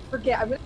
forget. I'm gonna.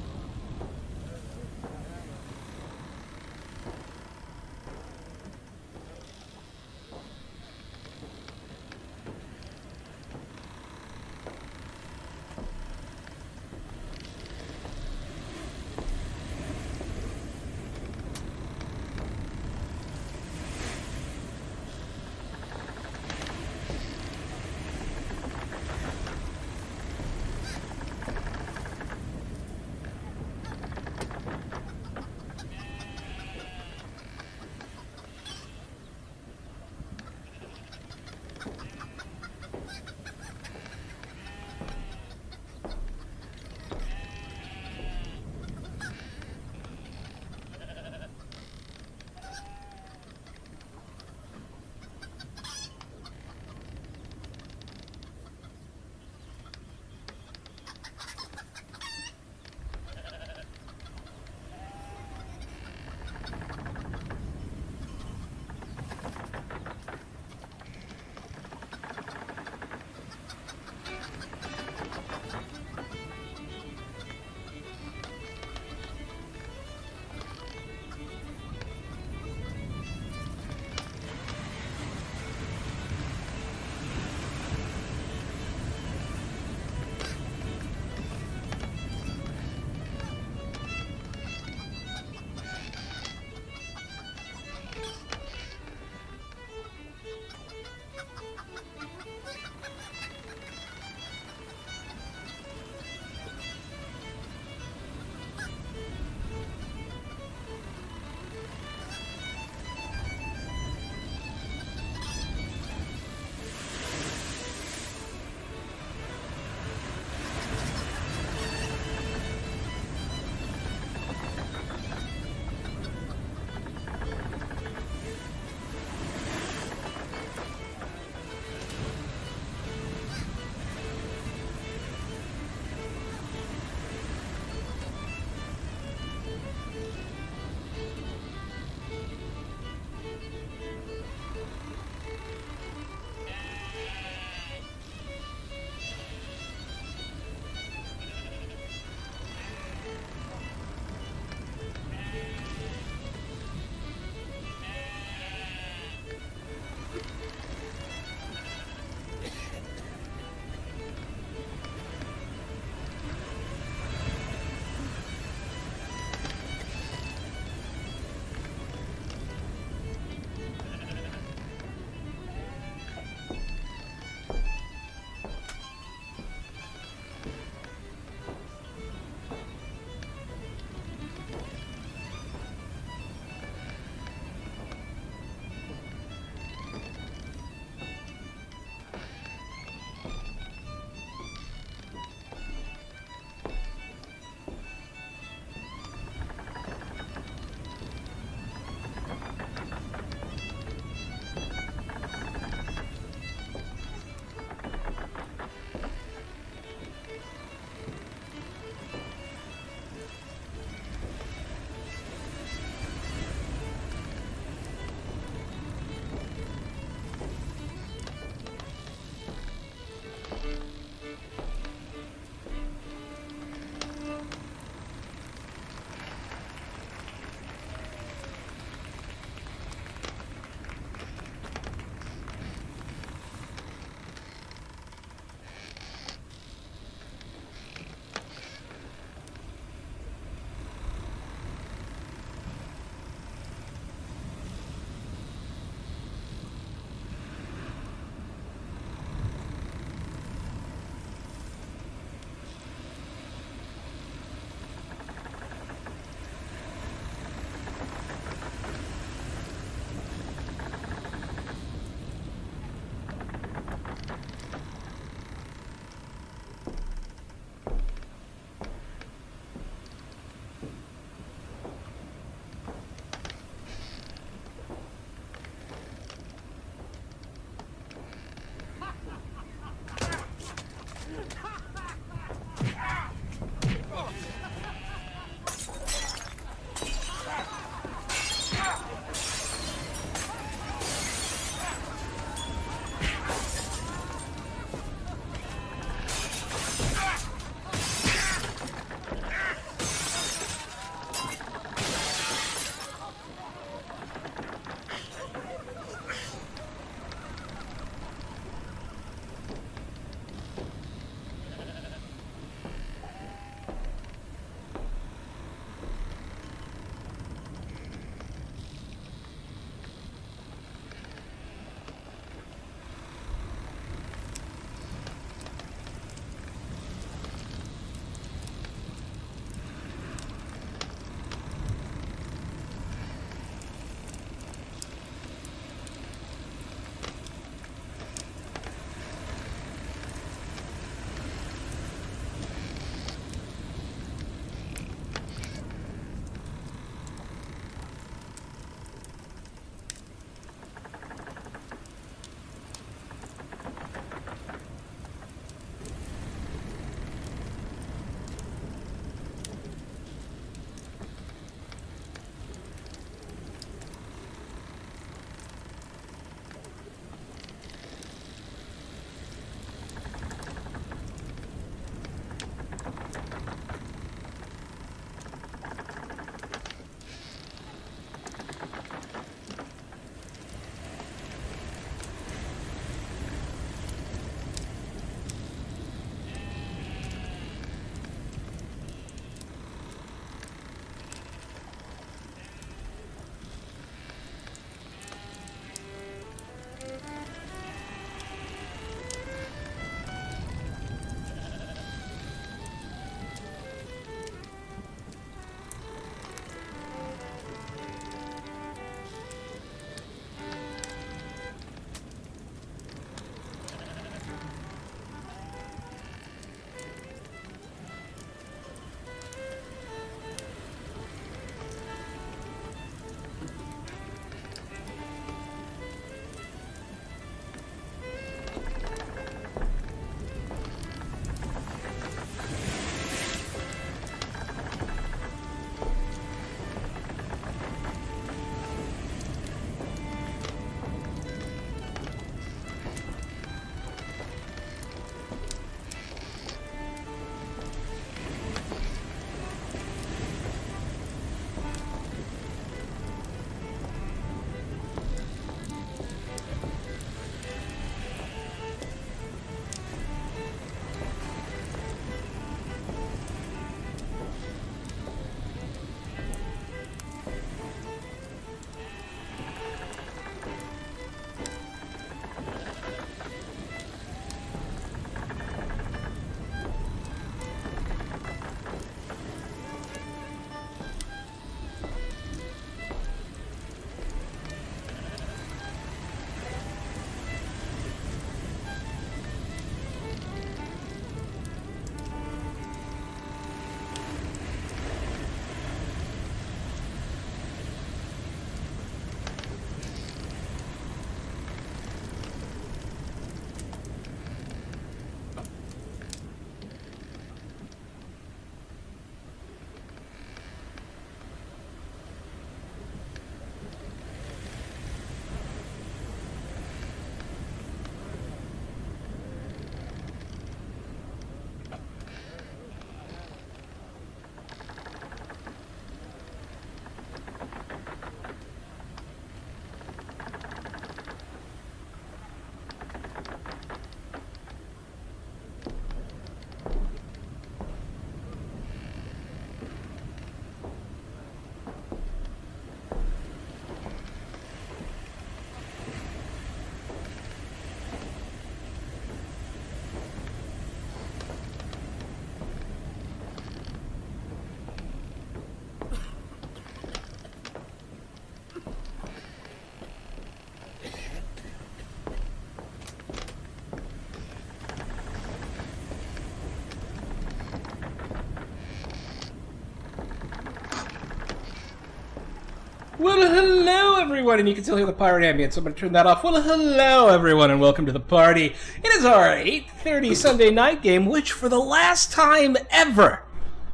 Well, hello everyone, and you can still hear the pirate ambience, so I'm going to turn that off. Well, hello everyone, and welcome to the party. It is our 8:30 Sunday night game, which for the last time ever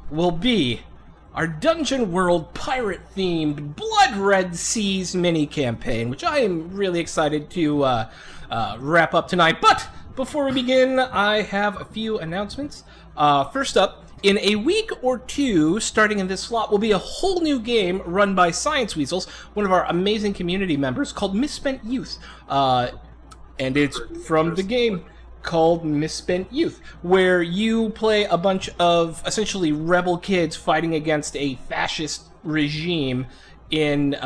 will be our Dungeon World pirate-themed Blood Red Seas mini-campaign, which I am really excited to wrap up tonight. But before we begin, I have a few announcements. First up, in a week or two, starting in this slot, will be a whole new game run by Science Weasels, one of our amazing community members, called Misspent Youth. And it's from the game called Misspent Youth, where you play a bunch of essentially rebel kids fighting against a fascist regime in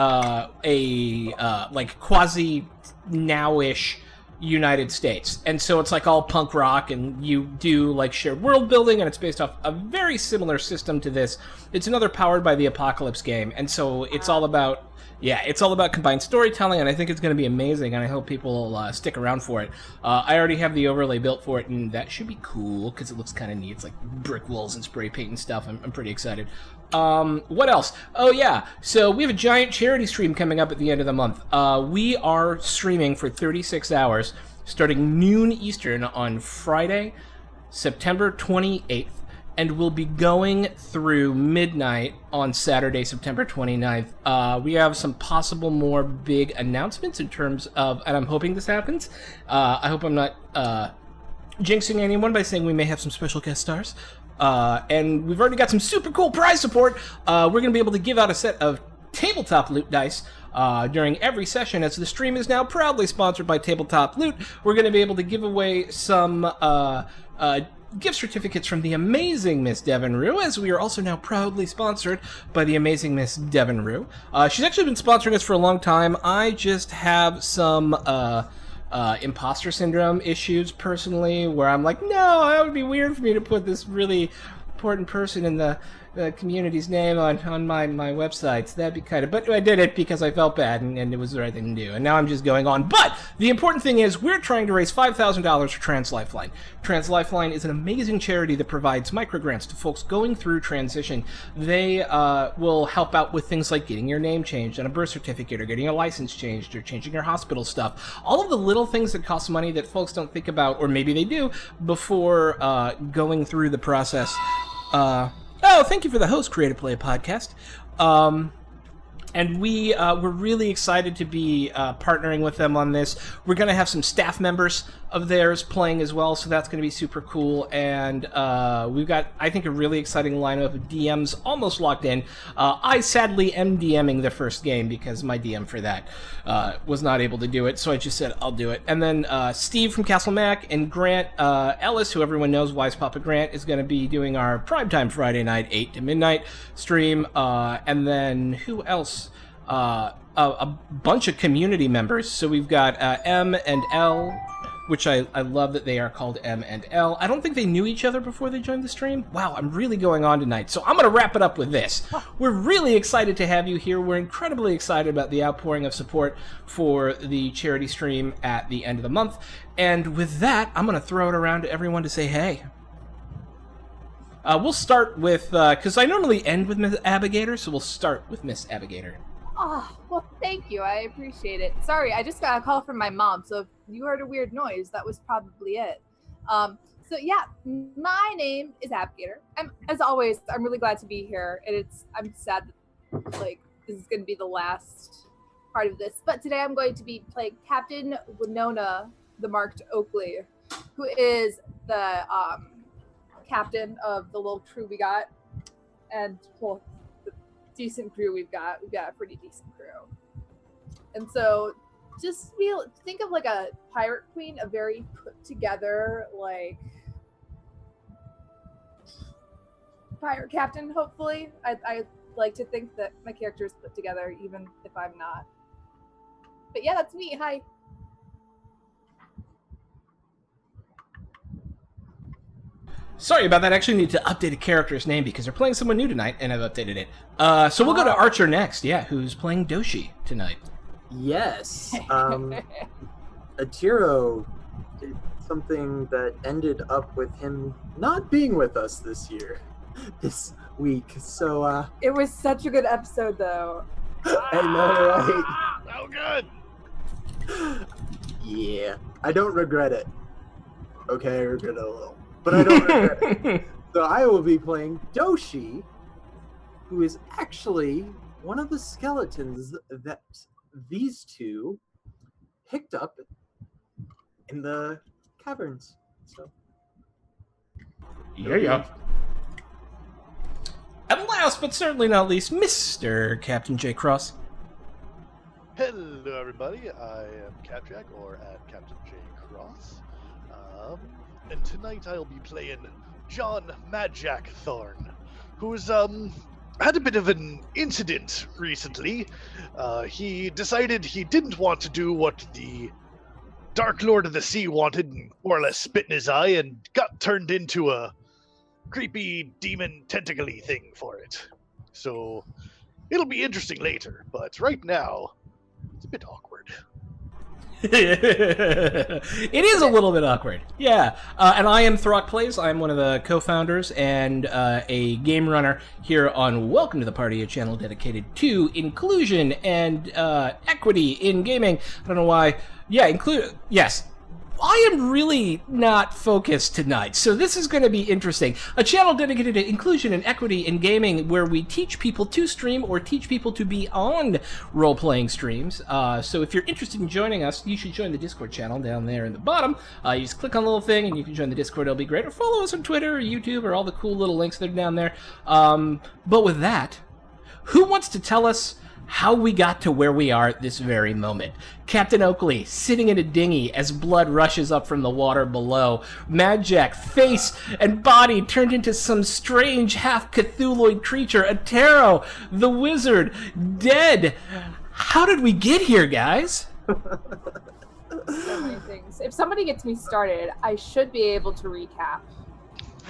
like quasi-now-ish United States. And so it's like all punk rock, and you do like shared world building, and it's based off a very similar system to this. It's another Powered by the Apocalypse game, and so it's all about combined storytelling, and I think it's going to be amazing, and I hope people will stick around for it. I already have the overlay built for it, and that should be cool because it looks kind of neat. It's like brick walls and spray paint and stuff. I'm pretty excited. What else? Oh yeah, so we have a giant charity stream coming up at the end of the month. We are streaming for 36 hours starting noon Eastern on Friday, September 28th, and we'll be going through midnight on Saturday, September 29th. We have some possible more big announcements in terms of, and I'm hoping this happens. I hope I'm not jinxing anyone by saying we may have some special guest stars. And we've already got some super cool prize support. We're going to be able to give out a set of tabletop loot dice during every session, as the stream is now proudly sponsored by Tabletop Loot. We're going to be able to give away some gift certificates from the amazing Miss Devon Rue, as we are also now proudly sponsored by the amazing Miss Devon Rue. She's actually been sponsoring us for a long time. I just have some imposter syndrome issues personally, where I'm like, no, that would be weird for me to put this really important person in the community's name on my websites. That'd be kind of, but I did it because I felt bad, and it was the right thing to do, and now I'm just going on. But the important thing is we're trying to raise $5,000 for Trans Lifeline. Trans Lifeline is an amazing charity that provides microgrants to folks going through transition. They will help out with things like getting your name changed on a birth certificate, or getting a license changed, or changing your hospital stuff. All of the little things that cost money that folks don't think about, or maybe they do, before going through the process. Oh, thank you for the host, Creative Play Podcast. And we're really excited to be partnering with them on this. We're going to have some staff members of theirs playing as well, so that's going to be super cool. And we've got, I think, a really exciting lineup of DMs almost locked in. I sadly am DMing the first game because my DM for that was not able to do it, so I just said I'll do it. And then Steve from Castle Mac and Grant Ellis, who everyone knows, Wise Papa Grant, is going to be doing our primetime Friday night 8 to midnight stream. And then who else? A bunch of community members. So we've got M and L, which I love that they are called M and L. I don't think they knew each other before they joined the stream. Wow, I'm really going on tonight. So I'm going to wrap it up with this. We're really excited to have you here. We're incredibly excited about the outpouring of support for the charity stream at the end of the month. And with that, I'm going to throw it around to everyone to say hey. We'll start with, because I normally end with Miss Abigator, so we'll start with Miss Abigator. Oh, well, thank you. I appreciate it. Sorry, I just got a call from my mom, so if you heard a weird noise, that was probably it. So yeah, my name is Abigator. As always, I'm really glad to be here, and I'm sad that, like, this is going to be the last part of this, but today I'm going to be playing Captain Winona the Marked Oakley, who is the captain of the little crew we got, and, well, decent crew we've got a pretty decent crew. And so just think of like a pirate queen, a very put together, like, pirate captain, hopefully. I like to think that my character is put together, even if I'm not. But yeah, that's me. Hi. Sorry about that. I actually need to update a character's name because they're playing someone new tonight, and I've updated it. So we'll go to Archer next, yeah, who's playing Doshi tonight. Yes. Atiro did something that ended up with him not being with us this week. So it was such a good episode, though. I know, right? So good. Yeah, I don't regret it. Okay, I regret it a little, but I don't regret it. So I will be playing Doshi, who is actually one of the skeletons that these two picked up in the caverns. So, Yeah. And last but certainly not least, Mr. Captain J. Cross. Hello, everybody. I am Capjack, or at Captain J. Cross. And tonight I'll be playing John Madjack Thorne, who's had a bit of an incident recently. He decided he didn't want to do what the Dark Lord of the Sea wanted, and more or less spit in his eye, and got turned into a creepy demon tentacle-y thing for it. So it'll be interesting later, but right now it's a bit awkward. It is a little bit awkward, yeah. And I am Throck Plays. I'm one of the co-founders and a game runner here on Welcome to the Party, a channel dedicated to inclusion and equity in gaming. I don't know why. Yeah, yes. I am really not focused tonight, so this is going to be interesting. A channel dedicated to inclusion and equity in gaming where we teach people to stream or teach people to be on role-playing streams. So if you're interested in joining us, you should join the Discord channel down there in the bottom. You just click on the little thing and you can join the Discord. It'll be great. Or follow us on Twitter or YouTube or all the cool little links that are down there. But with that, who wants to tell us how we got to where we are at this very moment? Captain Oakley sitting in a dinghy as blood rushes up from the water below. Madjack, face and body turned into some strange half-Cthulhuid creature. Atero, the wizard, dead. How did we get here, guys? So many things. If somebody gets me started, I should be able to recap.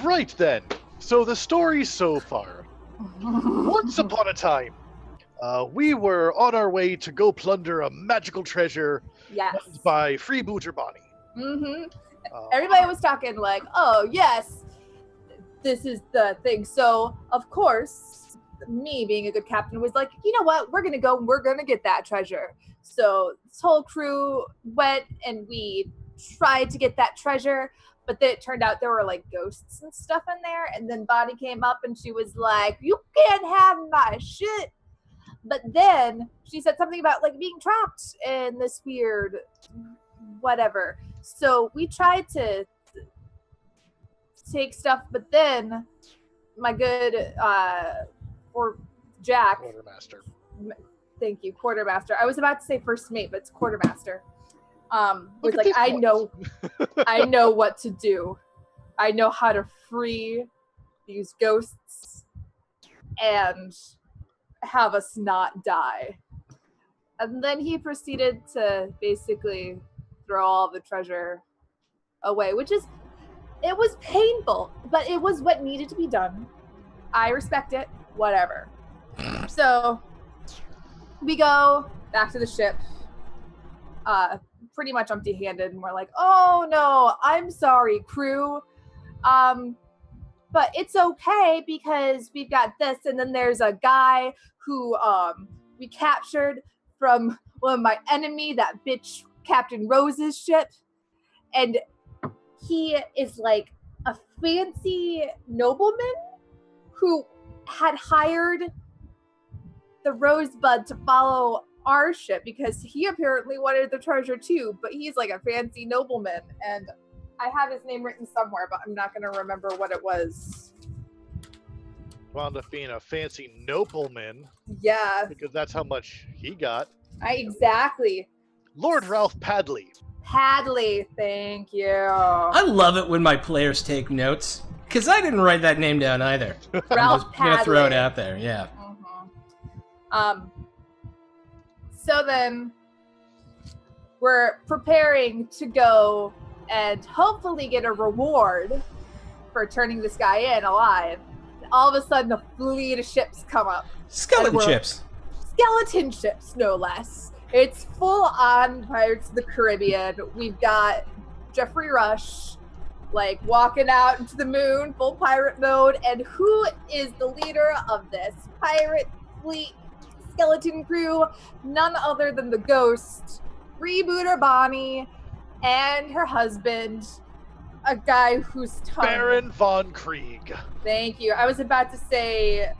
Right then. So the story so far. Once upon a time, we were on our way to go plunder a magical treasure Yes. by Freebooter Bonnie. Mm-hmm. Everybody was talking like, oh, yes, this is the thing. So, of course, me being a good captain was like, you know what? We're going to go and we're going to get that treasure. So this whole crew went and we tried to get that treasure. But then it turned out there were like ghosts and stuff in there. And then Bonnie came up and she was like, you can't have my shit. But then she said something about like being trapped in this weird whatever. So we tried to take stuff, but then my good or Jack, Quartermaster. thank you, quartermaster. I was about to say first mate, but it's quartermaster. Was Look at like, this I voice. know what to do. I know how to free these ghosts and have us not die. And then he proceeded to basically throw all the treasure away, which is, it was painful, but it was what needed to be done. I respect it, whatever. So we go back to the ship, pretty much empty-handed, and we're like, oh no, I'm sorry, crew. But it's okay because we've got this, and then there's a guy who we captured from one of my enemy, that bitch Captain Rose's ship, and he is like a fancy nobleman who had hired the Rosebud to follow our ship because he apparently wanted the treasure too, but he's like a fancy nobleman, and I have his name written somewhere, but I'm not going to remember what it was. Wound up being a fancy nobleman, Yeah, because that's how much he got. exactly. Lord Ralph Padley. Padley, thank you. I love it when my players take notes, because I didn't write that name down either. Ralph I'm just gonna throw it Padley. out there, yeah. So then we're preparing to go and hopefully get a reward for turning this guy in alive. All of a sudden, a fleet of ships come up. Skeleton we're- chips. Skeleton ships, no less. It's full on Pirates of the Caribbean. We've got Jeffrey Rush, like, walking out into the moon, full pirate mode. And who is the leader of this pirate fleet? skeleton crew, none other than the ghost, Freebooter Bonnie, and her husband, a guy whose tongue... Baron von Krieg. Thank you. I was about to say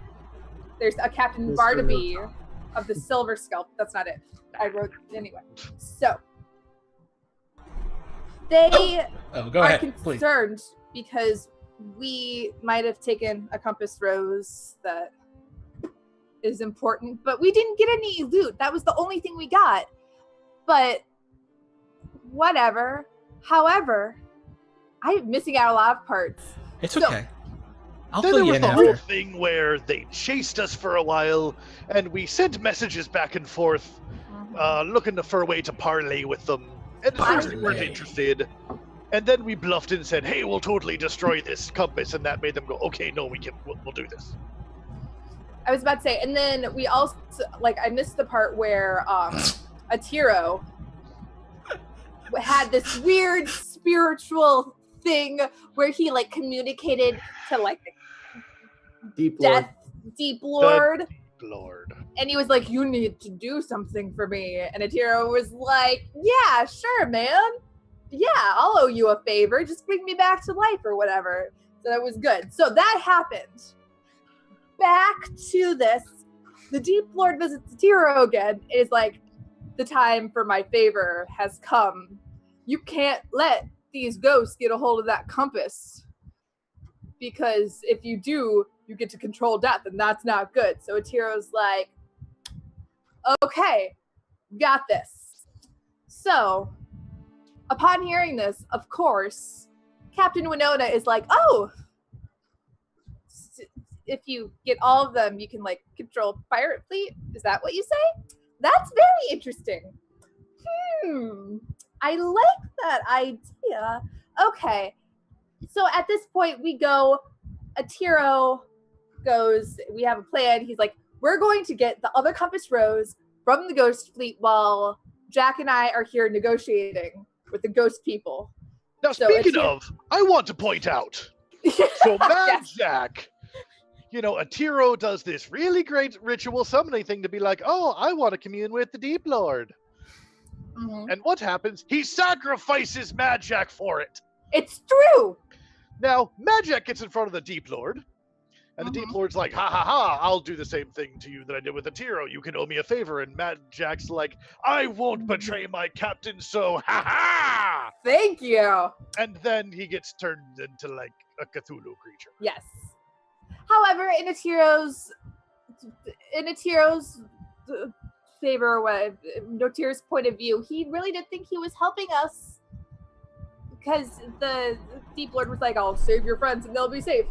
there's a Captain Mr. Barnaby No. of the Silver Scalp. That's not it. I wrote anyway. So they Go are ahead, please. concerned because we might have taken a compass rose that is important, but we didn't get any loot. That was the only thing we got. But whatever. However, I'm missing out a lot of parts. It's So- okay. I'll Then fill there you was in the after. whole thing where they chased us for a while, and we sent messages back and forth, looking for a way to parley with them. And at first they weren't Parley. interested. And then we bluffed and said, "Hey, we'll totally destroy this compass," and that made them go, "Okay, no, we'll do this." I was about to say, and then we also, like, I missed the part where Atiro had this weird spiritual thing where he, like, communicated to, like, Deep Lord. Deep Lord, Lord. and he was like, "You need to do something for me," and Atiro was like, "Yeah, sure, man. Yeah, I'll owe you a favor. Just bring me back to life or whatever." So that was good. So that happened. Back to this. The Deep Lord visits Atiro again. It is like, the time for my favor has come. You can't let these ghosts get a hold of that compass. Because if you do, you get to control death, and that's not good. So Atiro's like, okay, got this. So, upon hearing this, of course, Captain Winona is like, oh, if you get all of them, you can, like, control pirate fleet. Is that what you say? That's very interesting. I like that idea. Okay. So at this point, we go, Atiro goes, we have a plan. He's like, we're going to get the other compass rose from the ghost fleet while Jack and I are here negotiating with the ghost people. Now, So speaking Atiro- of, I want to point out, so Mad Yes. Jack, Atiro does this really great ritual summoning thing to be like, "Oh, I want to commune with the Deep Lord." Mhm. And what happens? He sacrifices Mad Jack for it. It's true. Now, Mad Jack gets in front of the Deep Lord, and the Deep Lord's like, "Ha ha ha, I'll do the same thing to you that I did with Atiro. You can owe me a favor." And Mad Jack's like, "I won't betray my captain, so ha ha!" Thank you. And then he gets turned into, like, a Cthulhu creature. Yes. However, in Atiro's favor, Notir's point of view, he really did think he was helping us because the Deep Lord was like, "I'll save your friends and they'll be safe."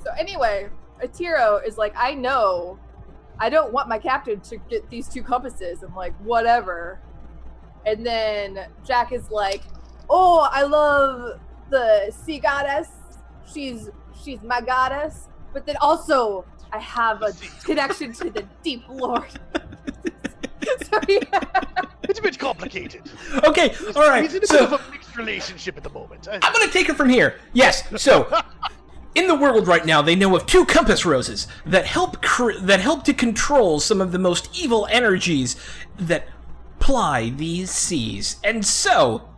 So anyway, Atiro is like, "I know, I don't want my captain to get these two compasses." I'm like, "Whatever." And then Jack is like, "Oh, I love the sea goddess. She's my goddess. But then also, I have a connection to the Deep Lord." So yeah. It's a bit complicated. Okay, all right. He's in a bit So of a mixed relationship at the moment. I'm going to take it from here. Yes. So, in the world right now, they know of two compass roses that help to control some of the most evil energies that ply these seas. And so,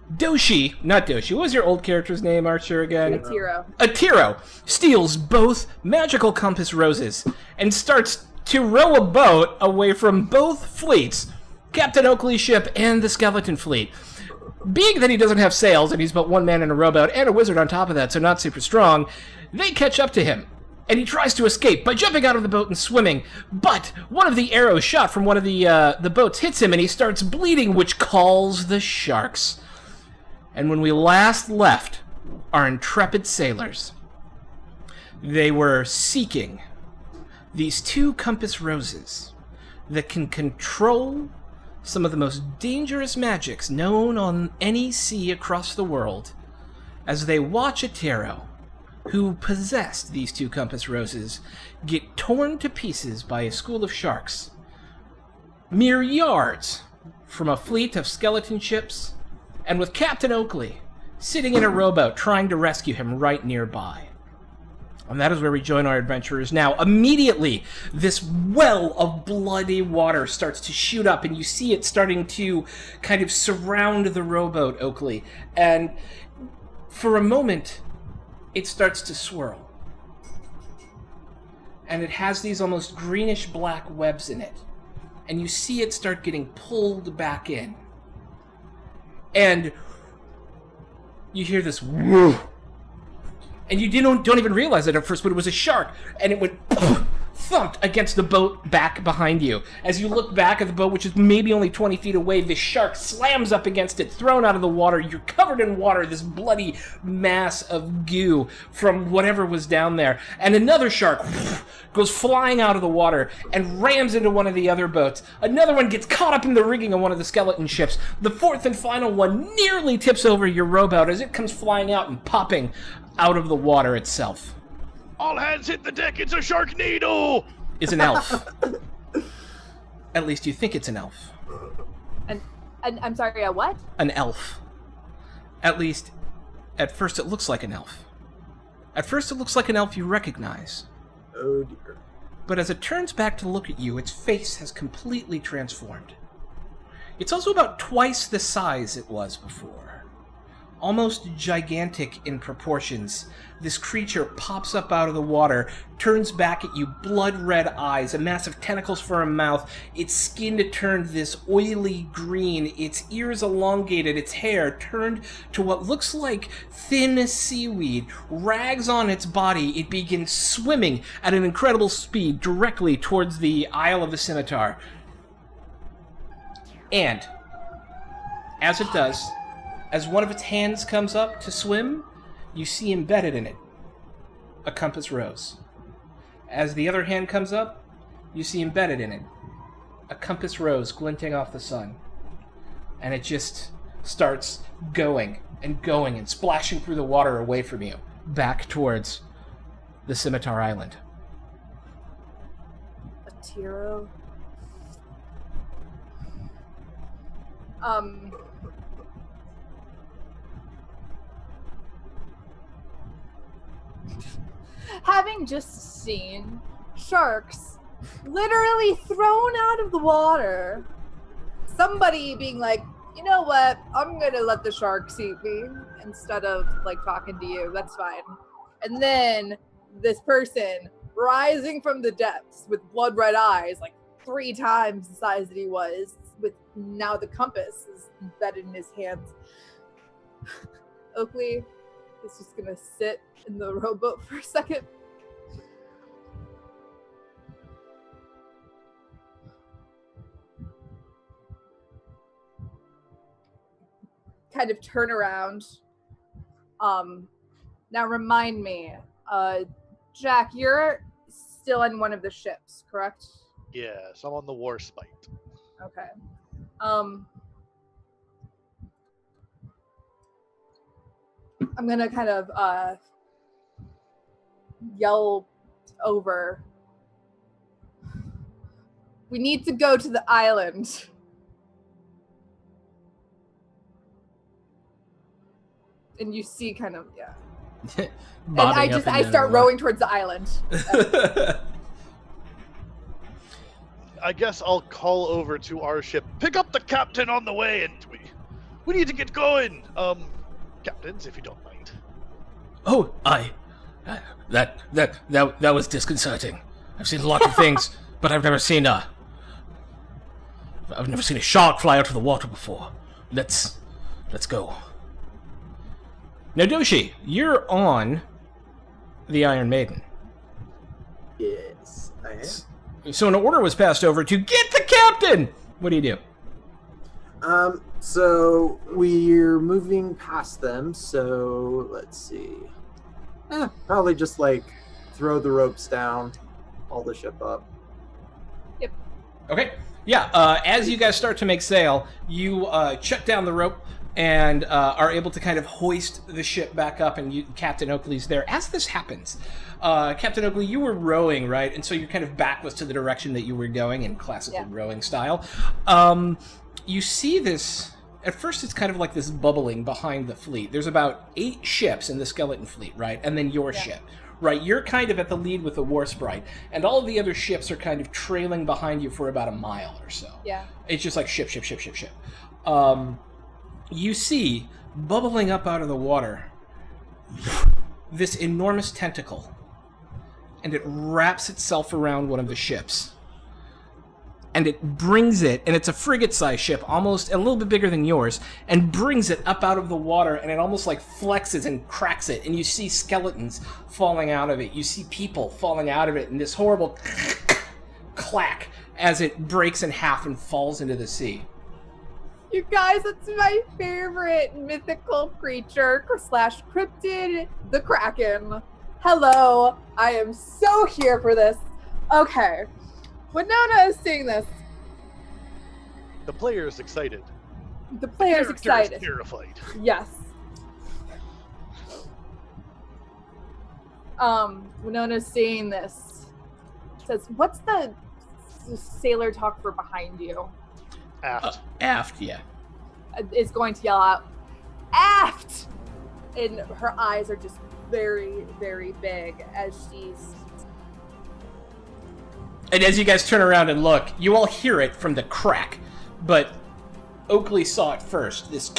not Doshi. What was your old character's name, Archer, again? Atiro. Atiro steals both magical compass roses and starts to row a boat away from both fleets, Captain Oakley's ship and the Skeleton Fleet. Being that he doesn't have sails and he's but one man in a rowboat and a wizard on top of that, so not super strong, they catch up to him. And he tries to escape by jumping out of the boat and swimming, but one of the arrows shot from one of the boats hits him and he starts bleeding, which calls the sharks. And when we last left our intrepid sailors, they were seeking these two compass roses that can control some of the most dangerous magics known on any sea across the world, as they watch Atiro, who possessed these two compass roses, get torn to pieces by a school of sharks, mere yards from a fleet of skeleton ships, and with Captain Oakley sitting in a rowboat trying to rescue him right nearby. And that is where we join our adventurers now. Immediately, this well of bloody water starts to shoot up, and you see it starting to kind of surround the rowboat, Oakley. And for a moment, it starts to swirl. And it has these almost greenish-black webs in it. And you see it start getting pulled back in. And you hear this whoo. And you don't even realize it at first, but it was a shark. And it went thumped against the boat back behind you. As you look back at the boat, which is maybe only 20 feet away, this shark slams up against it, thrown out of the water. You're covered in water, this bloody mass of goo from whatever was down there. And another shark goes flying out of the water and rams into one of the other boats. Another one gets caught up in the rigging of one of the skeleton ships. The fourth and final one nearly tips over your rowboat as it comes flying out and popping out of the water itself. All hands hit the deck, it's a Sharknado! Is an elf. At least you think it's an elf. I'm sorry, a what? An elf. At least, at first it looks like an elf. At first it looks like an elf you recognize. Oh dear. But as it turns back to look at you, its face has completely transformed. It's also about twice the size it was before. Almost gigantic in proportions, this creature pops up out of the water, turns back at you, blood-red eyes, a mass of tentacles for a mouth, its skin turned this oily green, its ears elongated, its hair turned to what looks like thin seaweed, rags on its body. It begins swimming at an incredible speed directly towards the Isle of the Scimitar. And, as it does, as one of its hands comes up to swim, you see embedded in it a compass rose. As the other hand comes up, you see embedded in it a compass rose glinting off the sun. And it just starts going and splashing through the water away from you, back towards the Scimitar Island. A Tiro. Having just seen sharks literally thrown out of the water, somebody being like, you know what, I'm gonna let the sharks eat me instead of like talking to you, that's fine. And then this person rising from the depths with blood red eyes, like 3 times the size that he was, with now the compass is embedded in his hands. Oakley is just gonna sit in the rowboat for a second. Kind of turn around. Now remind me, Jack, you're still in one of the ships, correct? Yes, I'm on the Warspite. Okay. I'm gonna kind of yell over. We need to go to the island. And you see kind of, yeah. And I start rowing towards the island. I guess I'll call over to our ship. Pick up the captain on the way, and we need to get going. Captains, if you don't mind. Oh, that was disconcerting. I've seen lots of things, but I've never seen a shark fly out of the water before. Let's go. Now, Doshi, you're on the Iron Maiden. Yes, I am. So an order was passed over to get the captain! What do you do? So we're moving past them, so let's see. Probably just like throw the ropes down, haul the ship up. Yep. Okay. Yeah, as you guys start to make sail, you shut down the rope and are able to kind of hoist the ship back up, and Captain Oakley's there. As this happens, Captain Oakley, you were rowing, right? And so your kind of back was to the direction that you were going in classical rowing style. You see this, at first it's kind of like this bubbling behind the fleet. There's about 8 ships in the skeleton fleet, right? And then your ship, right? You're kind of at the lead with the War Sprite, and all of the other ships are kind of trailing behind you for about a mile or so. Yeah. It's just like ship. You see, bubbling up out of the water, this enormous tentacle, and it wraps itself around one of the ships. And it brings it, and it's a frigate-sized ship, almost a little bit bigger than yours, and brings it up out of the water, and it almost like flexes and cracks it, and you see skeletons falling out of it. You see people falling out of it, and this horrible clack as it breaks in half and falls into the sea. You guys, it's my favorite mythical creature / cryptid, the Kraken. Hello, I am so here for this. Okay, Winona is seeing this. The player is excited. The player is excited. Terrified. Yes. Winona's seeing this. Says, "What's the sailor talk for behind you?" Aft. Aft, yeah. Is going to yell out, "Aft!" And her eyes are just very, very big as she's... And as you guys turn around and look, you all hear it from the crack, but Oakley saw it first, this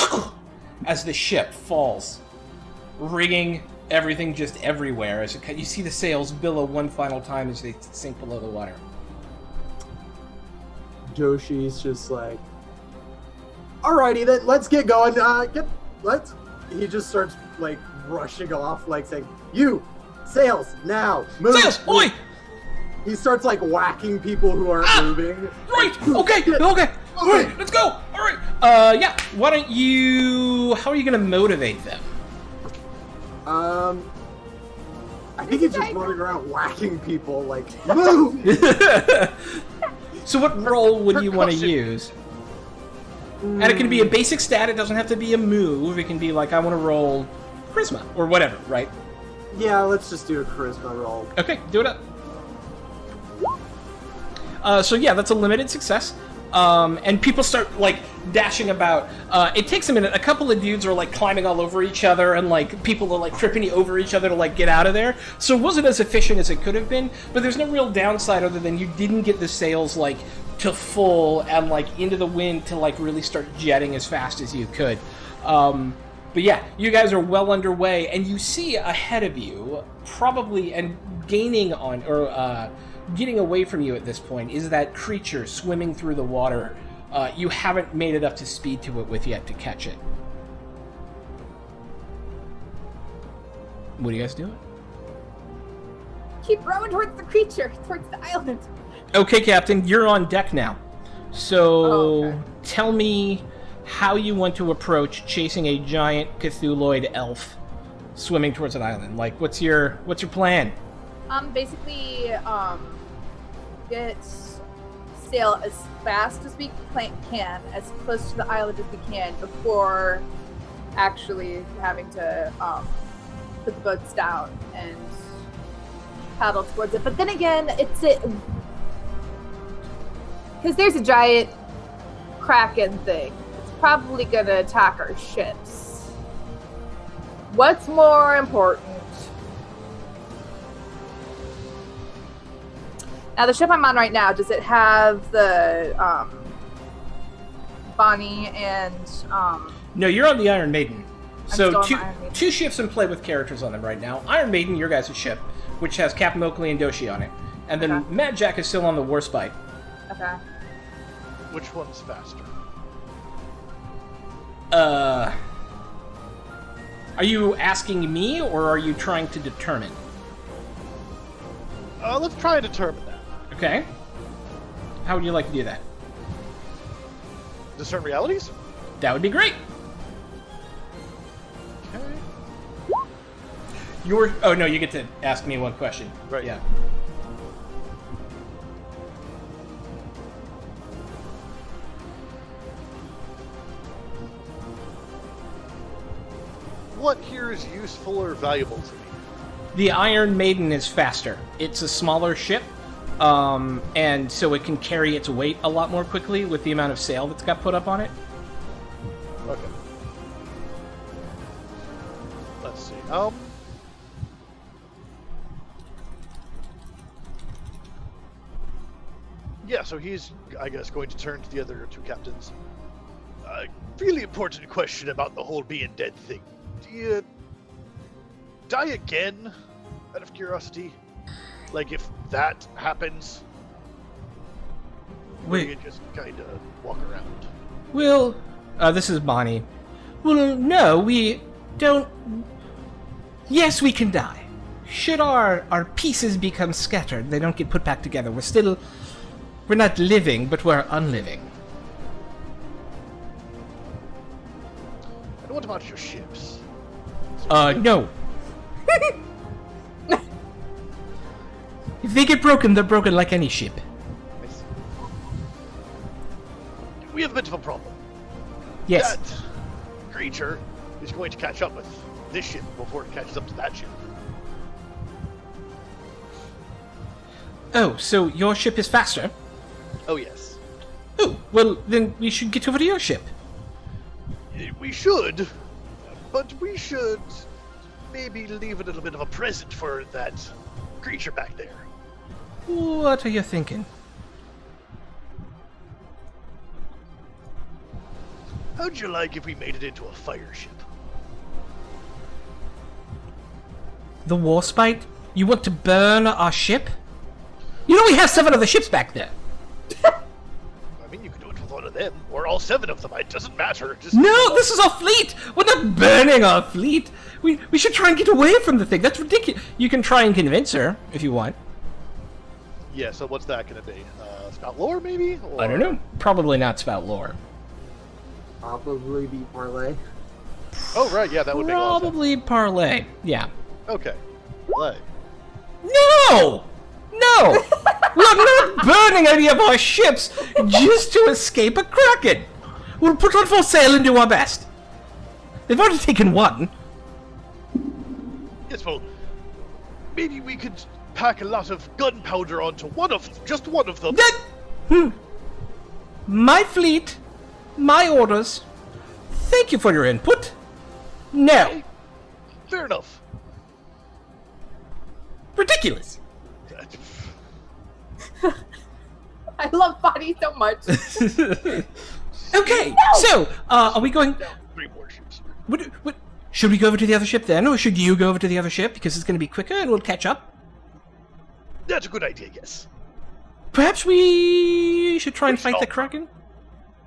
as the ship falls, rigging everything just everywhere. As you see the sails billow one final time as they sink below the water. Joshi's just like, alrighty then, let's get going. He just starts like rushing off, like saying, "You, sails now, move." Sails, oi! He starts like whacking people who aren't moving. Right. Okay. All right. Let's go. All right. Yeah. Why don't you? How are you going to motivate them? I think he's just running around whacking people, like, move! So what role would you want to use? And it can be a basic stat. It doesn't have to be a move. It can be like, I want to roll charisma or whatever, right? Yeah, let's just do a charisma roll. Okay, do it up. So yeah, that's a limited success. And people start like dashing about. It takes a minute. A couple of dudes are like climbing all over each other, and like people are like tripping over each other to like get out of there. So it wasn't as efficient as it could have been. But there's no real downside other than you didn't get the sails like to full and like into the wind to like really start jetting as fast as you could. But yeah, you guys are well underway, and you see ahead of you, probably and gaining on or getting away from you at this point is that creature swimming through the water. You haven't made it up to speed to it with yet to catch it. What are you guys doing? Keep rowing towards the creature, towards the island. Okay, Captain, you're on deck now. So okay. Tell me how you want to approach chasing a giant Cthulhuid elf swimming towards an island. Like, what's your plan? Basically, get sail as fast as we can, as close to the island as we can, before actually having to put the boats down and paddle towards it. But then again, because there's a giant kraken thing. It's probably gonna attack our ships. What's more important? Now, the ship I'm on right now, does it have the Bonnie and... No, you're on the Iron Maiden. So still on Iron Maiden. two ships in play with characters on them right now. Iron Maiden, your guys' ship, which has Captain Oakley and Doshi on it. And then Okay. Mad Jack is still on the Warspite. Okay. Which one's faster? Are you asking me, or are you trying to determine? Let's try and determine that. Okay. How would you like to do that? Discern realities? That would be great. Okay. Oh no, you get to ask me one question. Right. Yeah. What here is useful or valuable to me? The Iron Maiden is faster. It's a smaller ship, and so it can carry its weight a lot more quickly with the amount of sail that's got put up on it. Okay. Let's see. Yeah, so he's, I guess, going to turn to the other two captains. Really important question about the whole being dead thing. Do you die again, out of curiosity? Like, if that happens? Or do you just kind of walk around? Well, this is Bonnie. Well, no, we don't... Yes, we can die. Should our pieces become scattered, they don't get put back together. We're not living, but we're unliving. And what about your ships? No. If they get broken, they're broken like any ship. I see. We have a bit of a problem. Yes. That creature is going to catch up with this ship before it catches up to that ship. Oh, so your ship is faster? Oh, yes. Oh, well, then we should get over to your ship. We should, but we should maybe leave a little bit of a present for that creature back there. What are you thinking? How'd you like if we made it into a fire ship? The Warspite? You want to burn our ship? You know we have 7 other ships back there. I mean, you could do it with one of them, or all 7 of them. It doesn't matter. Just No, this is our fleet! We're not burning our fleet! We should try and get away from the thing. That's ridiculous. You can try and convince her, if you want. Yeah, so what's that going to be? Spout lore, maybe? Or... I don't know. Probably not spout lore. Probably be parlay. Oh, right, yeah, that would make a lot of sense. Probably parlay. Yeah. Okay. Play. No! No! We're not burning any of our ships just to escape a kraken! We'll put on full sail and do our best. They've already taken one. Yes, well, maybe we could pack a lot of gunpowder onto just one of them. My fleet, my orders. Thank you for your input. No. Okay. Fair enough. Ridiculous. I love Bonnie so much. Okay, so, are we going... 3 more ships. What, should we go over to the other ship then, or should you go over to the other ship, because it's going to be quicker and we'll catch up? That's a good idea, yes. Perhaps we should try and fight the kraken?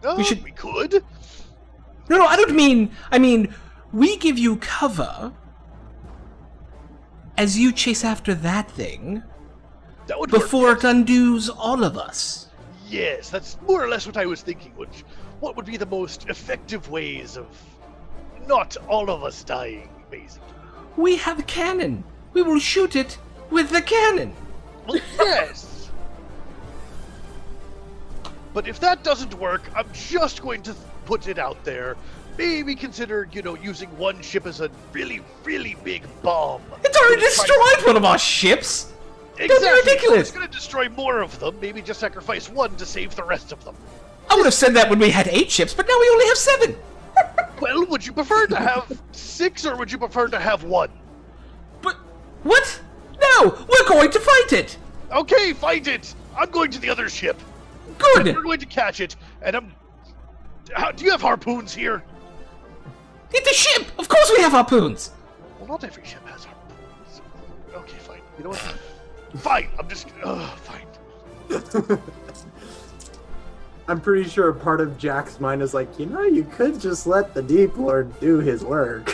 No, We should- we could. No, I don't mean... I mean, we give you cover as you chase after that thing That would before work. it undoes all of us. Yes, that's more or less what I was thinking. What would be the most effective ways of not all of us dying, basically? We have a cannon. We will shoot it with the cannon. Well, yes. But if that doesn't work, I'm just going to put it out there. Maybe consider, using one ship as a really, really big bomb. It's already destroyed one of our ships. Exactly. Don't be ridiculous. It's going to destroy more of them. Maybe just sacrifice one to save the rest of them. I would have said that when we had 8 ships, but now we only have 7. Well, would you prefer to have 6 or would you prefer to have 1? But what? No, we're going to fight it. Okay, fight it. I'm going to the other ship. Good. We're going to catch it, and do you have harpoons here? Get the ship. Of course we have harpoons. Well, not every ship has harpoons. Okay, fine. You know what? Fine. I'm just. Fine. I'm pretty sure part of Jack's mind is like, you could just let the Deep Lord do his work.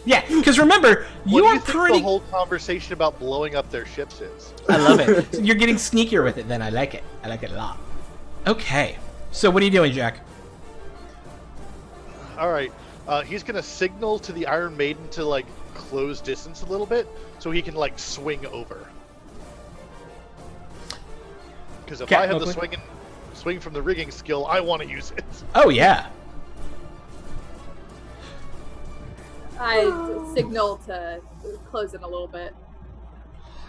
Yeah, because remember, What do you're you think pretty... the whole conversation about blowing up their ships is? I love it. You're getting sneakier with it then. I like it. I like it a lot. Okay. So what are you doing, Jack? All right. He's gonna signal to the Iron Maiden to close distance a little bit, so he can swing over. Because if Okay, I have the okay. swing from the rigging skill, I want to use it. Oh, yeah. I signal to close in a little bit.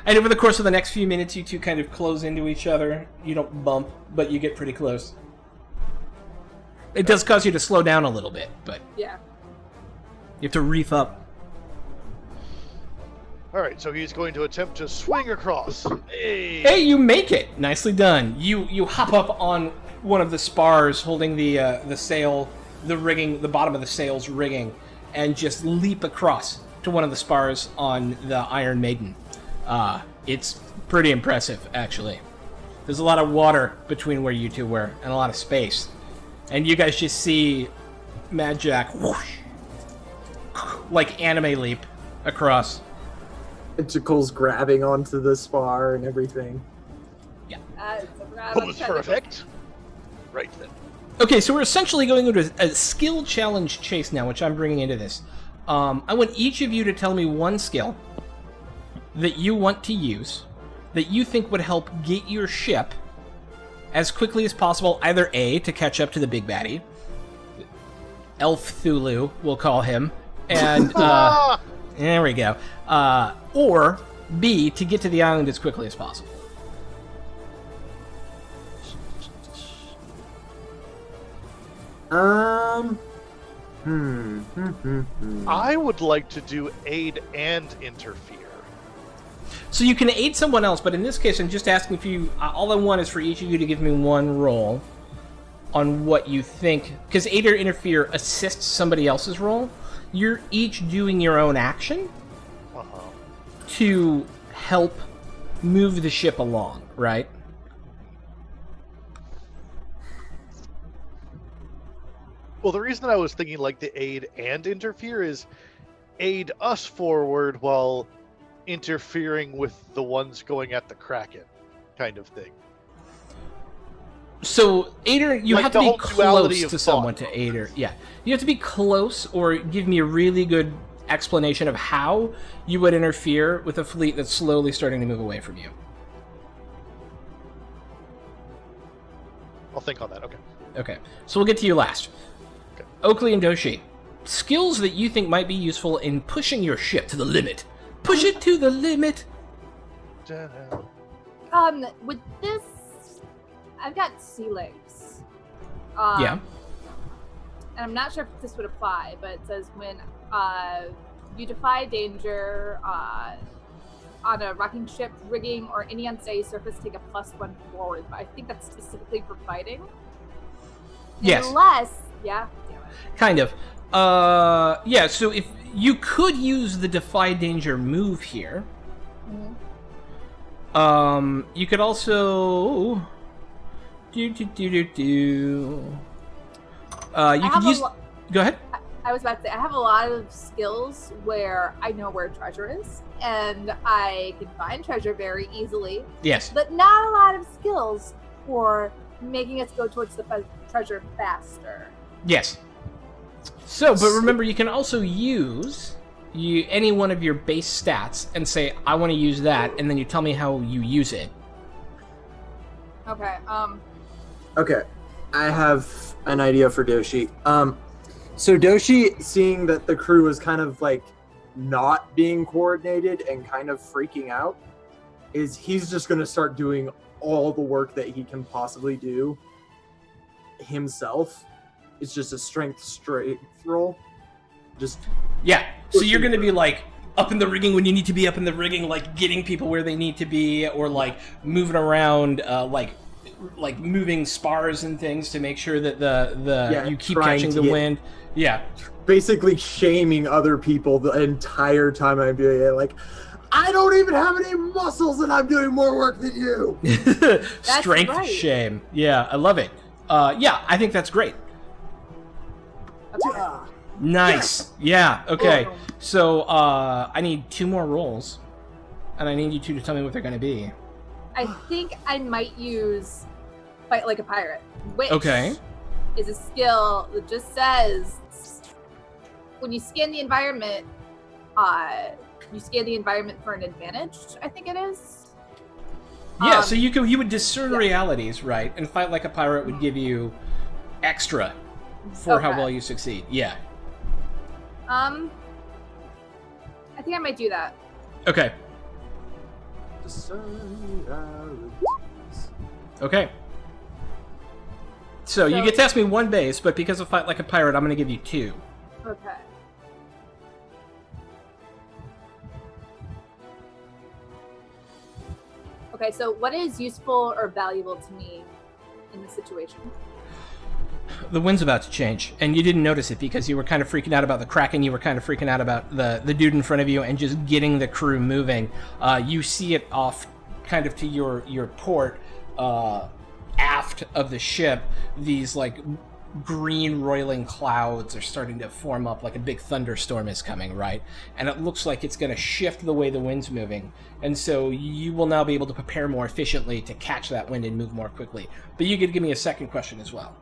And over the course of the next few minutes, you two kind of close into each other. You don't bump, but you get pretty close. It does cause you to slow down a little bit, but Yeah. you have to reef up. All right, so he's going to attempt to swing across. Hey, you make it! Nicely done. You hop up on one of the spars holding the sail, the rigging, the bottom of the sail's rigging, and just leap across to one of the spars on the Iron Maiden. It's pretty impressive, actually. There's a lot of water between where you two were, and a lot of space. And you guys just see Mad Jack whoosh, like anime leap across. Tentacles grabbing onto the spar and everything. Pose for effect. Right then. Okay, so we're essentially going into a skill challenge chase now, which I'm bringing into this. I want each of you to tell me one skill that you want to use that you think would help get your ship as quickly as possible, either A, to catch up to the big baddie, Elf Thulu, we'll call him, and, there we go, or B, to get to the island as quickly as possible. I would like to do aid and interfere. So you can aid someone else, but in this case, I'm just asking for you. All I want is for each of you to give me one roll on what you think, because aid or interfere assists somebody else's roll. You're each doing your own action to help move the ship along, right? Well, the reason I was thinking like the aid and interfere is aid us forward while interfering with the ones going at the Kraken, kind of thing. So, aider, you Like have to the be whole duality close of to someone thought. to aider. Yeah, you have to be close, or give me a really good explanation of how you would interfere with a fleet that's slowly starting to move away from you. I'll think on that. Okay. Okay, so we'll get to you last. Okay. Oakley and Doshi, skills that you think might be useful in pushing your ship to the limit. Push it to the limit. With this, I've got sea legs. Yeah. And I'm not sure if this would apply, but it says when you defy danger on a rocking ship, rigging, or any unsteady surface, take a +1 forward. But I think that's specifically for fighting. Yes. Unless, yeah, damn it. Kind of. Yeah, so if you could use the defy danger move here. You could also you could use go ahead. I was about to say, I have a lot of skills where I know where treasure is, and I can find treasure very easily, Yes. but not a lot of skills for making us go towards the treasure faster. Yes. So, but remember, you can also use any one of your base stats and say, I want to use that, and then you tell me how you use it. Okay, Okay, I have an idea for Doshi. So Doshi, seeing that the crew is kind of like not being coordinated and kind of freaking out, he's just going to start doing all the work that he can possibly do himself. It's just a strength roll. Just Yeah. So you're going to be like up in the rigging when you need to be up in the rigging, like getting people where they need to be, or like moving around, like moving spars and things to make sure that you keep catching the wind. Yeah. Basically shaming other people the entire time I'm doing it. Like, I don't even have any muscles and I'm doing more work than you. Strength right. shame. Yeah, I love it. Yeah, I think that's great. okay. Nice. Yeah, okay. Oh. So, I need 2 more rolls. And I need you two to tell me what they're going to be. I think I might use Fight Like a Pirate, which Okay. is a skill that just says when you scan the environment, you scan the environment for an advantage, I think it is. Yeah, so you would discern realities, right? And Fight Like a Pirate would give you extra for how Okay. well you succeed. Yeah. I think I might do that. Okay. Okay. So you So- get to ask me 1 base, but because of Fight Like a Pirate, I'm going to give you 2. Okay. Okay, so what is useful or valuable to me in this situation? The wind's about to change, and you didn't notice it because you were kind of freaking out about the Kraken. You were kind of freaking out about the dude in front of you and just getting the crew moving. You see it off kind of to your port, aft of the ship. These, like, green roiling clouds are starting to form up, like a big thunderstorm is coming, right? And it looks like it's going to shift the way the wind's moving. And so you will now be able to prepare more efficiently to catch that wind and move more quickly. But you could give me a second question as well.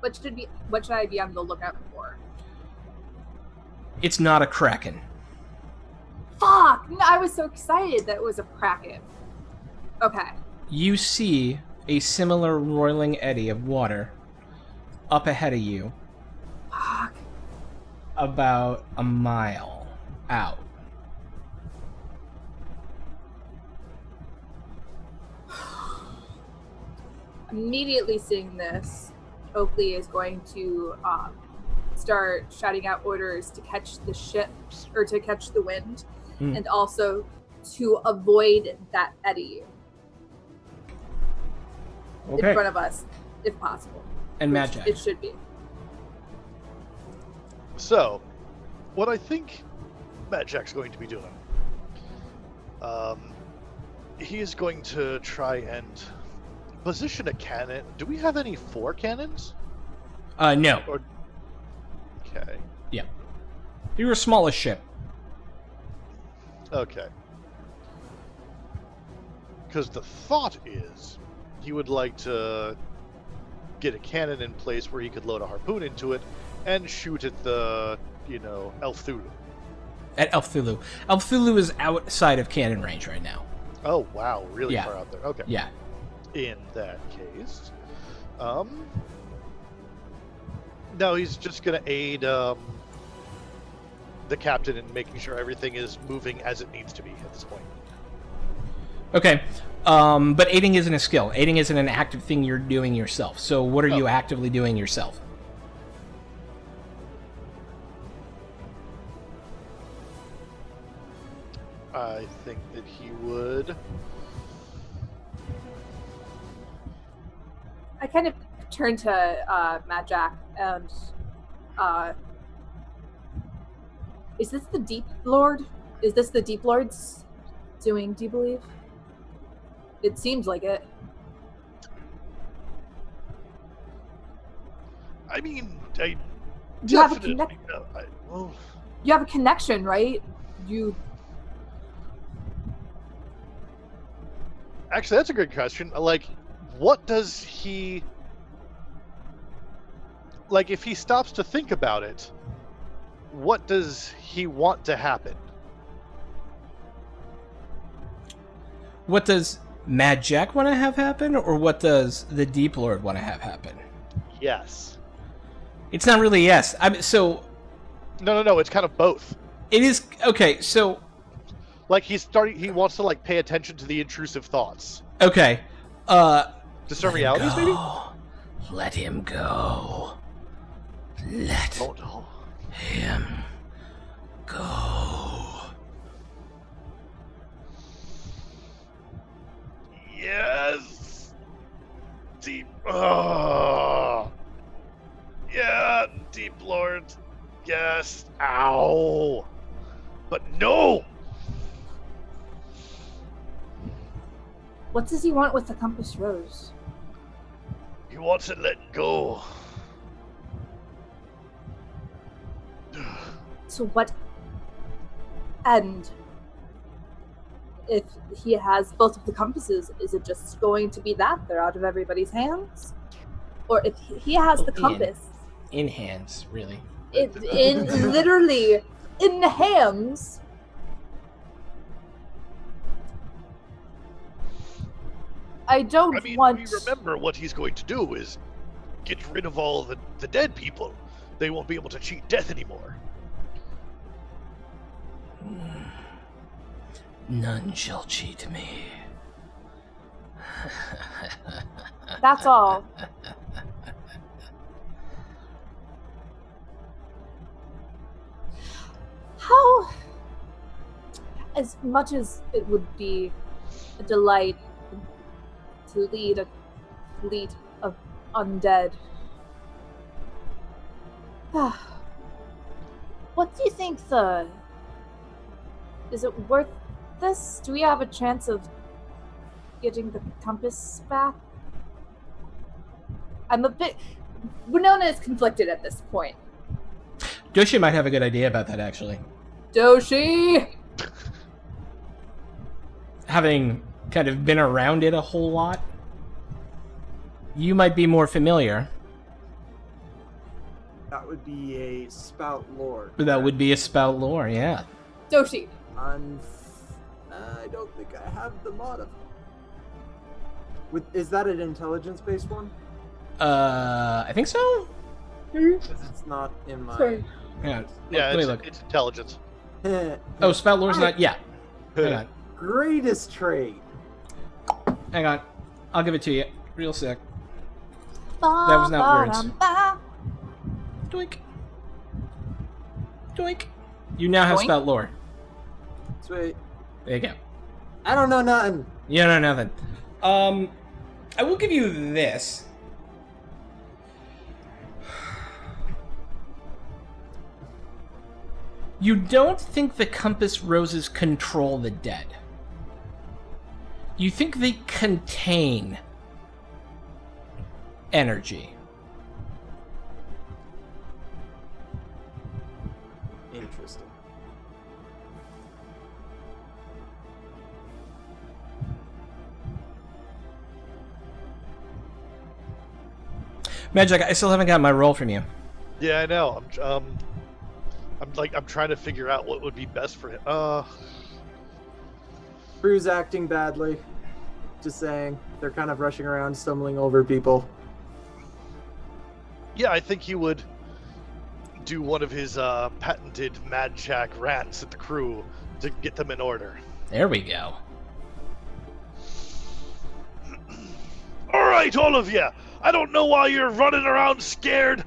What should I be on the lookout for? It's not a Kraken. Fuck! No, I was so excited that it was a Kraken. Okay. You see a similar roiling eddy of water up ahead of you, Fuck. about a mile out. Immediately seeing this, Oakley is going to start shouting out orders to catch the ship, or to catch the wind, and also to avoid that eddy in front of us, if possible. And Magic. It should be. So, what I think Matt Jack's going to be doing, he is going to try and position a cannon. Do we have any 4 cannons? No. Okay. Yeah. You're a smallest ship. Okay. Because the thought is, he would like to get a cannon in place where he could load a harpoon into it and shoot at the, Elf Thulu. At Elf Thulu. Elf Thulu is outside of cannon range right now. Oh, wow. Really Yeah. far out there. Okay. Yeah. In that case, no, he's just going to aid the captain in making sure everything is moving as it needs to be at this point. Okay. But aiding isn't a skill. Aiding isn't an active thing you're doing yourself. So what are you actively doing yourself? I think that he would. I kind of turn to Mad Jack and is this the Deep Lord? Is this the Deep Lord's doing, do you believe? It seems like it. I mean, I You have a definitely... You have a connection, right? Actually, that's a good question. Like, what does he... Like, if he stops to think about it, what does he want to happen? What does Mad Jack want to have happen, or what does the Deep Lord want to have happen? Yes. It's not really yes. So... No, it's kind of both. It is... Okay, so... Like, he wants to, like, pay attention to the intrusive thoughts. Okay. Discern realities, maybe? Let him go. Let Oh, no. him go. Yes! Deep... Oh. Yeah, Deep Lord. Yes. Ow! But no! What does he want with the Compass Rose? He wants it let go. To what end? If he has both of the compasses, is it just going to be that they're out of everybody's hands? Or if he has the compass In hands, really. in literally in the hands, I mean, want... we remember what he's going to do is get rid of all the dead people. They won't be able to cheat death anymore. None shall cheat me. That's all. as much as it would be a delight to lead a fleet of undead, what do you think is it worth this? Do we have a chance of getting the compass back? Winona is conflicted at this point. Doshi might have a good idea about that, actually. Doshi! Having kind of been around it a whole lot, you might be more familiar. That would be a spout lore. That would be a spout lore, yeah. Doshi. I don't think I have the mod. Is that an intelligence-based one? I think so? Because it's not in my... Sorry. Yeah, Yeah, let me look. it's intelligence. Oh, spout lore's not... Yeah. Hang on. Greatest trait. Hang on. I'll give it to you. Real sick. That was not words. Doink. Doink. You now have Doink. spout lore. Sweet. There you go. I don't know nothing. You don't know nothing. I will give you this. You don't think the compass roses control the dead. You think they contain energy. Interesting. Magic, I still haven't got my roll from you. Yeah, I know. I'm trying to figure out what would be best for him. Crew's acting badly. Just saying. They're kind of rushing around, stumbling over people. Yeah, I think he would do one of his patented Mad Jack rants at the crew to get them in order. There we go. All right, all of you. I don't know why you're running around scared.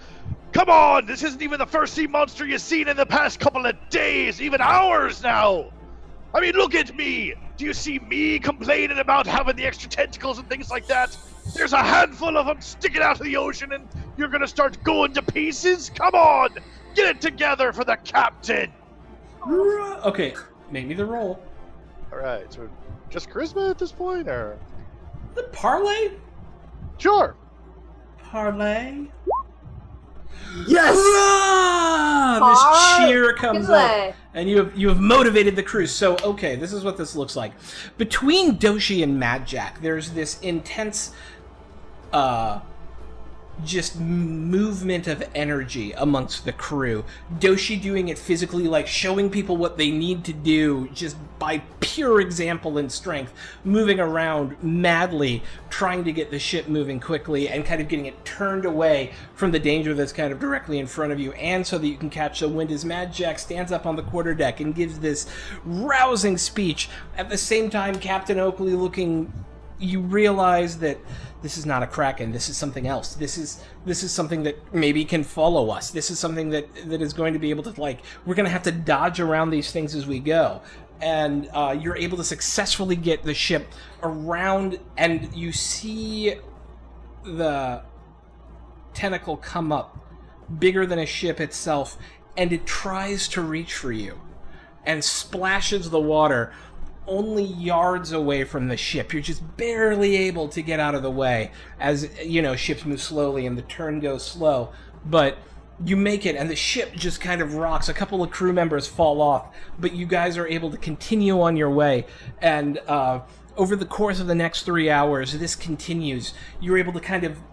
Come on, this isn't even the first sea monster you've seen in the past couple of days, even hours now. I mean, look at me. Do you see me complaining about having the extra tentacles and things like that? There's a handful of them sticking out of the ocean and you're gonna start going to pieces? Come on, get it together for the captain. Okay, make me the roll. All right, so just charisma at this point, or? The parlay? Sure. Parlay? Yes! Hurrah! This cheer comes Parlay. up, and you have motivated the crew. So, okay, this is what this looks like. Between Doshi and Mad Jack, there's this intense, just movement of energy amongst the crew. Doshi doing it physically, like showing people what they need to do just by pure example and strength, moving around madly, trying to get the ship moving quickly and kind of getting it turned away from the danger that's kind of directly in front of you, and so that you can catch the wind as Mad Jack stands up on the quarterdeck and gives this rousing speech. At the same time, Captain Oakley looking... You realize that this is not a Kraken. This is something else. This is something that maybe can follow us. This is something that is going to be able to, like, we're going to have to dodge around these things as we go. And you're able to successfully get the ship around, and you see the tentacle come up, bigger than a ship itself, and it tries to reach for you and splashes the water only yards away from the ship. You're just barely able to get out of the way as, you know, ships move slowly and the turn goes slow. But you make it, and the ship just kind of rocks. A couple of crew members fall off, but you guys are able to continue on your way. And over the course of the next 3 hours, this continues. You're able to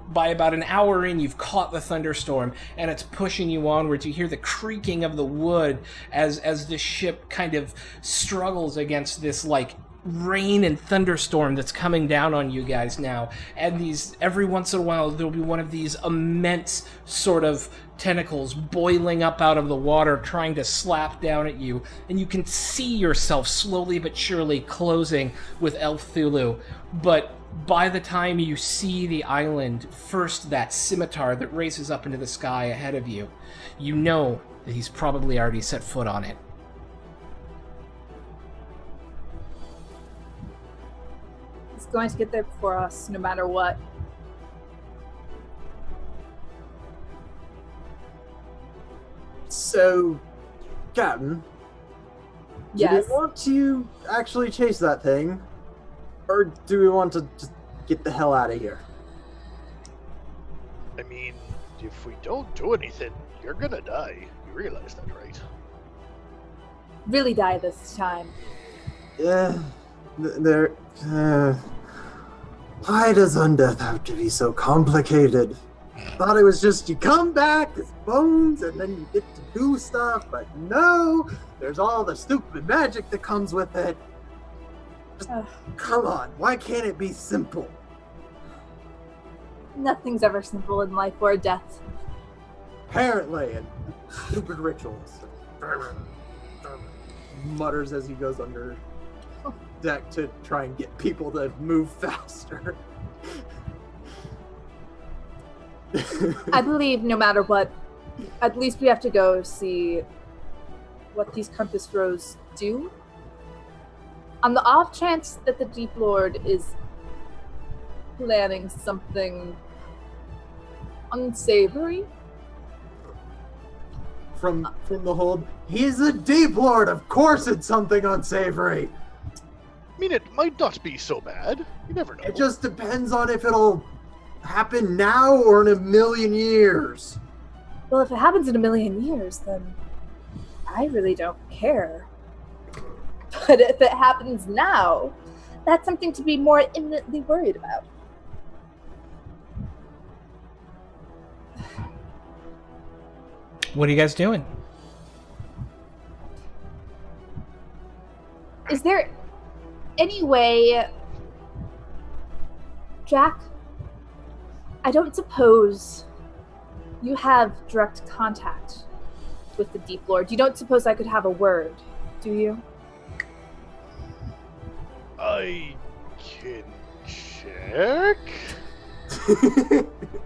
by about an hour in, you've caught the thunderstorm, and it's pushing you onwards. You hear the creaking of the wood as the ship kind of struggles against this, like, rain and thunderstorm that's coming down on you guys now. And every once in a while, there'll be one of these immense sort of tentacles boiling up out of the water, trying to slap down at you, and you can see yourself slowly but surely closing with El Thulu. But by the time you see the island, first that scimitar that races up into the sky ahead of you, you know that he's probably already set foot on it. going to get there before us, no matter what. So, Captain, Yes. do we want to actually chase that thing? Or do we want to just get the hell out of here? I mean, if we don't do anything, you're gonna die. You realize that, right? Really die this time. Yeah, there. Why does undeath have to be so complicated? Thought it was just you come back as bones and then you get to do stuff, but no, there's all the stupid magic that comes with it. Just, come on, why can't it be simple? Nothing's ever simple in life or death. Apparently, and stupid rituals. Mutters as he goes under deck to try and get people to move faster. I believe no matter what, at least we have to go see what these compass rows do. On the off chance that the Deep Lord is planning something unsavory. From the hold, he's a Deep Lord, of course it's something unsavory. I mean, it might not be so bad. You never know. It just depends on if it'll happen now or in a million years. Well, if it happens in a million years, then I really don't care. But if it happens now, that's something to be more imminently worried about. What are you guys doing? Is there any way, Jack? I don't suppose you have direct contact with the Deep Lord. You don't suppose I could have a word, do you? I can check.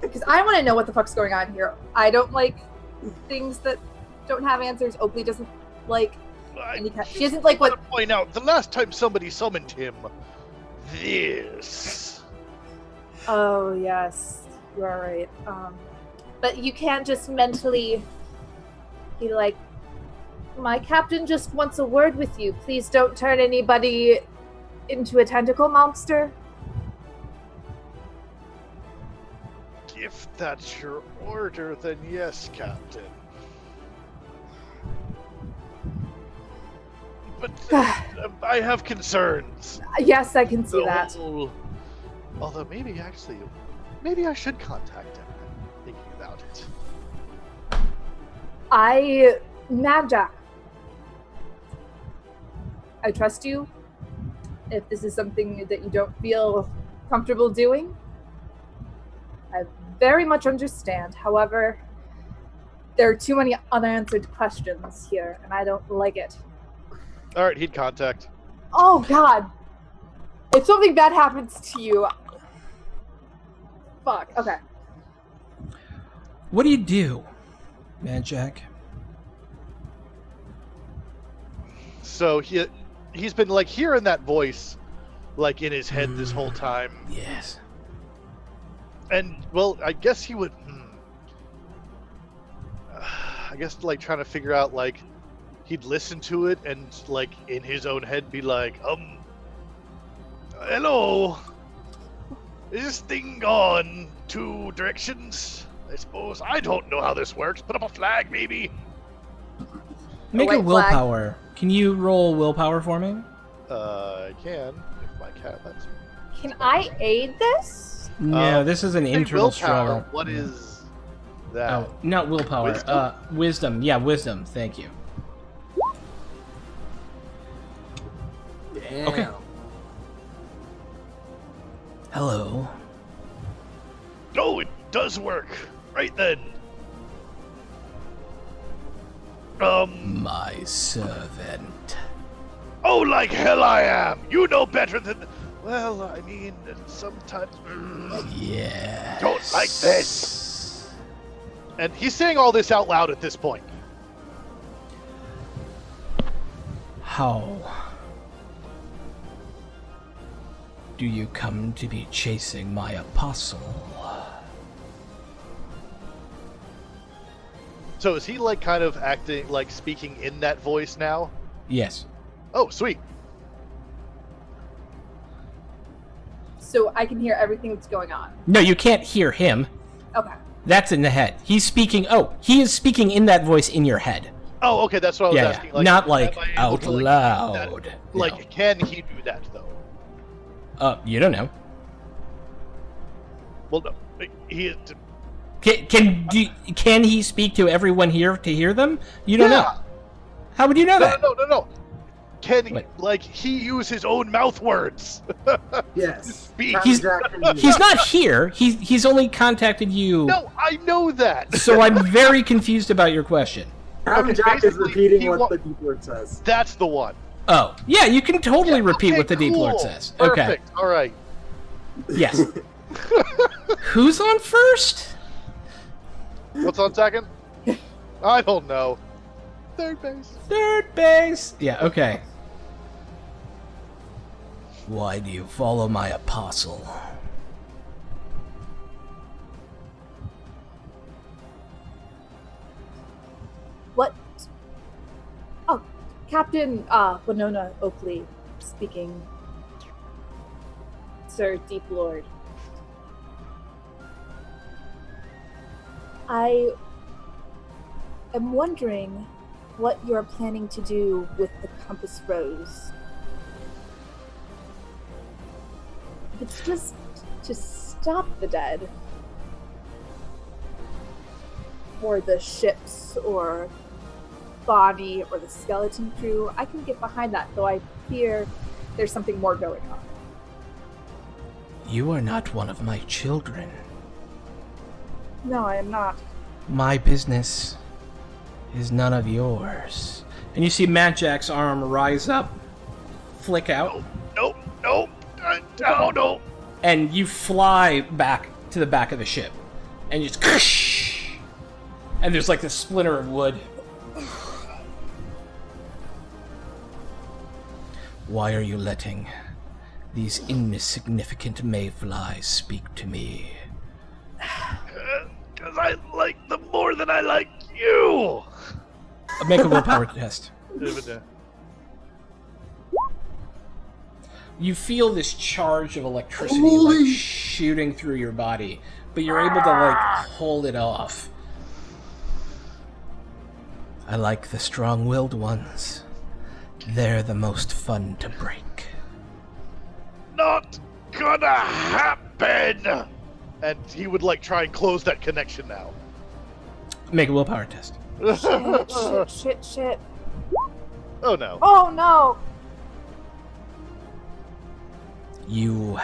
Because I want to know what the fuck's going on here. I don't like things that don't have answers. Oakley doesn't like any kind. She doesn't like I what. want to point out the last time somebody summoned him, this. Oh yes, you are right. But you can't just mentally be like, my captain just wants a word with you. Please don't turn anybody into a tentacle monster. If that's your order, then yes, Captain. But I have concerns. Yes, I can see that. Although maybe I should contact him. Thinking about it. Mad Jack, I trust you. If this is something that you don't feel comfortable doing, I very much understand. However, there are too many unanswered questions here, and I don't like it. All right, he'd contact. Oh, God. If something bad happens to you... Fuck, okay. What do you do, Mad Jack? So he's been like hearing that voice like in his head this whole time. Yes. And well, I guess he would I guess like trying to figure out like he'd listen to it and like in his own head be like, hello. Is this thing gone 2 directions? I suppose. I don't know how this works. Put up a flag, maybe. Make a white flag. willpower. Can you roll willpower for me? I can, if my cat lets me. Can I aid this? No, this is an Hey, internal willpower, struggle. what is that? Oh, not willpower. Wisdom? Wisdom. Yeah, wisdom. Thank you. Damn. Okay. Hello. Oh, it does work. Right then. My servant. Oh, like hell I am. You know better than. Well, I mean, sometimes. Yes. Don't like this. And he's saying all this out loud at this point. How? do you come to be chasing my apostle? So is he like kind of acting like speaking in that voice now? Yes. Oh, sweet. So I can hear everything that's going on. No, you can't hear him. Okay. That's in the head. He's speaking. Oh, he is speaking in that voice in your head. Oh, okay, that's what I was Yeah, asking. Like, not like am I able out to, like, loud. that- like, can he do that though? You don't know. Well, no, he. Can he speak to everyone here to hear them? You don't know. How would you know that? No. Can he, What? like, he use his own mouth words? Yes. Speak. He's- Captain Jack He's not here. He's only contacted you. No, I know that. So I'm very confused about your question. Captain Okay, Jack is basically, repeating he what the Deep Lord says. That's the one. Oh, yeah, you can totally repeat Okay, what the Deep Lord cool. says. Perfect. All right. Okay. Yes. Who's on first? What's on second? I don't know. Third base. Third base. Yeah, okay. Why do you follow my apostle? What? Oh, Captain Winona Oakley speaking. Sir Deep Lord. I am wondering what you're planning to do with the Compass Rose. If it's just to stop the dead, or the ships, or body, or the skeleton crew, I can get behind that, though I fear there's something more going on. You are not one of my children. No, I am not. My business is none of yours. And you see Matt Jack's arm rise up, flick out, Nope. No. and you fly back to the back of the ship. And you just... And there's like this splinter of wood. Why are you letting these insignificant mayflies speak to me? Because I like them more than I like you. Make a willpower test. You feel this charge of electricity like shooting through your body, but you're able to like hold it off. I like the strong-willed ones. They're the most fun to break. Not gonna happen. And he would like try and close that connection now. Make a willpower test. Shit. Oh no. Oh no! You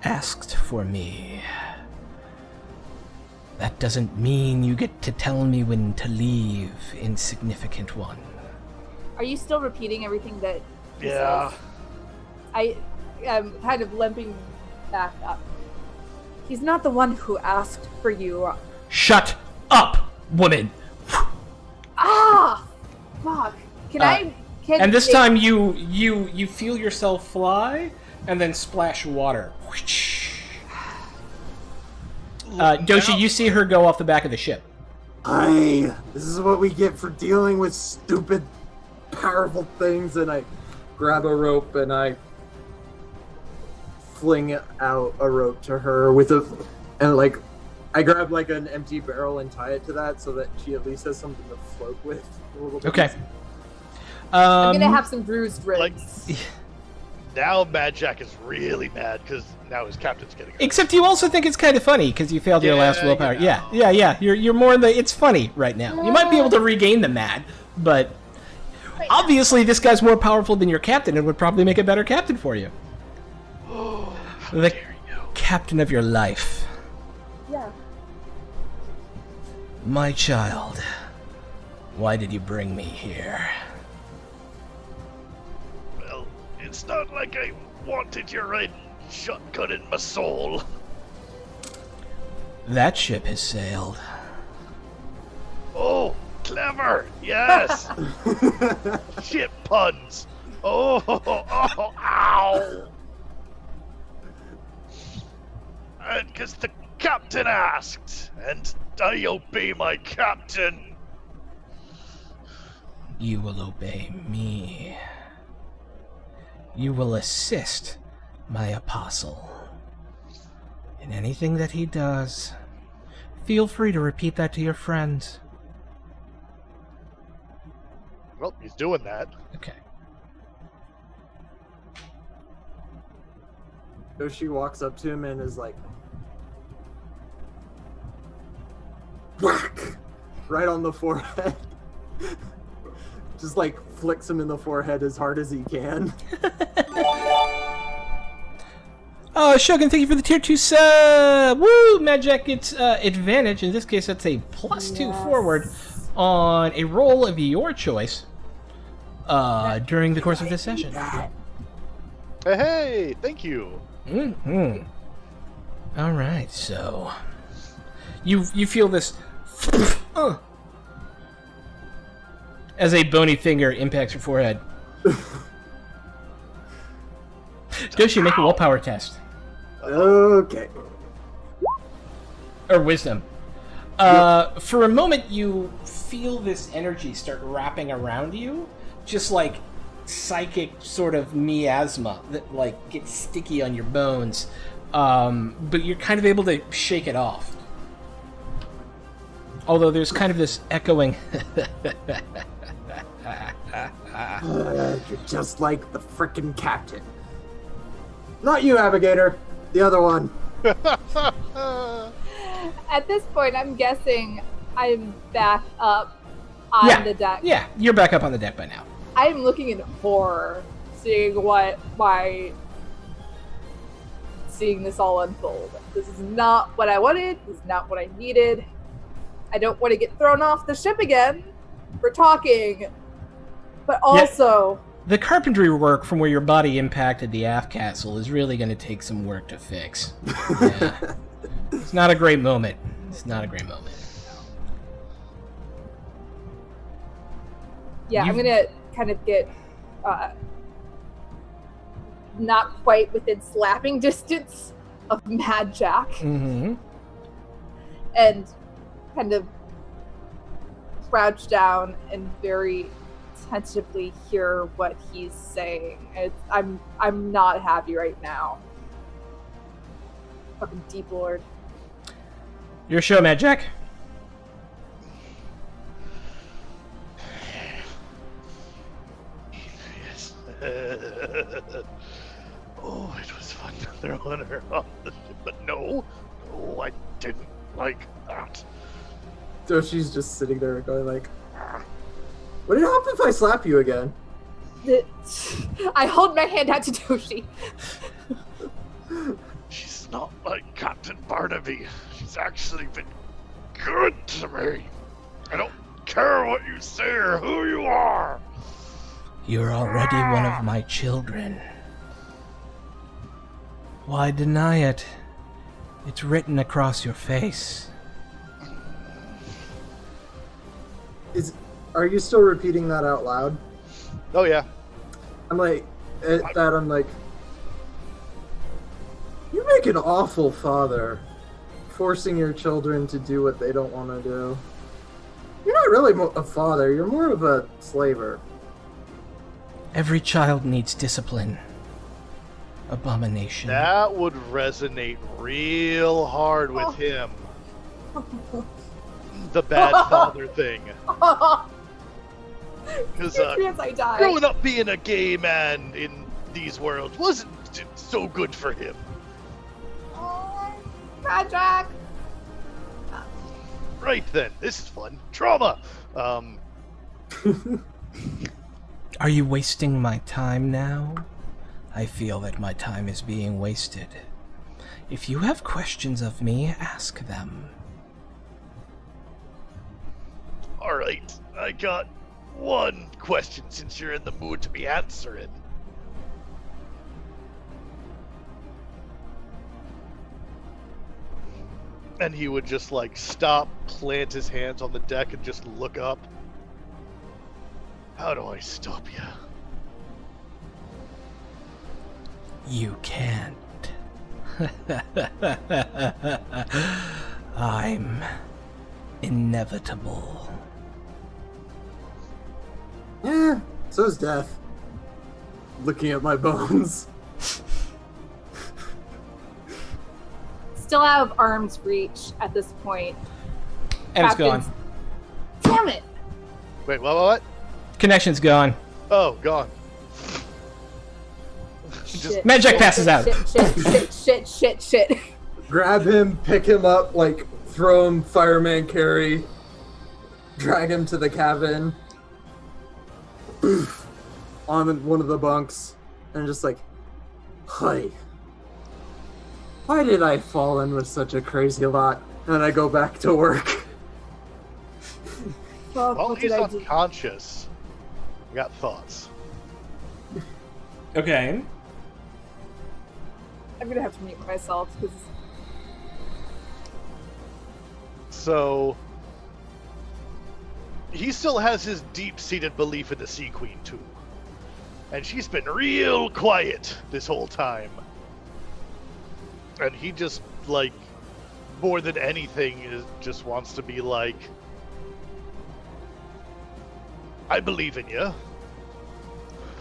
asked for me. That doesn't mean you get to tell me when to leave, insignificant one. Are you still repeating everything that he Yeah. says? I am kind of limping back up. He's not the one who asked for you. Shut up, woman! Ah! Fuck. Can I... Can And this they- time you feel yourself fly and then splash water. Doshi, you see her go off the back of the ship. This is what we get for dealing with stupid, powerful things, and I grab a rope and I fling out a rope to her I grab like an empty barrel and tie it to that so that she at least has something to float with a little bit. Okay. I'm gonna have some bruised ribs. Like, now Mad Jack is really mad because now his captain's getting hurt. Except you also think it's kind of funny because you failed your last Yeah, willpower. you know. Yeah. You're more in the. It's funny right now. You might be able to regain the mad, but obviously this guy's more powerful than your captain and would probably make a better captain for you. The captain of your life, Yeah. my child. Why did you bring me here? Well, it's not like I wanted your red shotgun in my soul. That ship has sailed. Oh, clever. Yes. Shit puns. Oh, ow. Because the captain asked, and I obey my captain. You will obey me. You will assist my apostle. In anything that he does, feel free to repeat that to your friends. Well, he's doing that. Okay. Yoshi walks up to him and is like, whack! Right on the forehead. Just like flicks him in the forehead as hard as he can. Shogun, thank you for the tier 2 sub! Woo! Magic gets advantage. In this case, that's a +2 forward on a roll of your choice during the course of this session. Hey, thank you. Mm-hmm. All right, so you feel this as a bony finger impacts your forehead. Doshi, make a willpower test. Okay. Or wisdom. For a moment, you feel this energy start wrapping around you, just like psychic sort of miasma that like gets sticky on your bones. But you're kind of able to shake it off. Although there's kind of this echoing. You're just like the frickin' captain. Not you, Navigator. The other one. At this point, I'm guessing I'm back up on the deck. Yeah, you're back up on the deck by now. I'm looking in horror, seeing this all unfold. This is not what I wanted. This is not what I needed. I don't want to get thrown off the ship again for talking, but also... The carpentry work from where your body impacted the aft castle is really going to take some work to fix. Yeah. It's not a great moment. It's not a great moment. Yeah, I'm going to kind of get not quite within slapping distance of Mad Jack. Mm-hmm. And kind of crouch down and very tentatively hear what he's saying. I'm not happy right now. Fucking Deep Lord. Your show, Mad Jack. Yes. Oh, it was fun throwing her off the ship, but no, I didn't like that. So she's just sitting there going like, would it help if I slap you again? I hold my hand out to Doshi. She's not like Captain Barnaby. She's actually been good to me. I don't care what you say or who you are. You're already one of my children. Why deny it? It's written across your face. Are you still repeating that out loud? Oh yeah. I'm like, at that I'm like, you make an awful father, forcing your children to do what they don't want to do. You're not really a father, you're more of a slaver. Every child needs discipline. Abomination. That would resonate real hard with him. The bad father thing. Because I die. growing up being a gay man in these worlds wasn't so good for him. Oh, Mad Jack. Right then, this is fun. Trauma. Are you wasting my time now? I feel that my time is being wasted. If you have questions of me, ask them. Alright, I got one question since you're in the mood to be answering. And he would just like stop, plant his hands on the deck, and just look up. How do I stop you? You can't. I'm inevitable. Yeah, so's death. Looking at my bones. Still out of arm's reach at this point. And it's gone. Damn it! Wait, what? Connection's gone. Oh, gone. Shit, Magic shit, passes shit, out. Shit. Grab him, pick him up, like, throw him fireman carry, drag him to the cabin, on one of the bunks, and just like, hi. Why did I fall in with such a crazy lot? And I go back to work. Well, What he's did I do? unconscious. I got thoughts. Okay. I'm gonna have to mute myself because So, he still has his deep-seated belief in the Sea Queen, too. And she's been real quiet this whole time. And he just, like, more than anything, just wants to be like, I believe in you.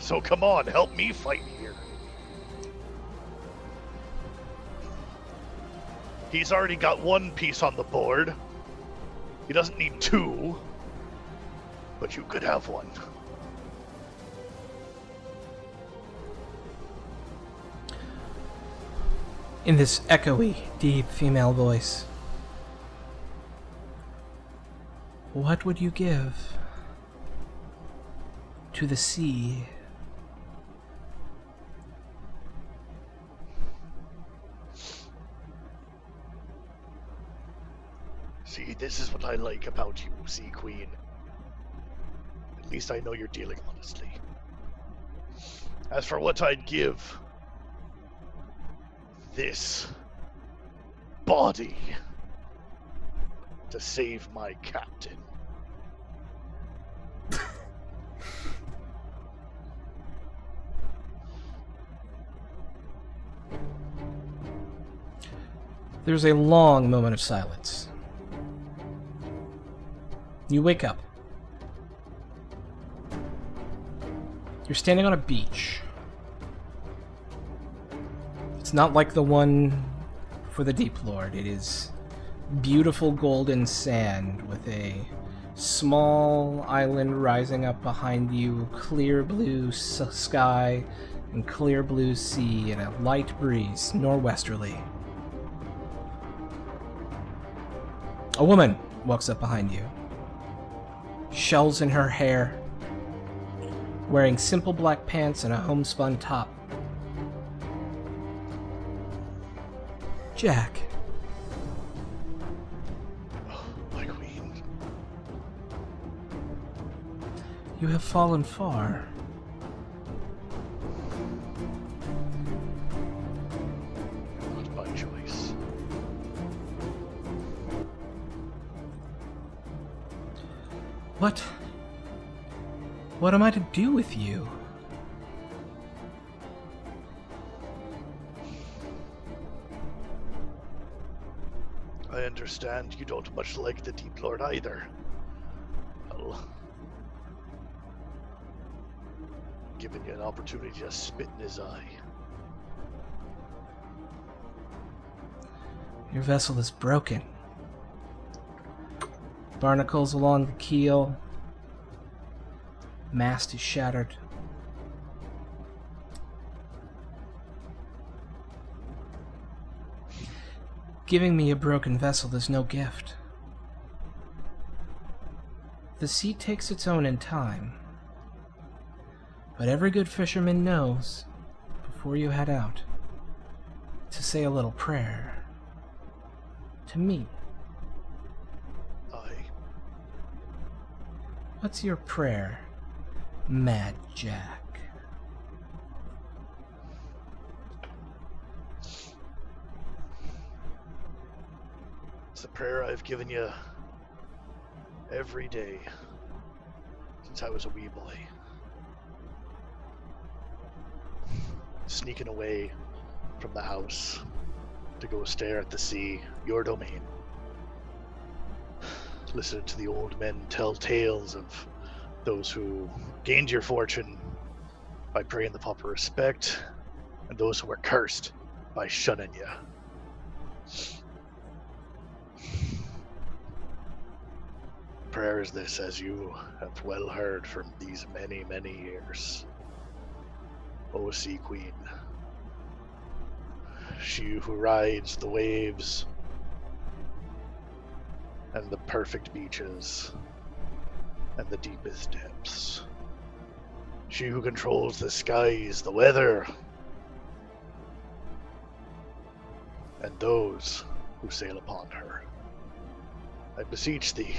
So come on, help me fight here. He's already got one piece on the board. He doesn't need two. But you could have one. In this echoey, deep female voice. What would you give to the sea? See, this is what I like about you, Sea Queen. At least I know you're dealing honestly. As for what I'd give, this body to save my captain. There's a long moment of silence. You wake up. You're standing on a beach. It's not like the one for the Deep Lord. It is beautiful golden sand with a small island rising up behind you, clear blue sky and clear blue sea, and a light breeze norwesterly. A woman walks up behind you. Shells in her hair, wearing simple black pants and a homespun top. Jack. Oh, my queen. You have fallen far. Not my choice. What am I to do with you? I understand you don't much like the Deep Lord either. Well, giving you an opportunity to spit in his eye. Your vessel is broken. Barnacles along the keel. Mast is shattered. Giving me a broken vessel is no gift. The sea takes its own in time. But every good fisherman knows, before you head out, to say a little prayer. To me. What's your prayer, Mad Jack? It's a prayer I've given you every day since I was a wee boy. Sneaking away from the house to go stare at the sea, your domain. Listen to the old men tell tales of those who gained your fortune by paying the proper respect, and those who were cursed by shunning you. Prayer is this, as you have well heard from these many, many years. O Sea Queen, she who rides the waves and the perfect beaches and the deepest depths. She who controls the skies, the weather, and those who sail upon her. I beseech thee,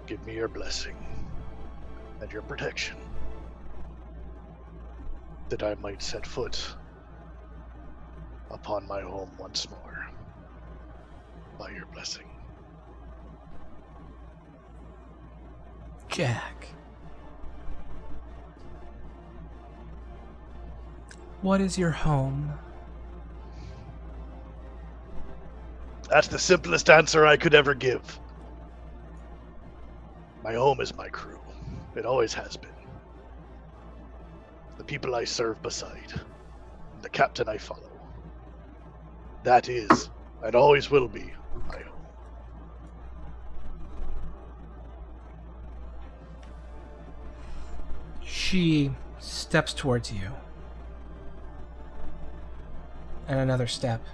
give me your blessing and your protection, that I might set foot upon my home once more, by your blessing. Jack. What is your home? That's the simplest answer I could ever give. My home is my crew. It always has been. The people I serve beside, and the captain I follow. That is, and always will be, my home. She steps towards you. And another step.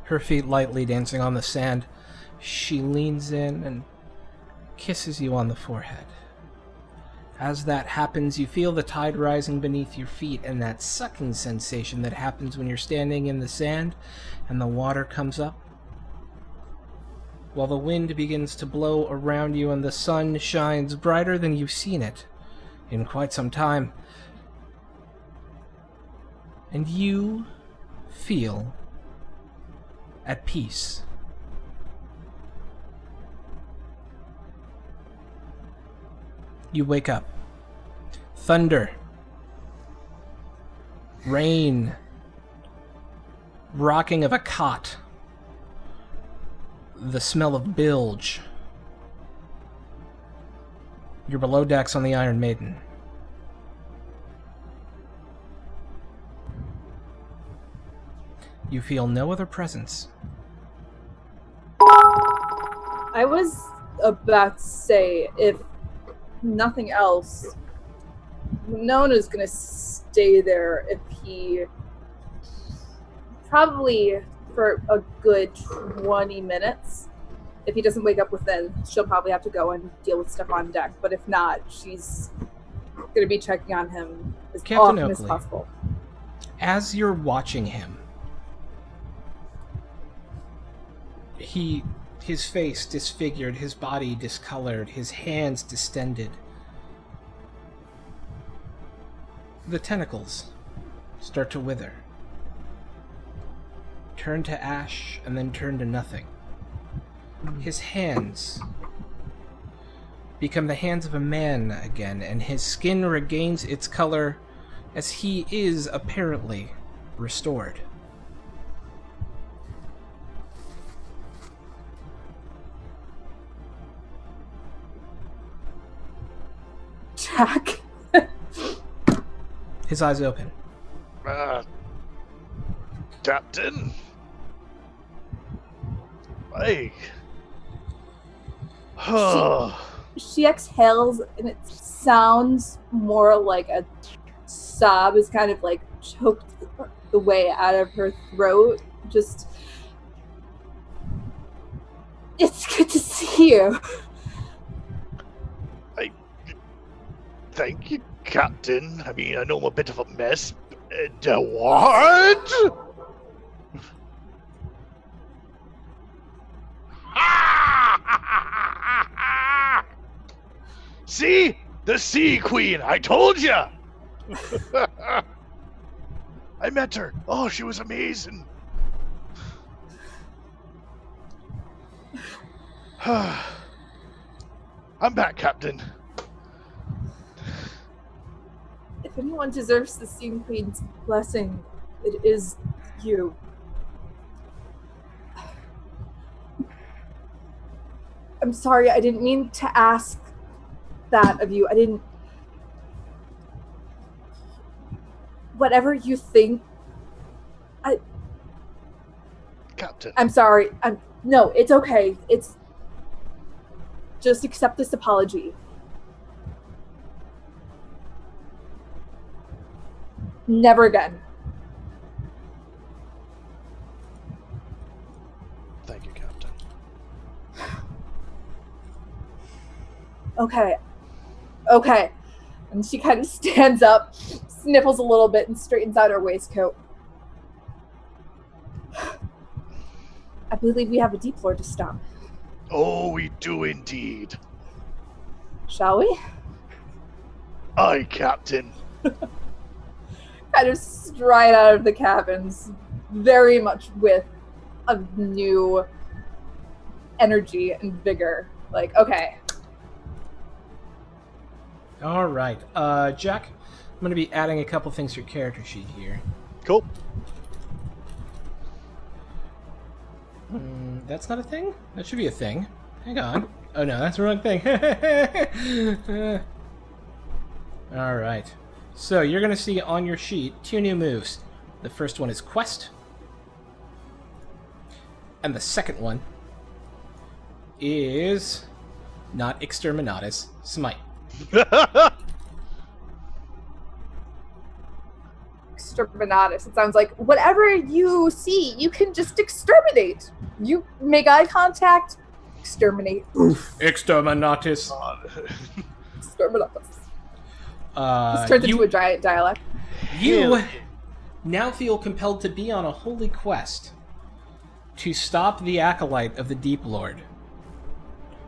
Her feet lightly dancing on the sand. She leans in and kisses you on the forehead. As that happens, you feel the tide rising beneath your feet and that sucking sensation that happens when you're standing in the sand and the water comes up. While the wind begins to blow around you and the sun shines brighter than you've seen it in quite some time. And you feel at peace. You wake up. Thunder. Rain. Rocking of a cot. The smell of bilge. You're below decks on the Iron Maiden. You feel no other presence. I was about to say, if nothing else, Nona's gonna stay there if he, probably for a good 20 minutes. If he doesn't wake up within, she'll probably have to go and deal with stuff on deck. But if not, she's gonna be checking on him as Captain often as Oakley, possible. as you're watching him, his face disfigured, his body discolored, his hands distended. The tentacles start to wither, turn to ash, and then turn to nothing. His hands become the hands of a man again, and his skin regains its color as he is apparently restored. Jack. His eyes open. Captain? Hey. She exhales, and it sounds more like a sob is kind of like choked the way out of her throat. Just, it's good to see you. Thank you, Captain. I mean, I know I'm a bit of a mess. What? See? The Sea Queen! I told ya! I met her. Oh, she was amazing. I'm back, Captain. If anyone deserves the Sea Queen's blessing, it is you. I'm sorry, I didn't mean to ask that of you. I didn't... Whatever you think... Captain. I'm sorry. No, it's okay. It's... Just accept this apology. Never again. Thank you, Captain. Okay. And she kind of stands up, sniffles a little bit, and straightens out her waistcoat. I believe we have a deep lord to stop. Oh, we do indeed. Shall we? Aye, Captain. Kind of stride out of the cabins, very much with a new energy and vigor. Like, okay. All right. Jack, I'm going to be adding a couple things to your character sheet here. Cool. That's not a thing? That should be a thing. Hang on. Oh no, that's the wrong thing. All right. So you're going to see on your sheet 2 new moves. The first one is Quest. And the second one is not Exterminatus, Smite. Exterminatus. It sounds like whatever you see, you can just exterminate. You make eye contact, exterminate. Exterminatus. Exterminatus. This turns into a giant dialect. You now feel compelled to be on a holy quest to stop the acolyte of the Deep Lord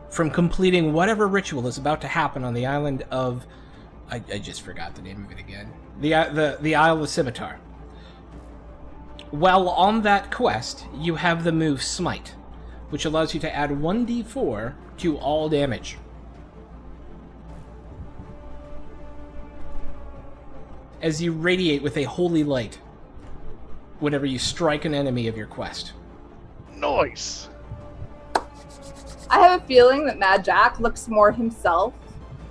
from completing whatever ritual is about to happen on the island of... I just forgot the name of it again. The Isle of the Scimitar. While on that quest, you have the move Smite, which allows you to add 1d4 to all damage. As you radiate with a holy light whenever you strike an enemy of your quest. Nice. I have a feeling that Mad Jack looks more himself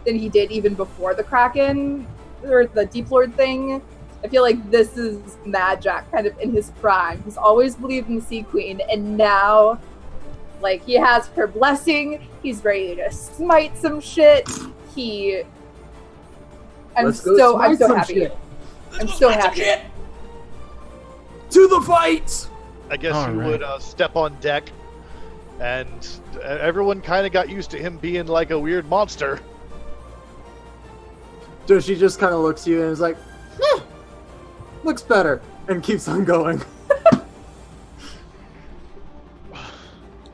than he did even before the Kraken or the Deep Lord thing. I feel like this is Mad Jack kind of in his prime. He's always believed in the Sea Queen, and now, like, he has her blessing. He's ready to smite some shit. I'm so happy. Shit. I'm so happy. To the fight! I guess All you right. would step on deck, and everyone kind of got used to him being like a weird monster. So she just kind of looks at you and is like, looks better, and keeps on going.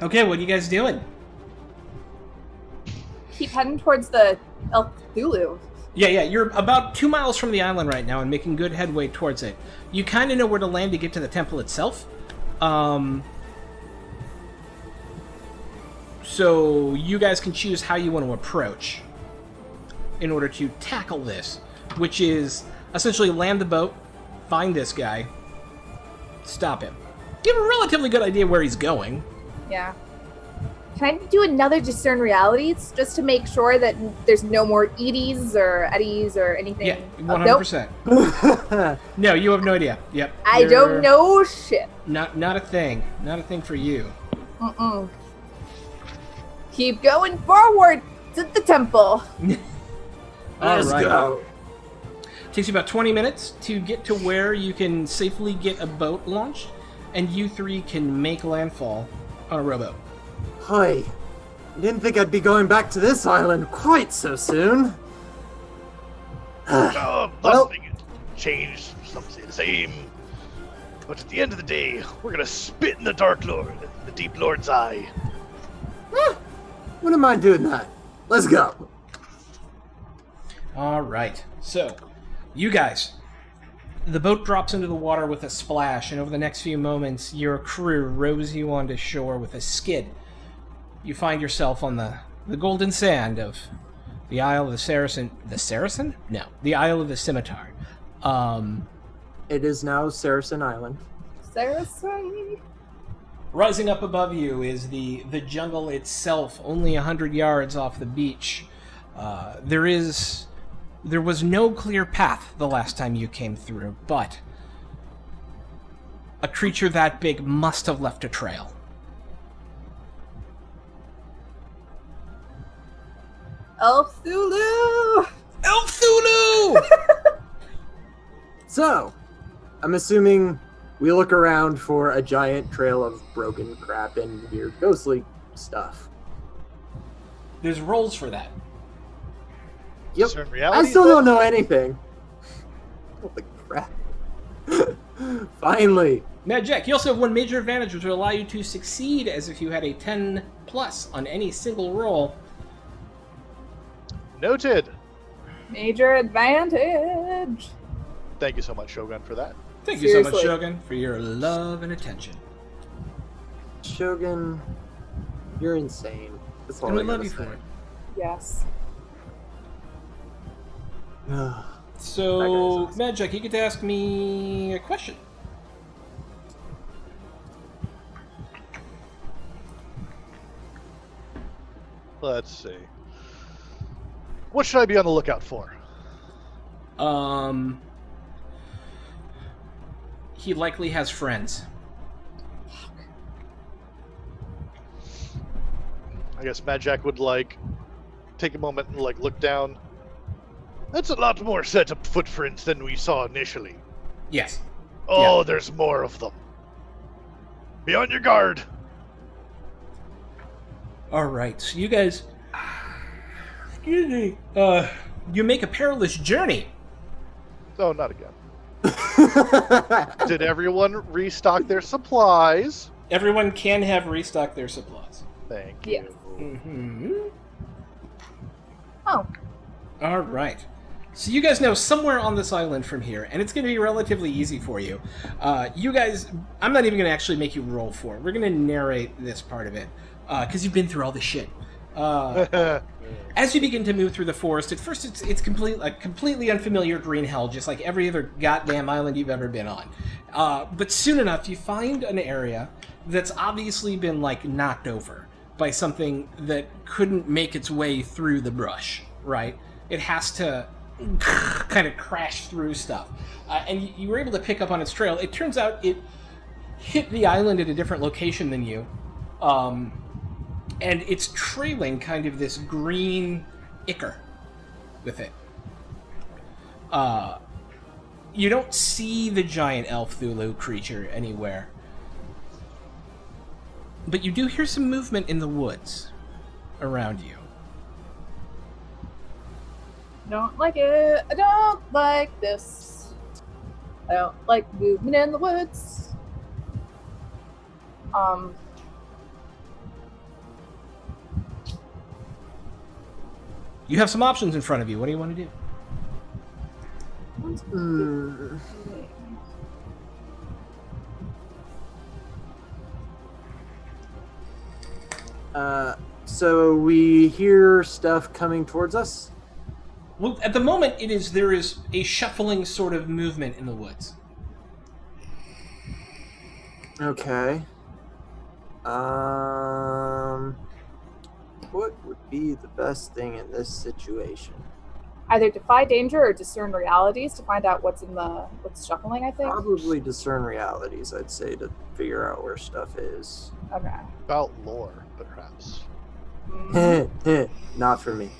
Okay, what are you guys doing? Keep heading towards the El Cthulhu. Yeah, you're about 2 miles from the island right now and making good headway towards it. You kind of know where to land to get to the temple itself. So you guys can choose how you want to approach in order to tackle this, which is essentially land the boat, find this guy, stop him. You have a relatively good idea where he's going. Yeah. Can I do another discern realities just to make sure that there's no more Eddies or Eddies or anything? Yeah, Oh, nope. 100%. No, you have no idea. Yep. I don't know shit. Not a thing. Not a thing for you. Keep going forward to the temple. Let's go. Takes you about 20 minutes to get to where you can safely get a boat launched, and you 3 can make landfall on a rowboat. Hi. I didn't think I'd be going back to this island quite so soon. Well- Nothing changed, some say the same. But at the end of the day, we're gonna spit in the Dark Lord, the Deep Lord's eye. Wouldn't mind doing that. Let's go. All right. So, you guys, the boat drops into the water with a splash, and over the next few moments, your crew rows you onto shore with a skid. You find yourself on the golden sand of the Isle of the Saracen. The Saracen? No, the Isle of the Scimitar. It is now Saracen Island. Saracen. Rising up above you is the jungle itself, only 100 yards off the beach. There was no clear path the last time you came through, but a creature that big must have left a trail. Elf Thulu! Elf Thulu! So, I'm assuming we look around for a giant trail of broken crap and weird ghostly stuff. There's rolls for that. Yep. Certain I realities, still then? don't know anything. Holy crap. Finally. Now, Jack, you also have one major advantage, which will allow you to succeed as if you had a 10 plus on any single roll. Noted. Major advantage. Thank you so much, Shogun, for that. Thank you so much, Seriously. Shogun, for your love and attention. Shogun, you're insane. That's all And we I love gotta you say. for it. Yes. So, That guy's Mad Jack, you get to ask me a question. Let's see. What should I be on the lookout for? He likely has friends. I guess Mad Jack would take a moment and look down. That's a lot more set up footprints than we saw initially. Yes. Oh, Yeah. there's more of them. Be on your guard. All right, so you guys, excuse me, you make a perilous journey. Oh, not again. Did everyone restock their supplies? Everyone can have restocked their supplies. Thank Yes. you. Mm-hmm. Oh, All right. So you guys know somewhere on this island from here, and it's going to be relatively easy for you. You guys, I'm not even going to actually make you roll for it. We're going to narrate this part of it, because you've been through all this shit. As you begin to move through the forest, at first it's a completely unfamiliar green hell, just like every other goddamn island you've ever been on. But soon enough, you find an area that's obviously been, knocked over by something that couldn't make its way through the brush, right? It has to kind of crash through stuff. And you were able to pick up on its trail. It turns out it hit the island at a different location than you. And it's trailing kind of this green ichor with it. You don't see the giant elf Thulu creature anywhere. But you do hear some movement in the woods around you. don't like it. I don't like this. I don't like movement in the woods. You have some options in front of you. What do you want to do? So we hear stuff coming towards us. Well, at the moment, there is a shuffling sort of movement in the woods. Okay. What would be the best thing in this situation? Either defy danger or discern realities to find out what's shuffling, I think. Probably discern realities, I'd say, to figure out where stuff is. Okay. About lore, perhaps. Not for me.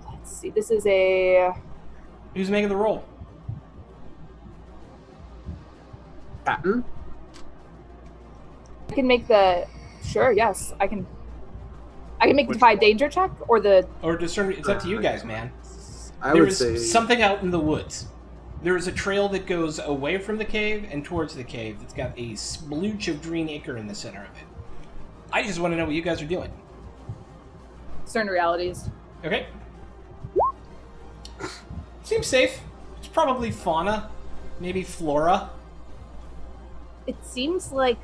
Let's see. This is a... Who's making the roll? Captain? I can make the... Sure, yes. I can make the Which defy one? danger check or the... Or discern? It's up to you guys, man. I There would is say something out in the woods. There is a trail that goes away from the cave and towards the cave that's got a splooch of green ichor in the center of it. I just want to know what you guys are doing. discern realities. Okay. Seems safe. It's probably fauna, maybe flora. It seems like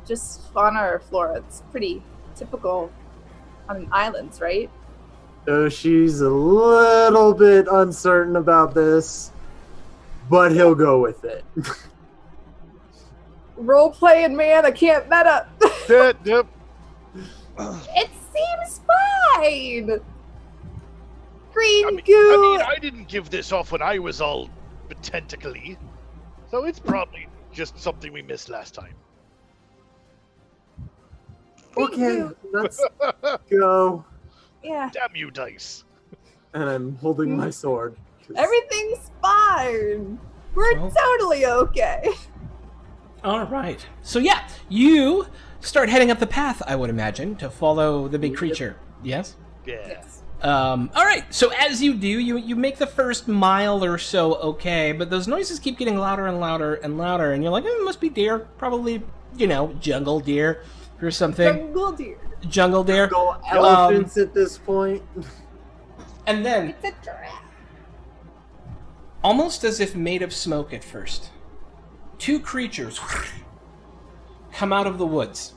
just fauna or flora. It's pretty typical on islands, right? so she's a little bit uncertain about this, but he'll go with it. Role playing, man. I can't meta. Yep. It seems fine. Green goo. I mean, I didn't give this off when I was all tentacly, so it's probably just something we missed last time. Okay, let's go. Yeah. Damn you, dice. And I'm holding my sword. 'cause- Everything's fine. We're Well- totally okay. All right. So yeah, you start heading up the path, I would imagine, to follow the big creature. Yes? Yeah. Yes. All right. So as you do, you make the first mile or so okay, but those noises keep getting louder and louder and louder, and you're like, it must be deer. Probably, jungle deer or something. Jungle deer. Jungle deer. Go elephants at this point. And then, It's a giraffe. almost as if made of smoke at first, two creatures come out of the woods.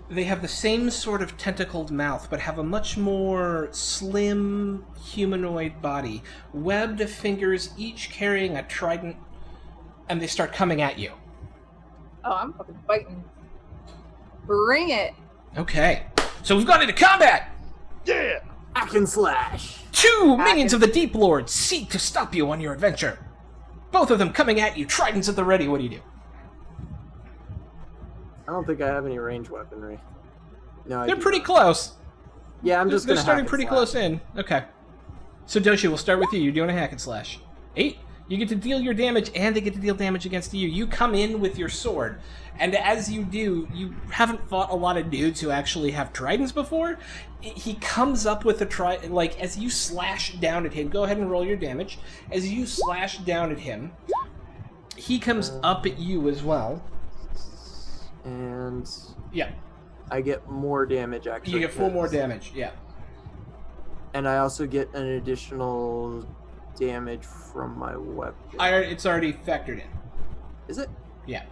They have the same sort of tentacled mouth, but have a much more slim humanoid body. Webbed fingers, each carrying a trident, and they start coming at you. Oh, I'm fucking biting. Bring it. Okay, so we've gone into combat! Yeah. Hack and slash. Two minions of the Deep Lord seek to stop you on your adventure. Both of them coming at you, tridents at the ready. What do you do? I don't think I have any range weaponry. No, I They're do pretty not. close. Yeah, I'm just They're gonna starting hack and pretty slash. close in. Okay. So Doshi, we'll start with you. You're doing a hack and slash. 8. You get to deal your damage, and they get to deal damage against you. You come in with your sword, and as you do, you haven't fought a lot of dudes who actually have tridents before. He comes up with a trident, like, as you slash down at him, go ahead and roll your damage. As you slash down at him, he comes up at you as well. And Yeah, I get more damage actually. you get 4 more 'cause- damage, yeah. And I also get an additional damage from my weapon. It's already factored in. Is it? Yeah.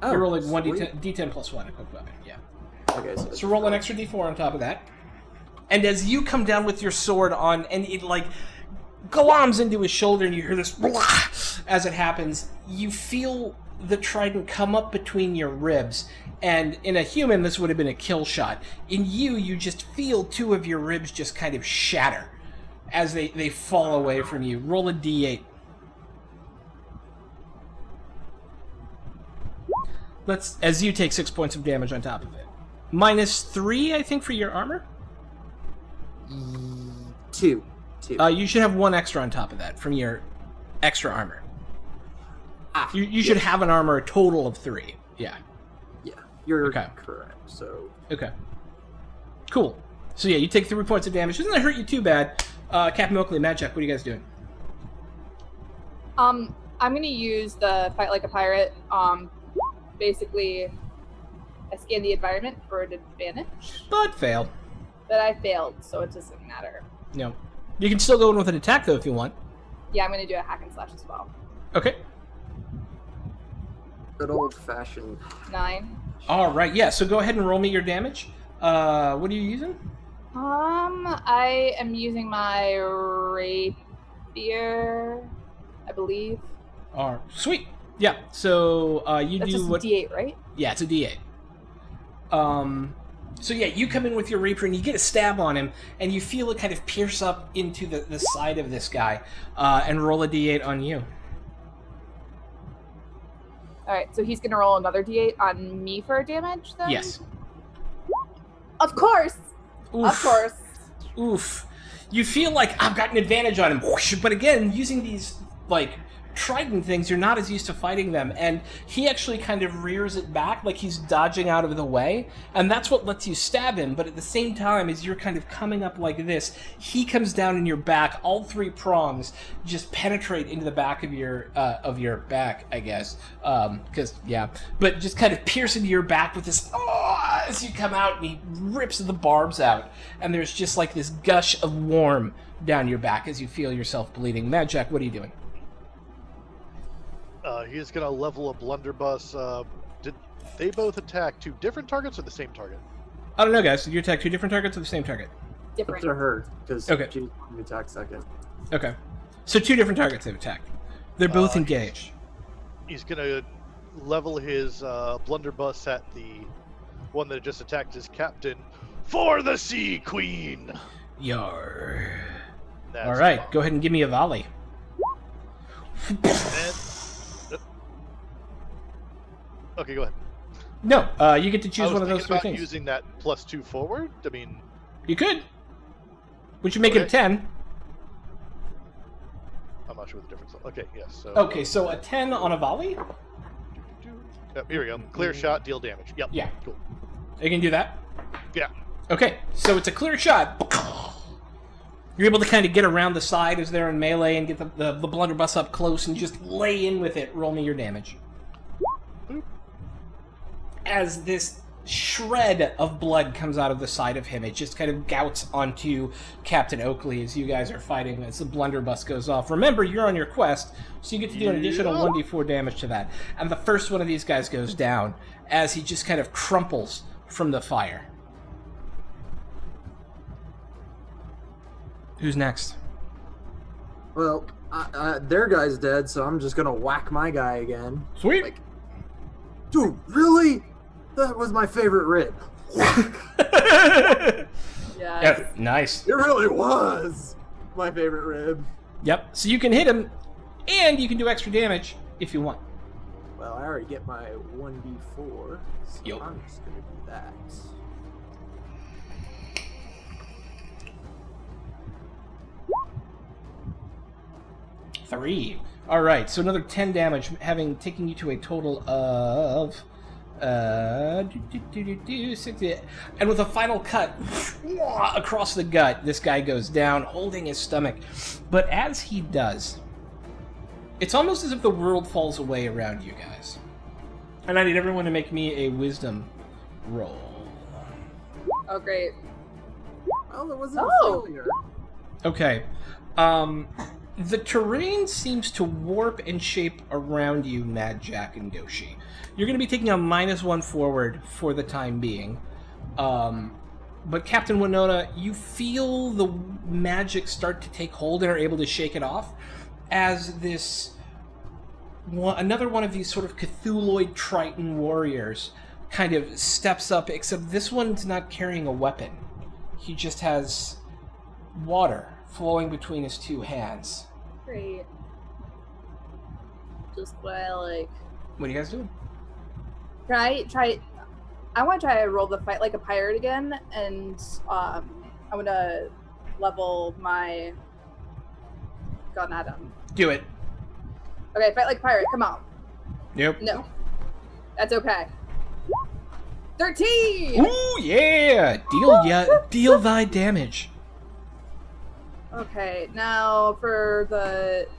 Oh, You're rolling 1 sweet. D10 plus 1 equipped weapon, yeah. Okay, So roll an extra d4 on top of that. And as you come down with your sword on, and it like gloms into his shoulder, and you hear this as it happens, you feel the trident come up between your ribs. And in a human, this would have been a kill shot. In you, you just feel 2 of your ribs just kind of shatter as they fall away from you. Roll a d8. As you take 6 points of damage on top of it. -3, I think, for your armor? 2. You should have 1 extra on top of that from your extra armor. You should have an armor a total of 3. Yeah. Yeah, you're Okay. correct. So Okay. Cool. So yeah, you take 3 points of damage. Doesn't that hurt you too bad? Captain Oakley, Mad Jack, what are you guys doing? I'm gonna use the fight like a pirate. Basically, I scan the environment for an advantage, But failed. but I failed, so it doesn't matter. No. You can still go in with an attack though if you want. Yeah, I'm gonna do a hack and slash as well. Okay. good old fashioned. 9. All right. Yeah. So go ahead and roll me your damage. What are you using? I am using my rapier, I believe. Sweet. Yeah. So you That's do just what? D8, right? Yeah, it's a D8. So yeah, you come in with your rapier and you get a stab on him, and you feel it kind of pierce up into the side of this guy, and roll a D8 on you. All right, so he's gonna roll another D8 on me for damage, then. Yes. Of course. Oof. Of course. Oof. You feel like I've got an advantage on him, whoosh, but again, using these like trident things, you're not as used to fighting them, and he actually kind of rears it back like he's dodging out of the way, and that's what lets you stab him. But at the same time, as you're kind of coming up like this, he comes down in your back. All 3 prongs just penetrate into the back of your back, I guess, because yeah, but just kind of pierce into your back with this as you come out, and he rips the barbs out, and there's just like this gush of warm down your back as you feel yourself bleeding. Mad Jack, what are you doing? He's gonna level a blunderbuss. Did they both attack 2 different targets or the same target? I don't know, guys. Did you attack 2 different targets or the same target? Up Different. to her because Okay. she's going to attack second. Okay. So 2 different targets they've attacked. They're both Uh, engaged. he's gonna level his blunderbuss at the one that just attacked his captain. For the Sea Queen! Yar. That's All right, go ahead and give me a volley. And, okay, go ahead. No, you get to I choose was one of those thinking three about things. using that +2 forward. I mean, You could. Which would make it a Okay. 10. I'm not sure what the difference is. Okay, yes. So, Okay, so a 10 on a volley? Yep, here we go. Clear shot, deal damage. Yep. Yeah. Cool. You can do that? Yeah. Okay, so it's a clear shot. You're able to kind of get around the side as they're in melee and get the blunderbuss up close and just lay in with it. Roll me your damage. Boop. As this shred of blood comes out of the side of him, it just kind of gouts onto Captain Oakley as you guys are fighting as the blunderbuss goes off. Remember, you're on your quest, so you get to do an additional 1d4 damage to that. And the first one of these guys goes down as he just kind of crumples from the fire. Who's next? Well, their guy's dead, so I'm just gonna whack my guy again. Sweet. Like, dude, really? That was my favorite rib. Yes. Yeah, nice. It really was my favorite rib. Yep. So you can hit him, and you can do extra damage if you want. Well, I already get my 1d4, so Yo. I'm just gonna do that. Three. All right. So another 10 damage, taking you to a total of 60. And with a final cut across the gut, this guy goes down, holding his stomach. But as he does, it's almost as if the world falls away around you guys. And I need everyone to make me a wisdom roll. Oh, great. Well, it wasn't Oh. a failure. Okay. The terrain seems to warp and shape around you, Mad Jack and Doshi. You're going to be taking a -1 forward for the time being. But Captain Winona, you feel the magic start to take hold and are able to shake it off as another one of these sort of Cthulhuoid Triton warriors kind of steps up, except this one's not carrying a weapon. He just has water flowing between his two hands. Great. Just what I like. What are you guys doing? Can I try? I want to try to roll the fight like a pirate again, and I want to level my gun at him. Do it. Okay, fight like a pirate. Come on. Yep. No, that's okay. 13. Ooh, yeah! Deal thy damage. Okay, now for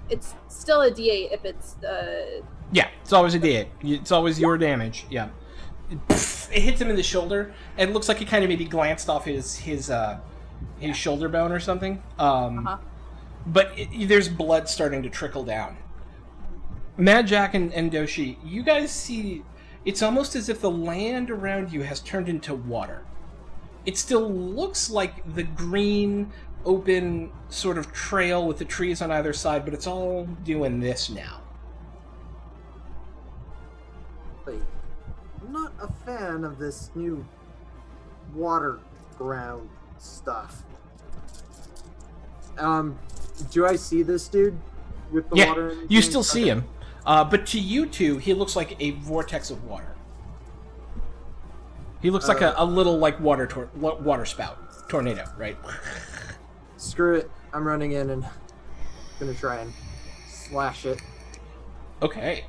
it's still a D8 if it's the. Yeah, it's always a D8. It's always your damage. Yeah. It hits him in the shoulder, and it looks like it kind of maybe glanced off his shoulder bone or something. But there's blood starting to trickle down. Mad Jack and Doshi, you guys see, it's almost as if the land around you has turned into water. It still looks like the green, open sort of trail with the trees on either side, but it's all doing this now. Wait, I'm not a fan of this new water ground stuff. Do I see this dude with the water? Yeah, and you things? still see him. But to you two, he looks like a vortex of water. He looks like a little like water spout tornado, right? Screw it. I'm running in and gonna try and slash it. Okay.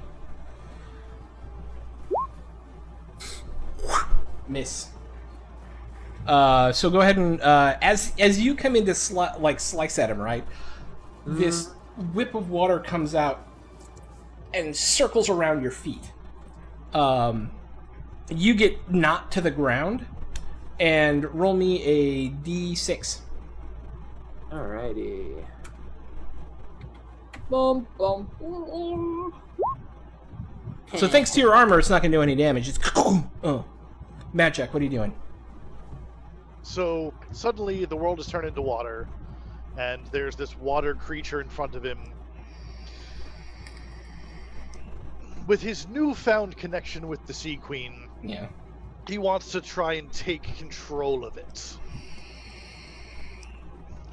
Miss. So go ahead and as you come in to slice at him, right? This whip of water comes out and circles around your feet. You get knocked to the ground, and roll me a d6. Alrighty. Boom, boom, boom. So thanks to your armor, it's not going to do any damage. It's oh, Magic, what are you doing? So suddenly the world has turned into water, and there's this water creature in front of him. with his newfound connection with the Sea Queen, Yeah. he wants to try and take control of it.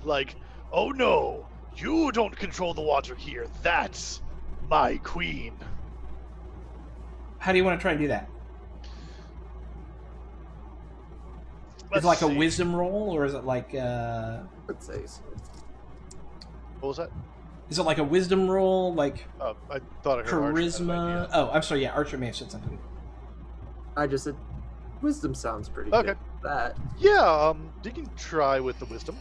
Like, oh no, you don't control the water here. That's my queen. How do you want to try and do that? Let's Is it like a see. wisdom roll, or is it like Let's say so. What was that? is it like a wisdom roll, like I thought I heard Archer had an charisma? idea. Oh, I'm sorry. Yeah, Archer may have said something. I just said wisdom sounds pretty Okay. good. That Yeah, you can try with the wisdom.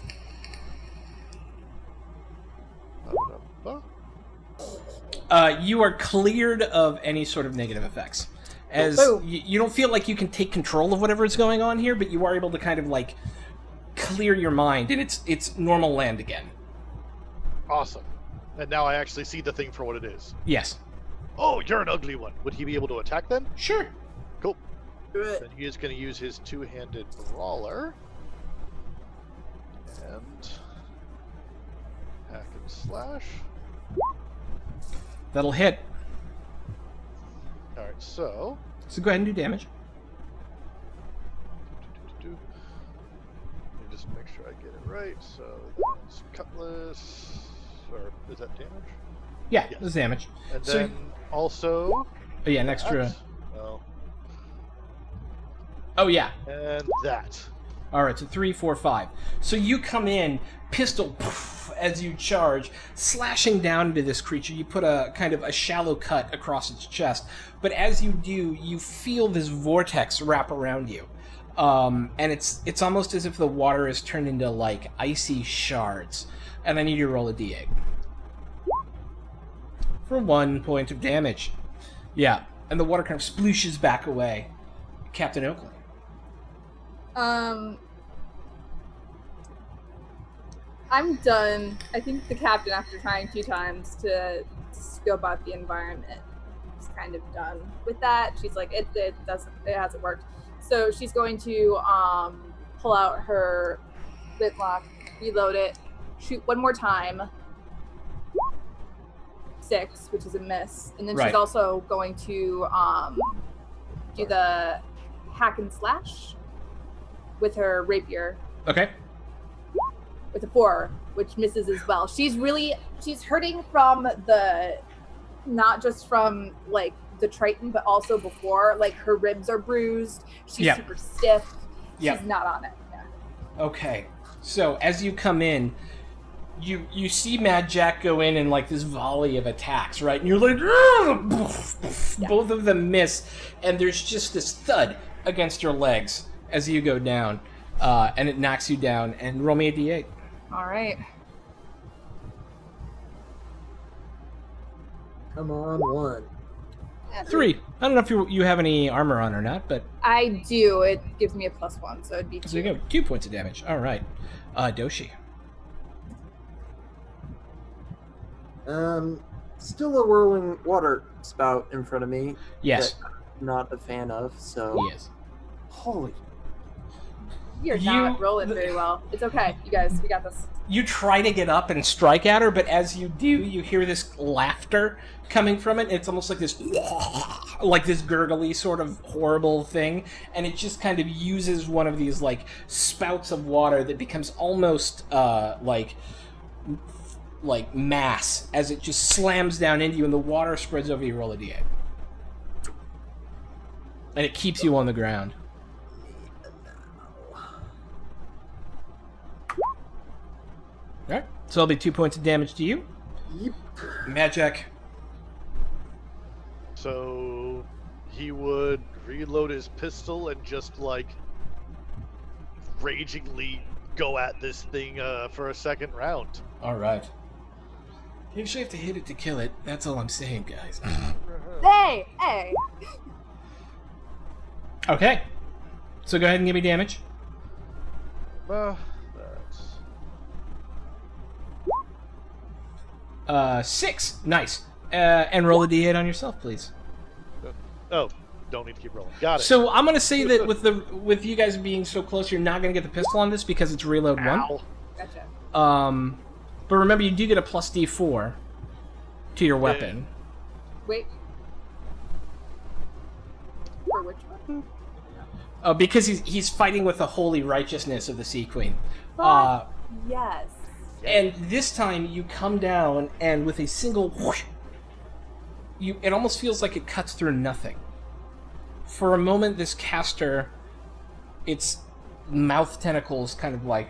You are cleared of any sort of negative effects, as Boom. you don't feel like you can take control of whatever is going on here, but you are able to kind of like clear your mind, and it's normal land again. Awesome. And now I actually see the thing for what it is. Yes. Oh, you're an ugly one. Would he be able to attack then? Sure. Cool. good. Then he is going to use his two-handed brawler. And hack and slash. That'll hit. Alright, so... So go ahead and do damage. Let me just make sure I get it right. So that's cutlass... Or is that damage? Yeah, Yes. that's damage. And So- then also... Oh yeah, an extra. that. Well, Oh yeah. and that. All right, so 3, 4, 5. So you come in, pistol poof, as you charge, slashing down into this creature. You put a kind of a shallow cut across its chest, but as you do, you feel this vortex wrap around you, and it's almost as if the water is turned into like icy shards. And I need you to roll a d8 for 1 point of damage. Yeah, and the water kind of splooshes back away. Captain Oakley. I'm done. I think the captain, after trying 2 times to scope out the environment, is kind of done with that. She's like, it hasn't worked. So she's going to pull out her flintlock, reload it, shoot one more time. 6, which is a miss, and then Right. she's also going to do the hack and slash with her rapier Okay. with a 4, which misses as well. She's hurting from not just from like the Triton, but also before, like her ribs are bruised. She's Yep. super stiff. Yep. She's not on it. Yeah. Okay, so as you come in, you see Mad Jack go in like this volley of attacks, right? And you're like, Yeah. both of them miss, and there's just this thud against your legs as you go down, and it knocks you down. And roll me a d8. All right. Come on, 1. 3. I don't know if you have any armor on or not, but I do. It gives me a +1, so it'd be 2. so you go 2 points of damage. All right, Doshi. Still a whirling water spout in front of me. Yes, That I'm not a fan of. So yes. holy. You're You- not rolling very well. It's okay, you guys. We got this. You try to get up and strike at her, but as you do, you hear this laughter coming from it. It's almost like this, like this gurgly sort of horrible thing, and it just kind of uses one of these like spouts of water that becomes almost like mass as it just slams down into you, and the water spreads over you. Roll a d8, and it keeps you on the ground. All right, so it'll be 2 points of damage to you. Yep. Magic. So he would reload his pistol and just like ragingly go at this thing for a second round. All right. You actually have to hit it to kill it. That's all I'm saying, guys. Hey! Okay. So go ahead and give me damage. That's 6. Nice. And roll a d8 on yourself, please. oh, don't need to keep rolling. Got it. So I'm gonna say that with you guys being so close, you're not gonna get the pistol on this because it's reload 1. Ow. Gotcha. But remember, you do get a plus d4 to your weapon. Wait. For which one? Because he's fighting with the holy righteousness of the Sea Queen. Yes. And this time you come down, and with a single whoosh, it almost feels like it cuts through nothing. For a moment, this caster, its mouth tentacles kind of like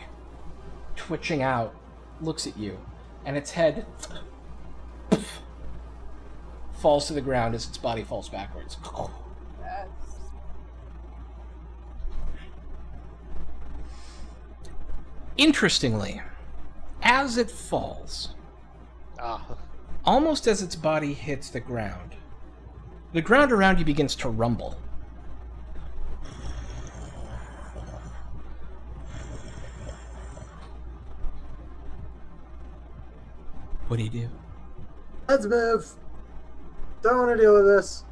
twitching out, looks at you, and its head falls to the ground as its body falls backwards. Yes. Interestingly, as it falls, almost as its body hits the ground around you begins to rumble. What do you do? Let's move. Don't want to deal with this.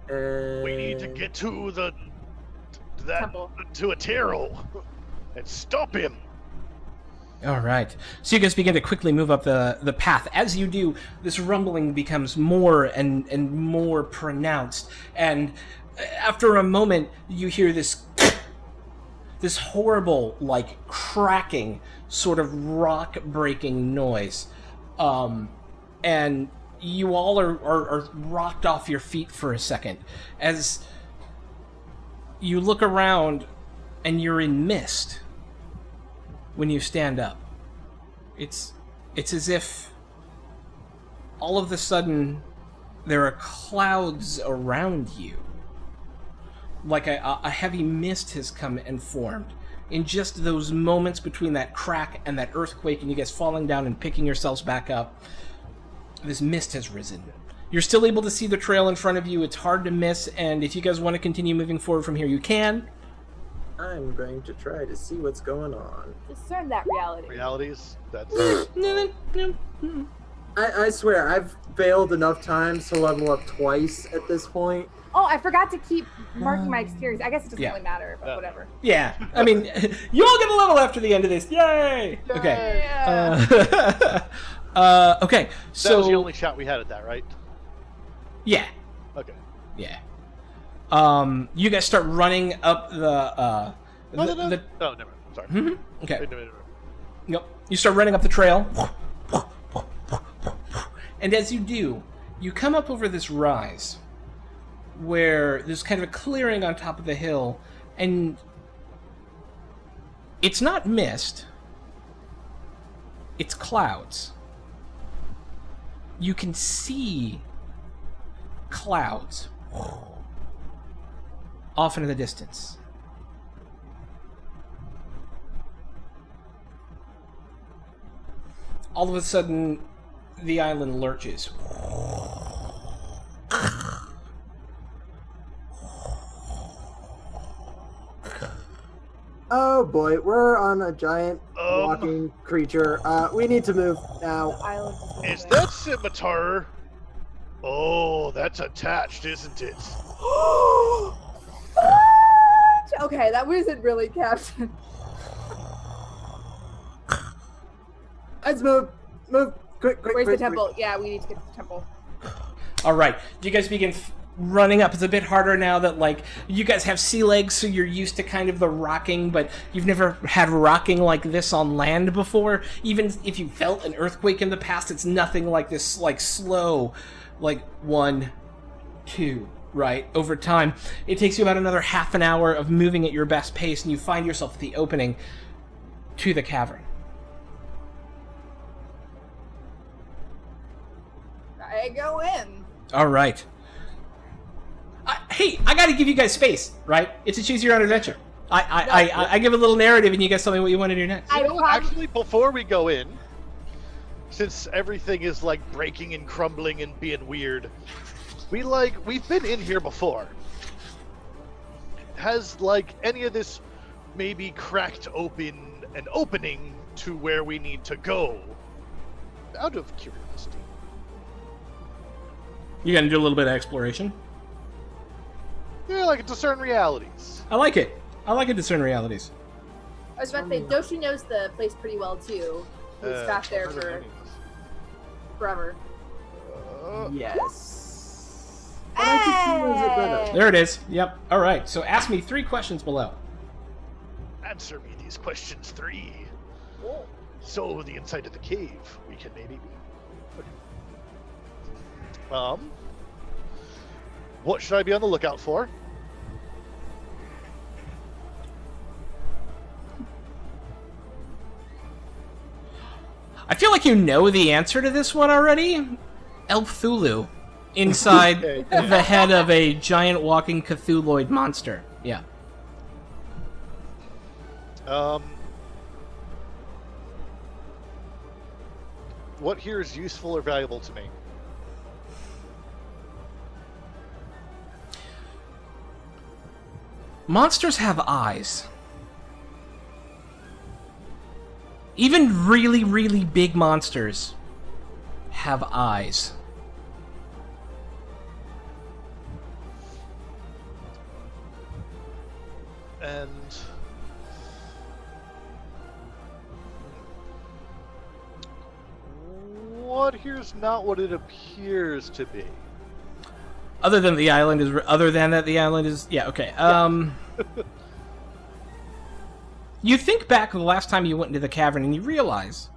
And We need to get to Temple. to Atero and stop him. All right. So you guys begin to quickly move up the path. As you do, this rumbling becomes more and more pronounced. And after a moment, you hear this horrible, like, cracking, sort of rock-breaking noise. And you all are rocked off your feet for a second. As you look around, and you're in mist. When you stand up, it's as if all of a sudden there are clouds around you, like a heavy mist has come and formed in just those moments between that crack and that earthquake and you guys falling down and picking yourselves back up. This mist has risen. You're still able to see the trail in front of you. It's hard to miss, and if you guys want to continue moving forward from here, you can. I'm going to try to see what's going on. Discern that reality. Realities. That's I swear, I've failed enough times to level up twice at this point. Oh, I forgot to keep marking my experience. I guess it doesn't Yeah. really matter, but whatever. Yeah, I mean, you all get a level after the end of this. Yay! Okay. Yeah. Okay, so... that was the only shot we had at that, right? Yeah. Okay. Yeah. You guys start running up the No, the- never mind. Sorry. Mhm. Okay. Wait. Yep. You start running up the trail. And as you do, you come up over this rise where there's kind of a clearing on top of the hill, and it's not mist, it's clouds. You can see clouds off into the distance. All of a sudden, the island lurches. Oh boy, we're on a giant walking creature. We need to move now. Island Is that scimitar? Oh, that's attached, isn't it? Okay, that wasn't really Captain. Let's move. Move. Quick. Where's the temple? Yeah, we need to get to the temple. All right, you guys begin running up. It's a bit harder now that, like, you guys have sea legs, so you're used to kind of the rocking, but you've never had rocking like this on land before. Even if you felt an earthquake in the past, it's nothing like this, like, slow, like 1, 2, right? Over time, it takes you about another half an hour of moving at your best pace, and you find yourself at the opening to the cavern. I go in. All right. Hey, I gotta give you guys space, right? It's a choose your own adventure. I give a little narrative, and you guys tell me what you want to do next. I Actually, before we go in, since everything is like breaking and crumbling and being weird, we've been in here before. Has like any of this maybe cracked open an opening to where we need to go? Out of curiosity. You gotta do a little bit of exploration. Yeah, like discern realities. I like it. I like it. Discern realities. I was about to say, Doshi knows the place pretty well too. He's got there forever. Yes. But I just realized it better. There it is. Yep. All right. So ask me 3 questions below. Answer me these questions 3. So the inside of the cave, we can maybe be. Okay. What should I be on the lookout for? I feel like you know the answer to this one already. El Cthulhu. Inside Okay. the head of a giant walking Cthulhuoid monster. Yeah. What here is useful or valuable to me? Monsters have eyes. Even really, really big monsters have eyes. And what here's not what it appears to be. Other than the island is... Yeah, okay. You think back to the last time you went into the cavern and you realize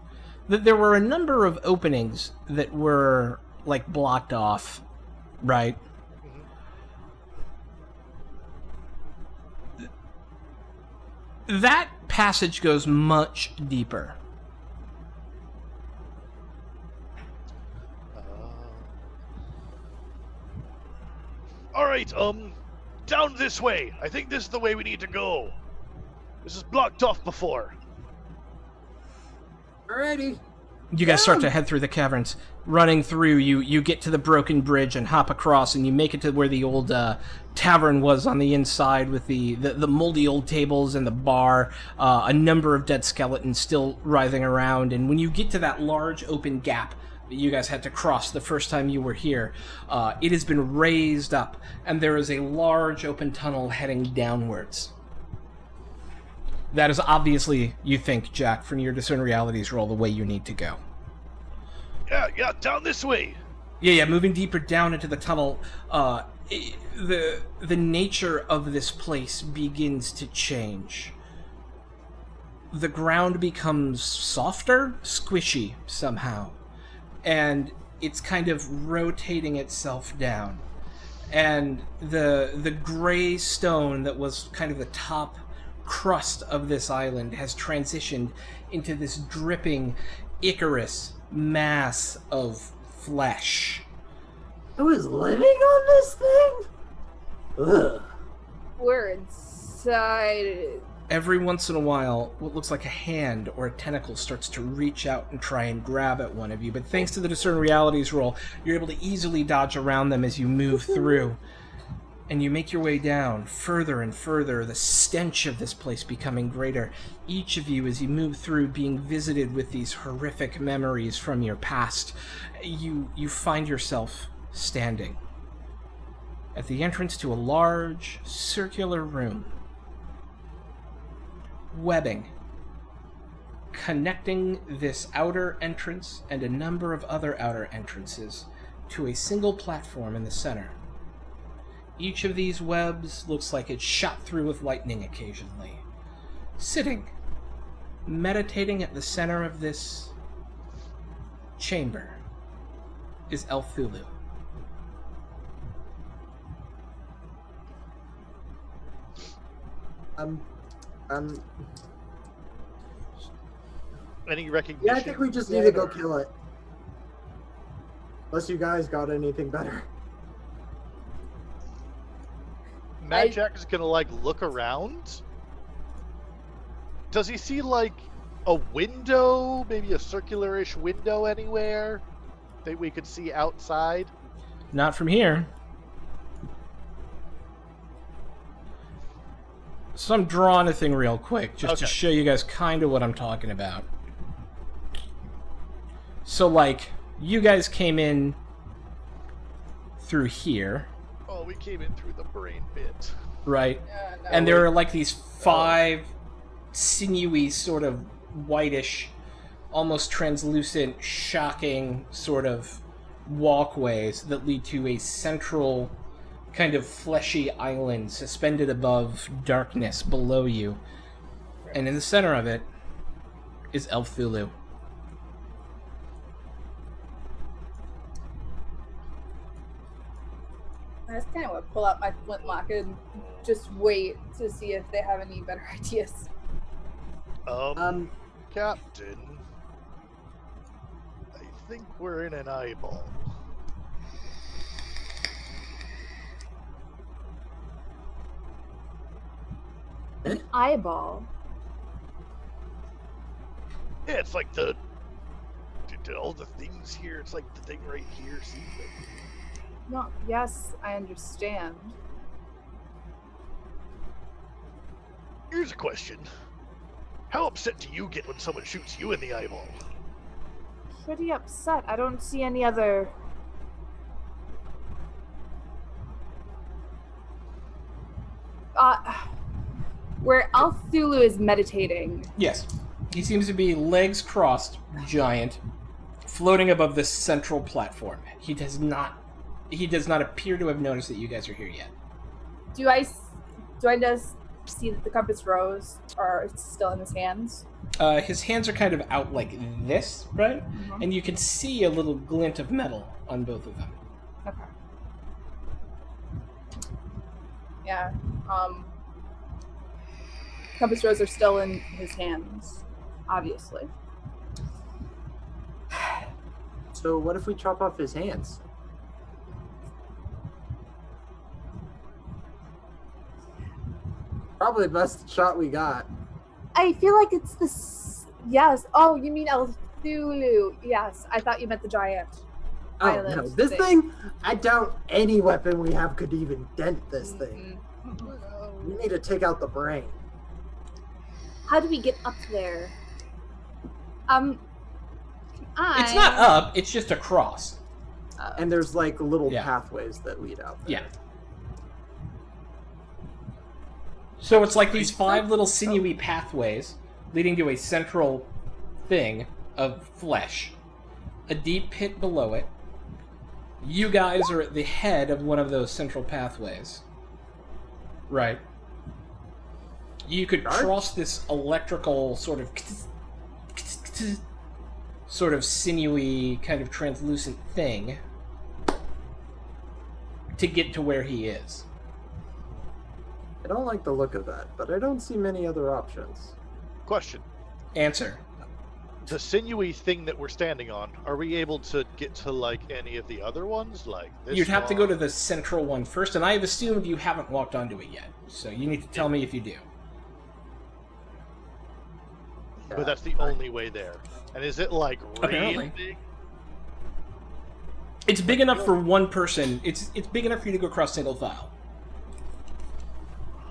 that there were a number of openings that were, like, blocked off, right? That passage goes much deeper. All right, down this way. I think this is the way we need to go. This is blocked off before. Alrighty. You guys start to head through the caverns. Running through, you get to the broken bridge and hop across, and you make it to where the old tavern was on the inside with the moldy old tables and the bar, a number of dead skeletons still writhing around. And when you get to that large open gap that you guys had to cross the first time you were here, it has been raised up, and there is a large open tunnel heading downwards. That is obviously, you think, Jack, from your Discern Realities roll, the way you need to go. Yeah, down this way. Yeah, moving deeper down into the tunnel, the nature of this place begins to change. The ground becomes softer, squishy somehow, and it's kind of rotating itself down. And the gray stone that was kind of the top crust of this island has transitioned into this dripping Icarus mass of flesh. Who is living on this thing? Ugh. We're inside. Every once in a while, what looks like a hand or a tentacle starts to reach out and try and grab at one of you, but thanks to the Discern Realities roll, you're able to easily dodge around them as you move through. And you make your way down, further and further, the stench of this place becoming greater. Each of you, as you move through, being visited with these horrific memories from your past, you find yourself standing at the entrance to a large, circular room. Webbing connecting this outer entrance and a number of other outer entrances to a single platform in the center. Each of these webs looks like it's shot through with lightning occasionally. Sitting, meditating at the center of this chamber, is El Cthulhu. Any recognition? Yeah, I think we just need to go kill it. Unless you guys got anything better. Mad Jack is gonna look around. Does he see a window, maybe a circular-ish window anywhere that we could see outside? Not from here. So I'm drawing a thing real quick, just to show you guys kind of what I'm talking about. So, you guys came in through here. Oh, we came in through the brain bit. Right. And there are, these 5 sinewy, sort of whitish, almost translucent, shocking sort of walkways that lead to a central kind of fleshy island suspended above darkness below you. And in the center of it is Elf Thulu. I just kind of want to pull out my flintlock and just wait to see if they have any better ideas. Captain, I think we're in an eyeball. An eyeball? Yeah, it's like the all the things here. It's like the thing right here. See? No, yes, I understand. Here's a question. How upset do you get when someone shoots you in the eyeball? Pretty upset. I don't see any other... where Elf Thulu is meditating. Yes. He seems to be legs crossed, giant, floating above this central platform. He does not appear to have noticed that you guys are here yet. Do I just see that the compass rose, or it's still in his hands? His hands are kind of out like this, right? Mm-hmm. And you can see a little glint of metal on both of them. Okay. Yeah. Compass rose are still in his hands, obviously. So what if we chop off his hands? Probably the best shot we got. I feel like it's this. Yes. Oh, you mean El Thulu? Yes. I thought you meant the giant. Oh Island no, this thing, I doubt any weapon we have could even dent this thing. Mm-hmm. We need to take out the brain. How do we get up there? It's not up, it's just across. And there's like little Yeah. pathways that lead out there. Yeah. So it's like these 5 little sinewy pathways leading to a central thing of flesh. A deep pit below it. You guys are at the head of one of those central pathways. Right. You could cross this electrical sort of sinewy, kind of translucent thing to get to where he is. I don't like the look of that, but I don't see many other options. Question. Answer. The sinewy thing that we're standing on, are we able to get to, like, any of the other ones? Like this You'd have to one? go to the central one first, and I have assumed you haven't walked onto it yet. So you need to tell me if you do. But that's the only way there. And is it, like, really Apparently. big? It's big enough for one person. It's big enough for you to go across single file.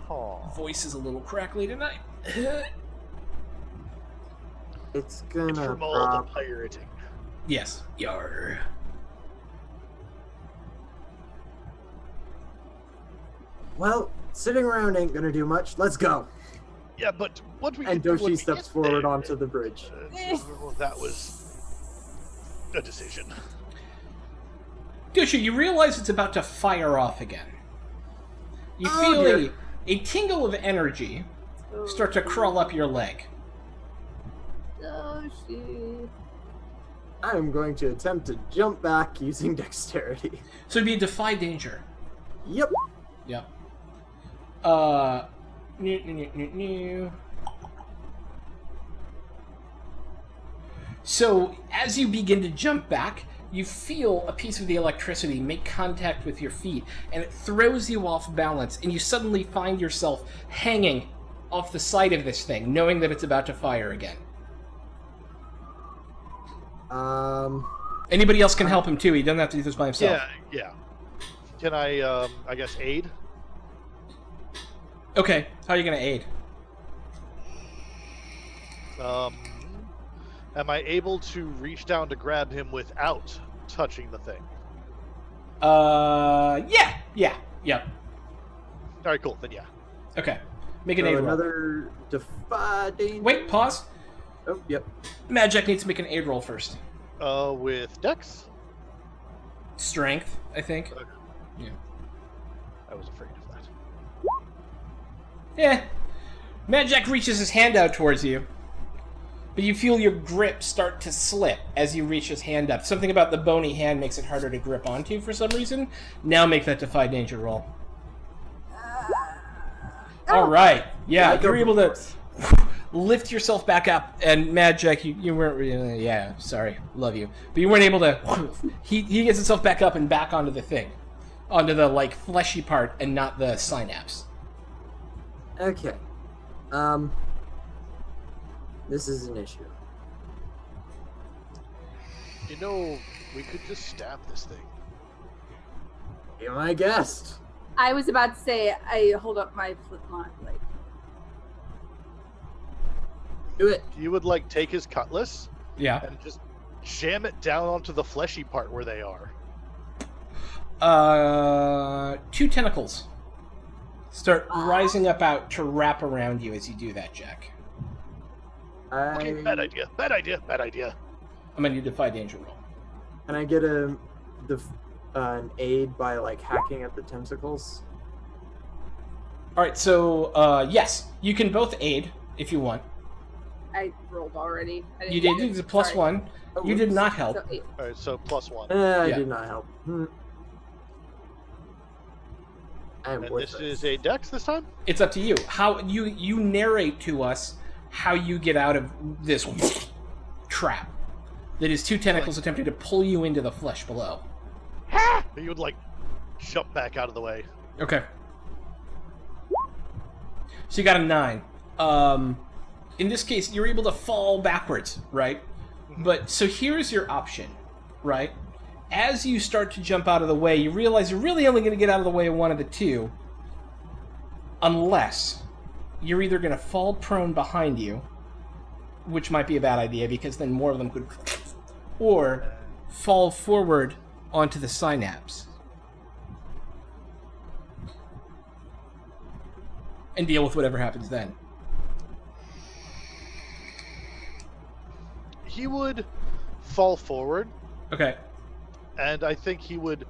Aw. Voice is a little crackly tonight. It's It's gonna from all the pirating. Yes. Yar. Well, sitting around ain't gonna do much. Let's go. Yeah, but what we And could do when Doshi we steps get forward there- onto the bridge. Well, that was a decision. Dusha, you realize it's about to fire off again. You Oh, feel dear. a tingle of energy start to crawl up your leg. Oh, shit. I am going to attempt to jump back using dexterity. So it'd be a defy danger. Yep. Yep. New. So, as you begin to jump back, you feel a piece of the electricity make contact with your feet, and it throws you off balance, and you suddenly find yourself hanging off the side of this thing, knowing that it's about to fire again. Anybody else can help him too. He doesn't have to do this by himself. Yeah. Can I guess, aid? Okay, how are you going to aid? Am I able to reach down to grab him without touching the thing? Yeah. All right, cool. Then yeah. Okay, make an So aid roll. another defy danger. Wait, pause. Oh, yep. Magic needs to make an aid roll first. With Dex? Strength, I think. Okay. Yeah. I was afraid of that. Yeah. Mad Jack reaches his hand out towards you, but you feel your grip start to slip as you reach his hand up. Something about the bony hand makes it harder to grip onto for some reason. Now make that Defy Danger roll. All right. Yeah, you're able to lift yourself back up, and Mad Jack, you weren't really... Yeah, sorry. Love you. But you weren't able to... He gets himself back up and back onto the thing. Onto the, like, fleshy part and not the synapse. Okay. This is an issue. You know, we could just stab this thing. You're my guest. I was about to say, I hold up my flintlock, like. Do it. You would, like, take his cutlass Yeah. and just jam it down onto the fleshy part where they are. 2 tentacles start rising up out to wrap around you as you do that, Jack. Okay, bad idea. Bad idea. Bad idea. I'm gonna need a Defy Danger roll. Can I get an aid by like hacking at the tentacles? All right, so yes, you can both aid if you want. I rolled already. I You didn't did. get It's a it. plus Sorry. 1. Oh, You did whoops. not help. So 8. Alright, so +1. I Yeah. did not help. I'm And this worthless. is a dex this time? It's up to you. How you narrate to us how you get out of this trap that is 2 tentacles attempting to pull you into the flesh below. You would, like, jump back out of the way. Okay. So you got a 9. In this case, you're able to fall backwards, right? But so here's your option, right? As you start to jump out of the way, you realize you're really only going to get out of the way of one of the 2, unless you're either going to fall prone behind you, which might be a bad idea because then more of them could, or fall forward onto the synapse and deal with whatever happens then. He would fall forward, Okay. and I think he would,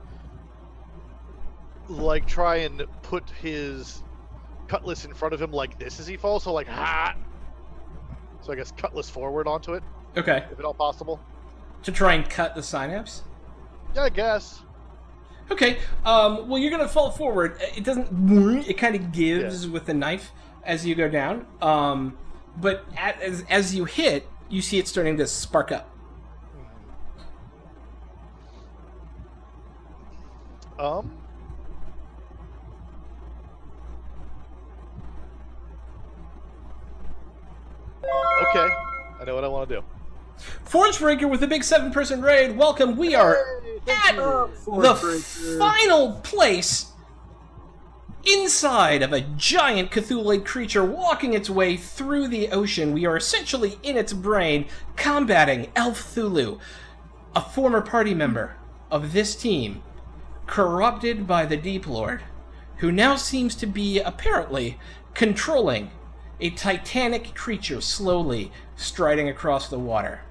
like, try and put his cutlass in front of him like this as he falls, so like, ha! So I guess cutlass forward onto it, Okay. if at all possible. To try and cut the synapse? Yeah, I guess. Okay. Well, you're gonna fall forward. It doesn't. It kind of gives with the knife as you go down. But as you hit, you see it starting to spark up. Okay. I know what I want to do. Forgebreaker with a big 7-person raid. Welcome. We are at the Forgebreaker. final place inside of a giant Cthulhu creature walking its way through the ocean. We are essentially in its brain, combating Elf Thulu, a former party member of this team, corrupted by the Deep Lord, who now seems to be apparently controlling a titanic creature slowly striding across the water.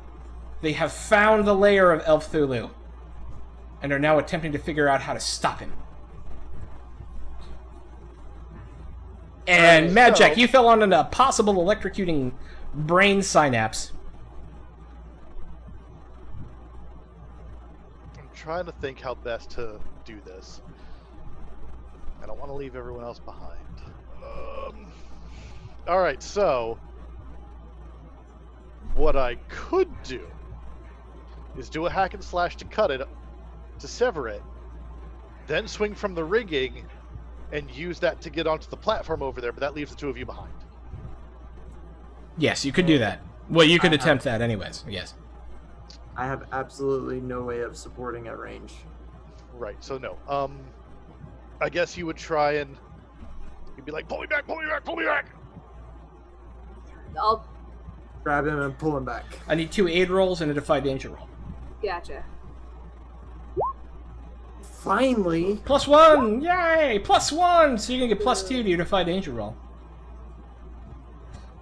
They have found the lair of Elf Thulu and are now attempting to figure out how to stop him. And Mad Jack, you fell on a possible electrocuting brain synapse. I'm trying to think how best to do this. I don't want to leave everyone else behind. Alright, so what I could do is do a hack and slash to cut it, to sever it, then swing from the rigging and use that to get onto the platform over there, but that leaves the 2 of you behind. Yes, you could do that. Well, you could attempt that anyways, yes. I have absolutely no way of supporting at range. Right, so no. I guess you would try and you'd be like, pull me back, pull me back, pull me back! I'll Grab him and pull him back. I need 2 aid rolls and a Defy Danger roll. gotcha. Finally. +1! Yay! +1! So you're gonna get +2 to your Defy Danger roll.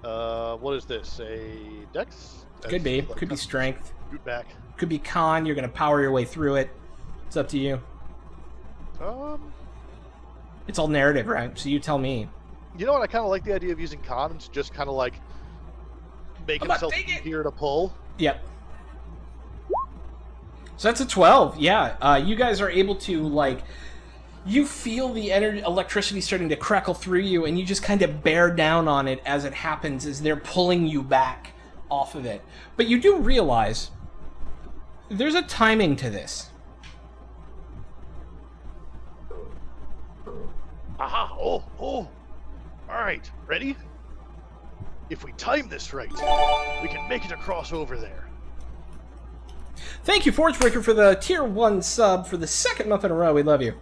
What is this? A dex? Could be. Like, Could be strength. Shoot back. Could be con. You're gonna power your way through it. It's up to you. It's all narrative, right? So you tell me. You know what? I kind of like the idea of using Con to just kind of like make himself easier to pull. Yep. So that's a 12. Yeah. You guys are able to, like, you feel the electricity starting to crackle through you, and you just kind of bear down on it as it happens, as they're pulling you back off of it. But you do realize there's a timing to this. Aha! Oh! Alright, ready? If we time this right, we can make it across over there. Thank you, Forgebreaker, for the tier 1 sub for the 2nd month in a row. We love you.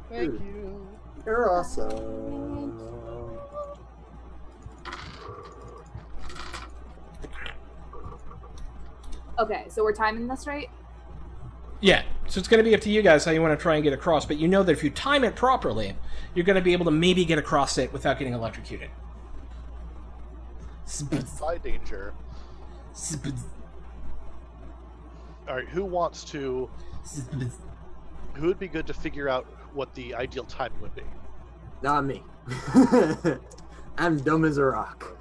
Thank you. You're awesome. Okay, so we're timing this right? Yeah, so it's going to be up to you guys how you want to try and get across, but you know that if you time it properly, you're going to be able to maybe get across it without getting electrocuted. By danger. Alright, who wants to... Who would be good to figure out what the ideal time would be? Not me. I'm dumb as a rock.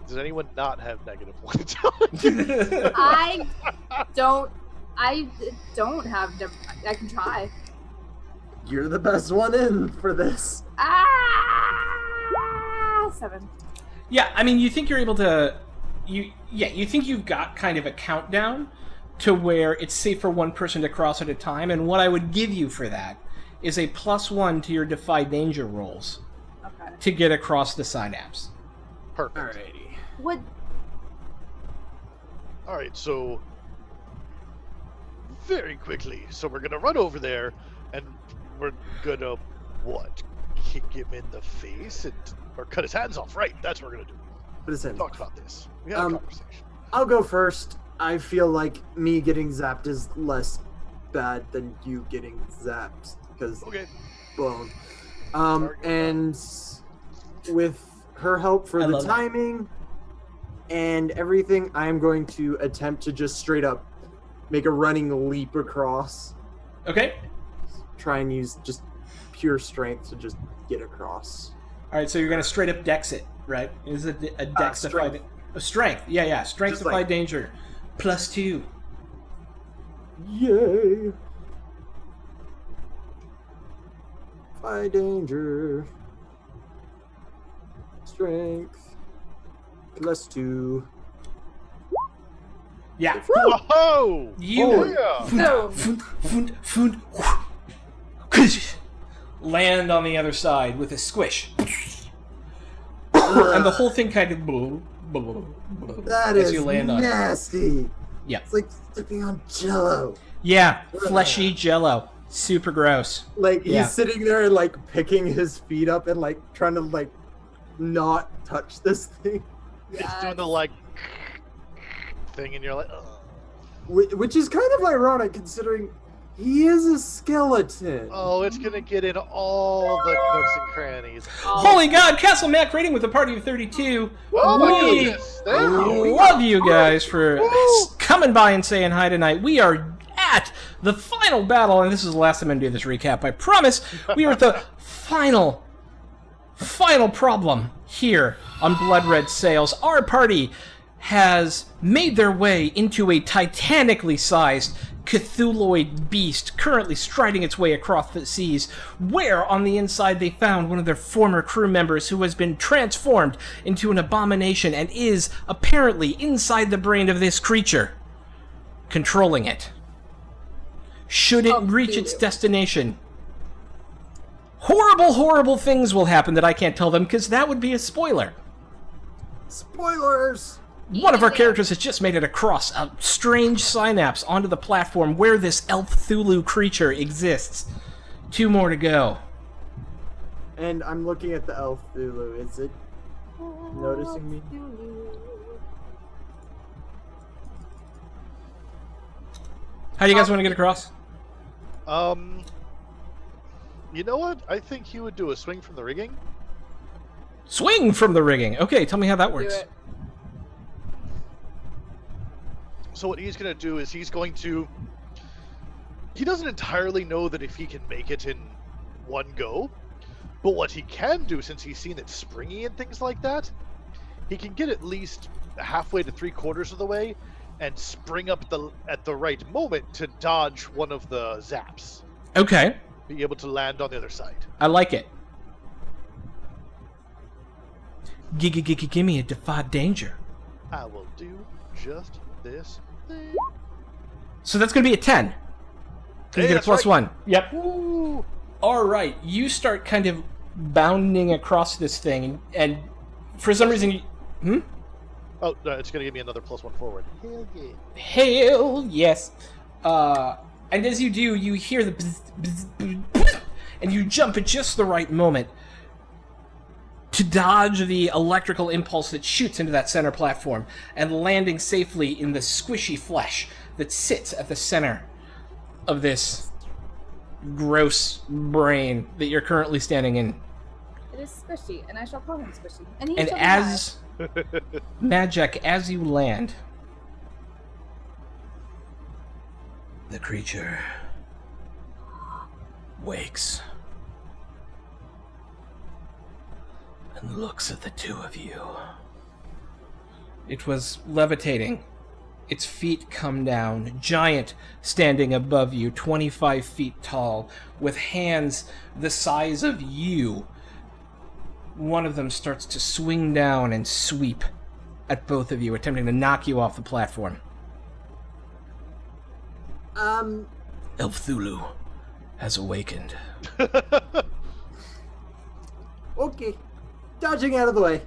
Does anyone not have negative one intelligence? I don't have. I can try. You're the best one in for this. 7. Yeah, I mean, you think you're able to... You think you've got kind of a countdown to where it's safe for one person to cross at a time, and what I would give you for that is a +1 to your Defy Danger rolls to get across the synapse. Perfect. Alrighty. Would Alright, so... Very quickly. So we're gonna run over there, and we're gonna, what? Kick him in the face? Or cut his hands off, right? That's what we're gonna do. But it's Talk about this. We had a conversation. I'll go first. I feel like me getting zapped is less bad than you getting zapped because Okay. blown. And with her help for the love that. timing and everything, I'm going to attempt to just straight up make a running leap across. Okay? Try and use just pure strength to just get across. Alright, so you're going to straight up dex it, right? Is it a dex Defy... strength. Strength, yeah. Strength Just Defy like- Danger. +2. Yay! Defy danger. Strength. +2. Yeah. Whoa! You Yeah! land on the other side with a squish. And the whole thing kind of That as is you land on it. nasty. Yeah. It's like stepping on jello. Yeah, fleshy jello. Super gross. Like he's Yeah. sitting there like picking his feet up and like trying to like not touch this thing. It's doing the like thing, and you're like, ugh. Which is kind of ironic considering he is a skeleton. Oh, it's gonna get in all the nooks and crannies. Holy God, Castle Mac rating with a party of 32. Oh my We goodness! Thank you. love you guys for coming by and saying hi tonight. We are at the final battle, and this is the last time I'm going to do this recap, I promise. We are at the final problem here on Blood Red Sails. Our party has made their way into a titanically sized Cthulhuoid beast currently striding its way across the seas, where on the inside they found one of their former crew members who has been transformed into an abomination and is apparently inside the brain of this creature, controlling it. Should it reach its destination, horrible things will happen that I can't tell them because that would be a spoiler. Spoilers! One of our characters has just made it across a strange synapse onto the platform where this elf Cthulhu creature exists. 2 more to go. And I'm looking at the elf Thulu. Is it noticing me? How do you guys want to get across? You know what? I think he would do a swing from the rigging. Swing from the rigging. Okay, tell me how that Do works. it. So what he's going to do is he's going to... He doesn't entirely know that if he can make it in one go. But what he can do, since he's seen it springy and things like that, he can get at least halfway to 3/4 of the way and spring up at the right moment to dodge one of the zaps. Okay. Be able to land on the other side. I like it. Gimme a defy danger. I will do just this thing. So that's going to be a 10. Hey, You get a that's plus right. 1. Yep. Woo! All right. You start kind of bounding across this thing, and for some reason... Oh, no, it's going to give me another +1 forward. Hell yeah. Hell yes. And as you do, you hear the bzz, bzz, bzz, bzz, and you jump at just the right moment to dodge the electrical impulse that shoots into that center platform and landing safely in the squishy flesh that sits at the center of this gross brain that you're currently standing in. It is squishy, and I shall call him squishy. And he And shall be as Magic, as you land, the creature wakes and looks at the two of you. It was levitating. Its feet come down, giant, standing above you, 25 feet tall, with hands the size of you. One of them starts to swing down and sweep at both of you, attempting to knock you off the platform. Elfthulu has awakened. Okay. Dodging out of the way.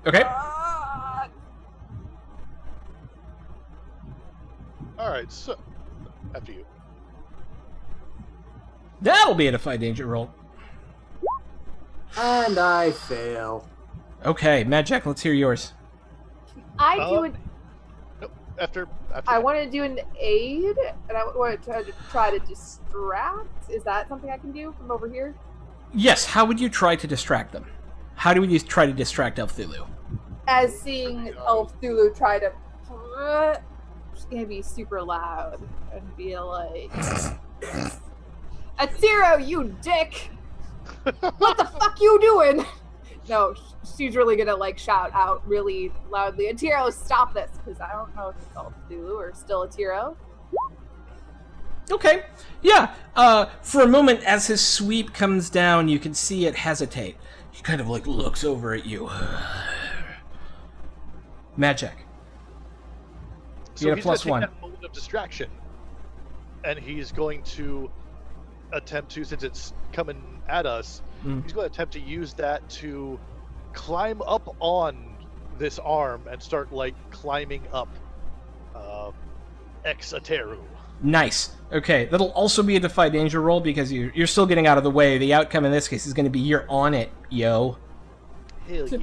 Okay. Alright, so... After you. That'll be a defy danger roll. And I fail. Okay, Mad Jack, let's hear yours. I do an. Nope, after I that. want to do an aid, and I want to try to distract. Is that something I can do from over here? Yes, how would you try to distract them? How do you try to distract Elfthulu? As seeing Elfthulu try to. She's gonna be super loud and be like, "Atiro, you dick! What the fuck you doing?" No, she's really gonna like shout out really loudly, "Atiro, stop this!" Because I don't know if it's Elfthulu or still Atiro. Okay, yeah. For a moment, as his sweep comes down, you can see it hesitate. He kind of like looks over at you. Magic. So You get a he's plus gonna 1. take that moment of distraction, and he's going to attempt to, since it's coming at us, he's going to attempt to use that to climb up on this arm and start like climbing up Ex-Ateru. Nice. Okay, that'll also be a defy danger roll because you're still getting out of the way. The outcome in this case is going to be you're on it, yo. Hell yeah.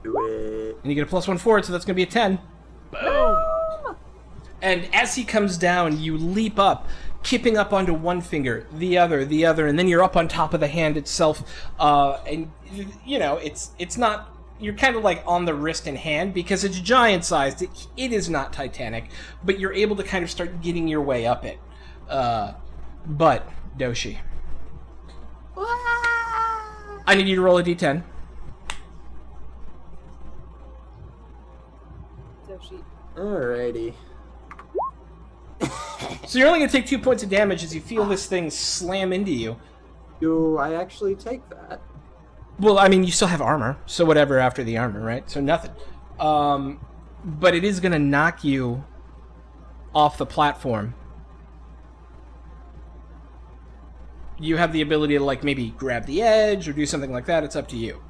Do it. And you get a plus 1 forward, so that's going to be a 10. Boom! And as he comes down, you leap up, kipping up onto one finger, the other, and then you're up on top of the hand itself. And, you know, it's not... You're kind of like on the wrist and hand because it's giant-sized. It is not Titanic, but you're able to kind of start getting your way up it. But, Doshi, I need you to roll a d10. Doshi. Alrighty. So you're only going to take 2 points of damage as you feel this thing slam into you. Do I actually take that? Well, I mean, you still have armor, so whatever after the armor, right? So nothing. But it is going to knock you off the platform. You have the ability to, like, maybe grab the edge or do something like that. It's up to you.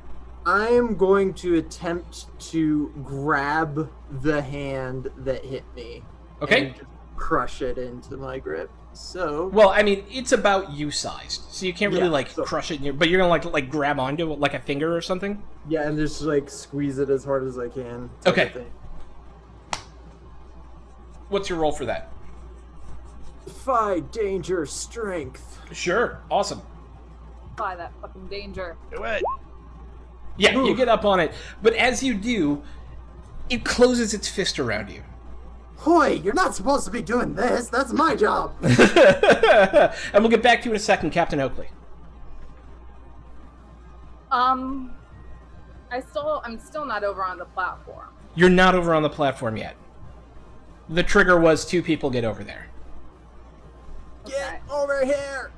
I am going to attempt to grab the hand that hit me. Okay. And just crush it into my grip. So. Well, I mean, it's about you sized, so you can't really, Yeah, crush it in your... But you're going to, like grab onto it like a finger or something? Yeah, and just like squeeze it as hard as I can. type Okay. of thing. What's your roll for that? Defy danger, strength. Sure. Awesome. By that fucking danger. Do it! Yeah, you Ooh. get up on it, but as you do, it closes its fist around you. Hoy, you're not supposed to be doing this. That's my job. And we'll get back to you in a second, Captain Oakley. I'm still not over on the platform. You're not over on the platform yet. The trigger was 2 people get over there. Get over here.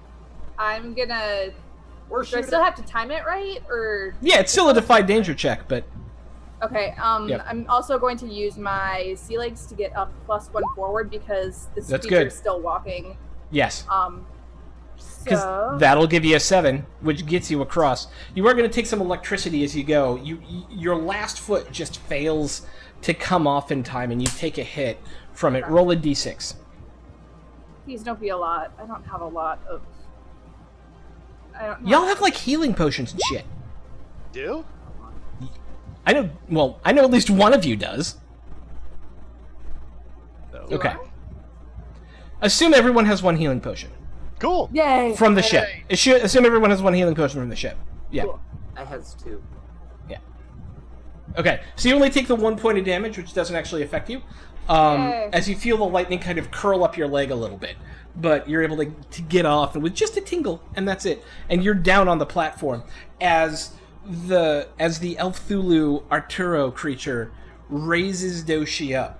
I'm gonna. We're Do I shooting. still have to time it right, or? Yeah, it's still a defy danger check, but Okay. Yep. I'm also going to use my sea legs to get up +1 forward because this That's creature good. is still walking. yes. Because So that'll give you a 7, which gets you across. You are going to take some electricity as you go. Your last foot just fails to come off in time, and you take a hit from it. Roll a d6. please don't be a lot. I don't have a lot of. I don't. Y'all have, like, healing potions and shit. Do? I know, well, I know at least one of you does. No. Okay. Assume everyone has 1 healing potion. Cool. Yay! From the ship. Assume everyone has 1 healing potion from the ship. Yeah. Cool. I has 2. Okay, so you only take the 1 point of damage, which doesn't actually affect you, Yay. as you feel the lightning kind of curl up your leg a little bit. But you're able to get off, and with just a tingle, and that's it. And you're down on the platform as the Elf Thulu Arturo creature raises Doshi up.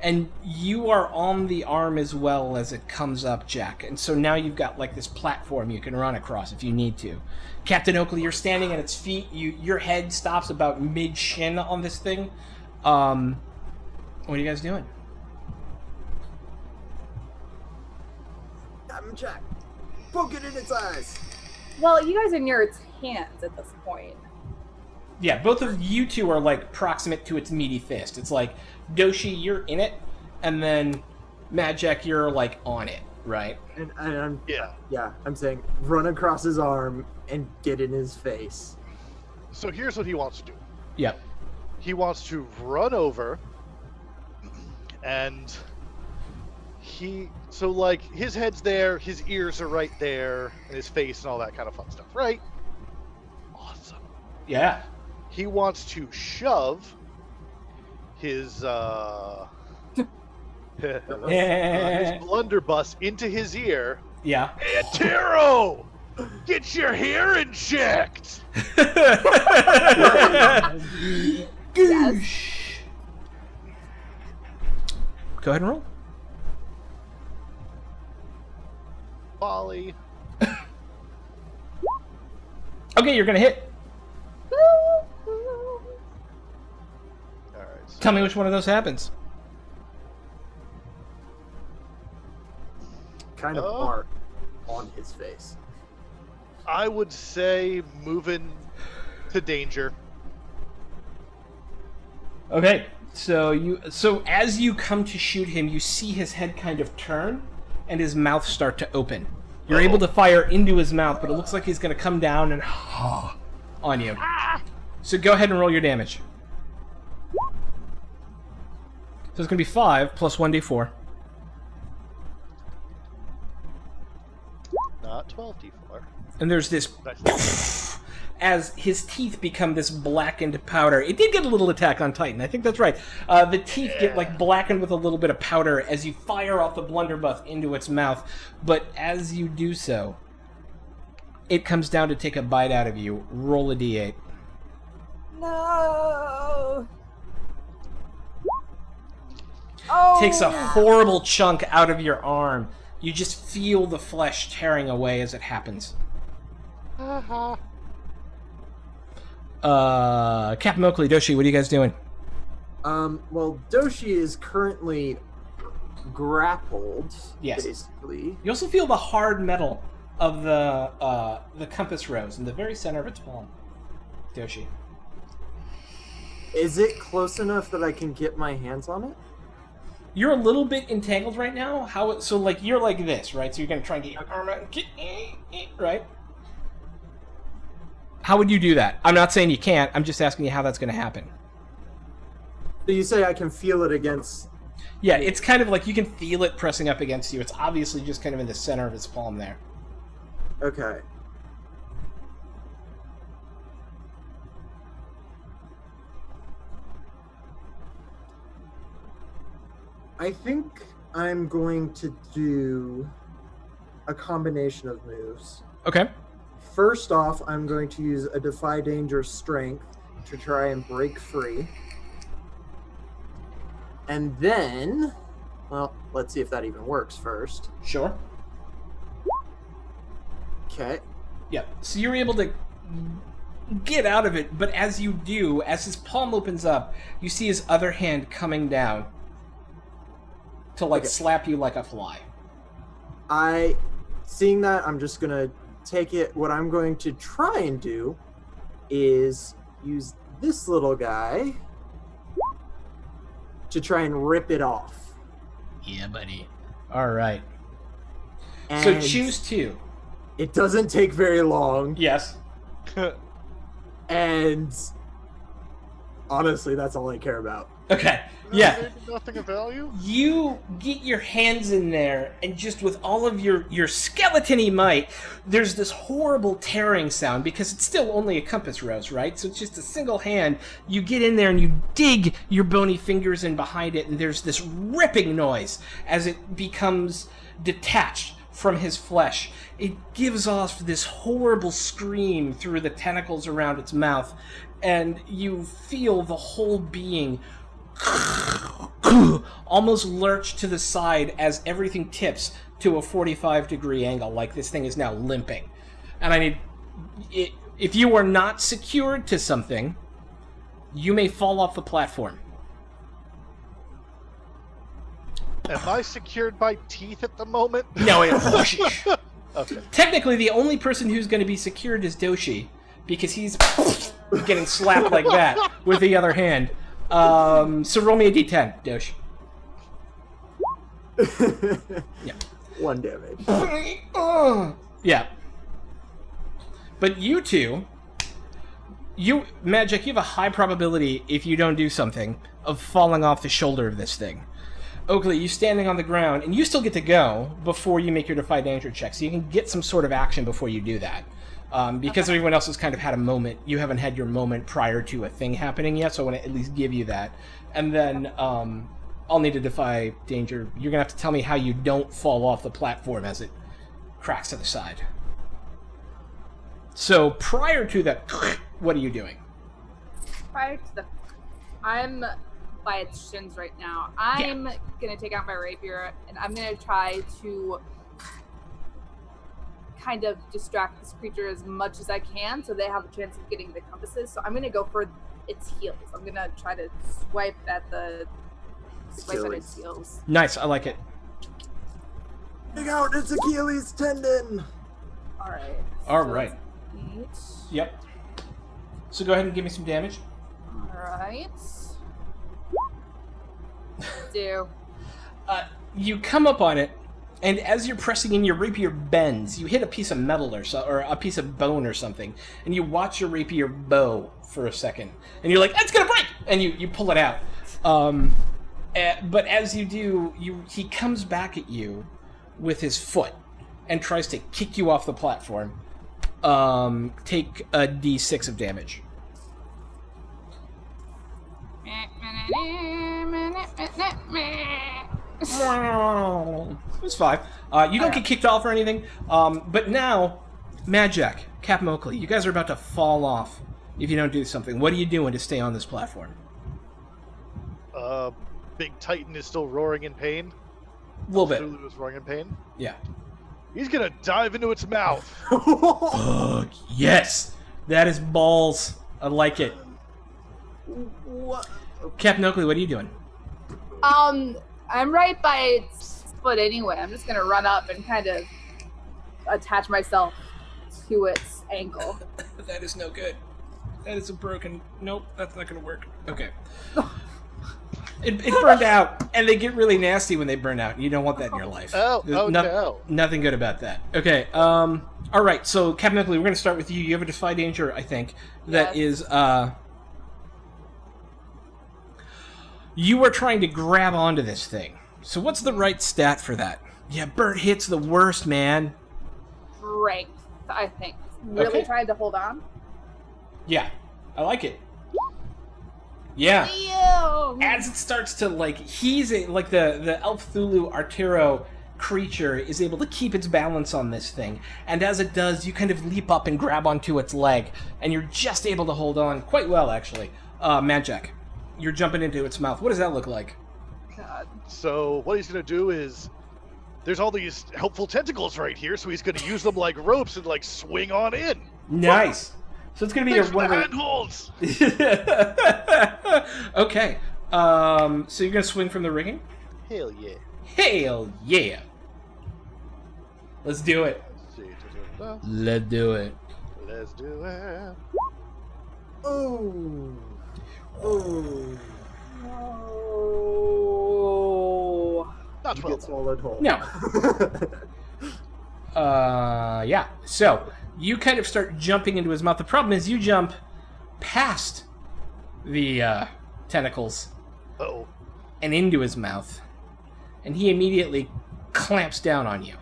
And you are on the arm as well as it comes up, Jack. And so now you've got, like, this platform you can run across if you need to. Captain Oakley, you're standing at its feet. Your head stops about mid-shin on this thing. What are you guys doing? I'm Jack. Poke it in its eyes. Well, you guys are near its hands at this point. Yeah, both of you two are, like, proximate to its meaty fist. It's like, Doshi, you're in it, and then Mad Jack, you're, like, on it, right? And I'm Yeah. I'm saying run across his arm and get in his face. So here's what he wants to do. Yep. He wants to run over and like his head's there, his ears are right there, and his face and all that kind of fun stuff, right? Awesome. Yeah. He wants to shove his his blunderbuss into his ear. Yeah. Hey, Taro! Get your hearing checked! Goosh. Go ahead and roll. Polly. Okay, you're gonna hit. Alright. So Tell me which one of those happens. Kind of Oh. hard on his face. I would say moving to danger. Okay, so as you come to shoot him, you see his head kind of turn and his mouth start to open. You're able to fire into his mouth, but it looks like he's going to come down and on you. So go ahead and roll your damage. So it's going to be 5 plus 1d4. Not 12d4. And there's this as his teeth become this blackened powder. It did get a little Attack on Titan. I think that's right. The teeth get like blackened with a little bit of powder as you fire off the blunderbuss into its mouth. But as you do so, it comes down to take a bite out of you. Roll a d8. No. Oh. Takes a horrible chunk out of your arm. You just feel the flesh tearing away as it happens. Captain Oakley, Doshi, what are you guys doing? Well, Doshi is currently grappled. Yes. Basically. You also feel the hard metal of the compass rose in the very center of its palm. Doshi. Is it close enough that I can get my hands on it? You're a little bit entangled right now. So like you're like this, right? So you're gonna try and get your arm out and get right? How would you do that? I'm not saying you can't. I'm just asking you how that's gonna happen. So you say I can feel it against... Yeah, it's kind of like you can feel it pressing up against you. It's obviously just kind of in the center of its palm there. Okay. I think I'm going to do a combination of moves. Okay. First off, I'm going to use a Defy Danger Strength to try and break free. And then, well, let's see if that even works first. Sure. Okay. Yeah. So you're able to get out of it, but as you do, as his palm opens up, you see his other hand coming down to like slap you like a fly. Seeing that, I'm just gonna take it. What I'm going to try and do is use this little guy to try and rip it off. Yeah, buddy. All right. And So choose two. it doesn't take very long, Yes. and honestly, that's all I care about. Okay. Yeah. Maybe nothing of value? You get your hands in there, and just with all of your skeleton-y might, there's this horrible tearing sound, because it's still only a compass rose, right? So it's just a single hand. You get in there, and you dig your bony fingers in behind it, and there's this ripping noise as it becomes detached from his flesh. It gives off this horrible scream through the tentacles around its mouth, and you feel the whole being almost lurch to the side as everything tips to a 45-degree angle, like this thing is now limping. And I need... If you are not secured to something, you may fall off the platform. Am I secured by teeth at the moment? No, Okay. technically the only person who's going to be secured is Doshi, because he's getting slapped like that with the other hand. So roll me a d10, Dosh. Yeah. 1 damage. Yeah. But you two, Magic, you have a high probability, if you don't do something, of falling off the shoulder of this thing. Oakley, you standing on the ground, and you still get to go before you make your Defy Danger check, so you can get some sort of action before you do that. Because everyone else has kind of had a moment. You haven't had your moment prior to a thing happening yet, so I want to at least give you that. And then I'll need to Defy Danger. You're going to have to tell me how you don't fall off the platform as it cracks to the side. So prior to that, what are you doing? Prior to the... I'm by its shins right now. I'm going to take out my rapier, and I'm going to try to kind of distract this creature as much as I can so they have a chance of getting the compasses. So I'm going to go for its heels. I'm going to try to swipe at its heels. Nice, I like it. Dig out its Achilles tendon! Alright. Yep. So go ahead and give me some damage. Alright. Do. You come up on it, and as you're pressing in, your rapier bends. You hit a piece of metal or a piece of bone or something, and you watch your rapier bow for a second, and you're like, "It's gonna break!" And you pull it out. But as you do, he comes back at you with his foot and tries to kick you off the platform. Take a d6 of damage. It's 5. You don't get kicked off or anything, but now, Magic, Captain Oakley, you guys are about to fall off if you don't do something. What are you doing to stay on this platform? Big Titan is still roaring in pain. A little bit. Lulu is roaring in pain. Yeah. He's gonna dive into its mouth. Fuck, yes! That is balls. I like it. What? Captain Oakley, what are you doing? I'm right by its foot anyway. I'm just gonna run up and kind of attach myself to its ankle. That is no good. That is a broken... Nope, that's not gonna work. Okay. It burned out, and they get really nasty when they burn out. You don't want that in your life. No. Nothing good about that. Okay, alright, so Captain Oakley, we're gonna start with you. You have a Defy Danger, I think, that is, you are trying to grab onto this thing. So what's the right stat for that? Yeah, Bert hits the worst, man. Strength, I think. Really trying to hold on? Yeah, I like it. Yeah. as it starts to the elf Thulu Arturo creature is able to keep its balance on this thing, and as it does, you kind of leap up and grab onto its leg, and you're just able to hold on quite well, actually. Magic, you're jumping into its mouth. What does that look like? God. So what he's gonna do is, there's all these helpful tentacles right here, so he's gonna use them like ropes and like swing on in. Nice. So it's gonna be Thanks your for the one. handholds. Okay. So you're gonna swing from the rigging? Hell yeah. Hell yeah! Let's do it. Let's do it. Let's do it. Oh. Oh. Oh. Not You 12. get swallowed whole. No. Yeah. So you kind of start jumping into his mouth. The problem is you jump past the tentacles Uh-oh. and into his mouth, and he immediately clamps down on you.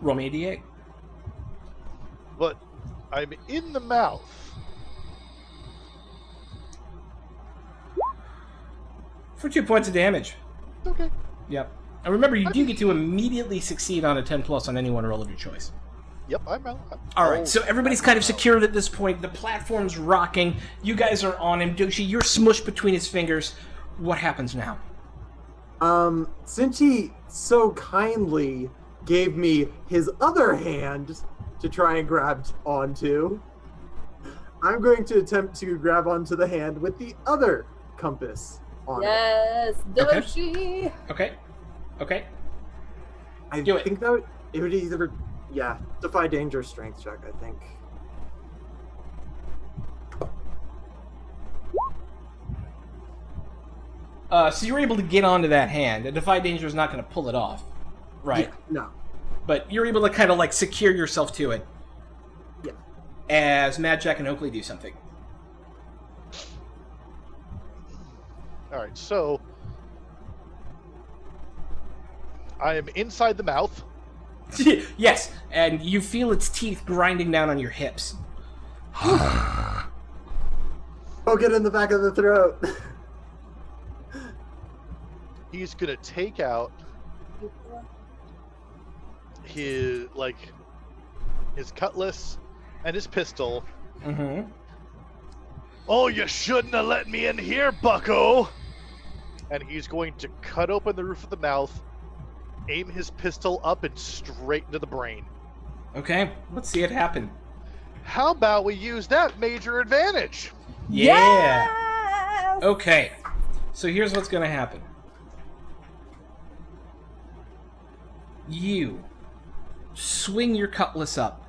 Roll me a d8. But I'm in the mouth. For 2 points of damage. Okay. Yep. And remember, you do get to immediately succeed on a 10 plus on any one roll of your choice. Yep, I'm out. All right, so everybody's kind of secured at this point. The platform's rocking. You guys are on him. Doshi, you're smushed between his fingers. What happens now? Since he so kindly gave me his other hand to try and grab onto, I'm going to attempt to grab onto the hand with the other compass on it. Yes, Doshi. Okay. Okay. I Do it. think that it would either, defy danger strength check, I think. So you're able to get onto that hand. A Defy Danger is not going to pull it off. Right. Yeah, no. But you're able to kind of like secure yourself to it. Yeah. As Mad Jack and Oakley do something. Alright, so I am inside the mouth. Yes, and you feel its teeth grinding down on your hips. Poke it in the back of the throat. He's gonna take out his cutlass and his pistol. Mm-hmm. Oh, you shouldn't have let me in here, bucko! And he's going to cut open the roof of the mouth, aim his pistol up and straight into the brain. Okay, let's see it happen. How about we use that major advantage? Yeah! Yes! Okay, so here's what's gonna happen. You swing your cutlass up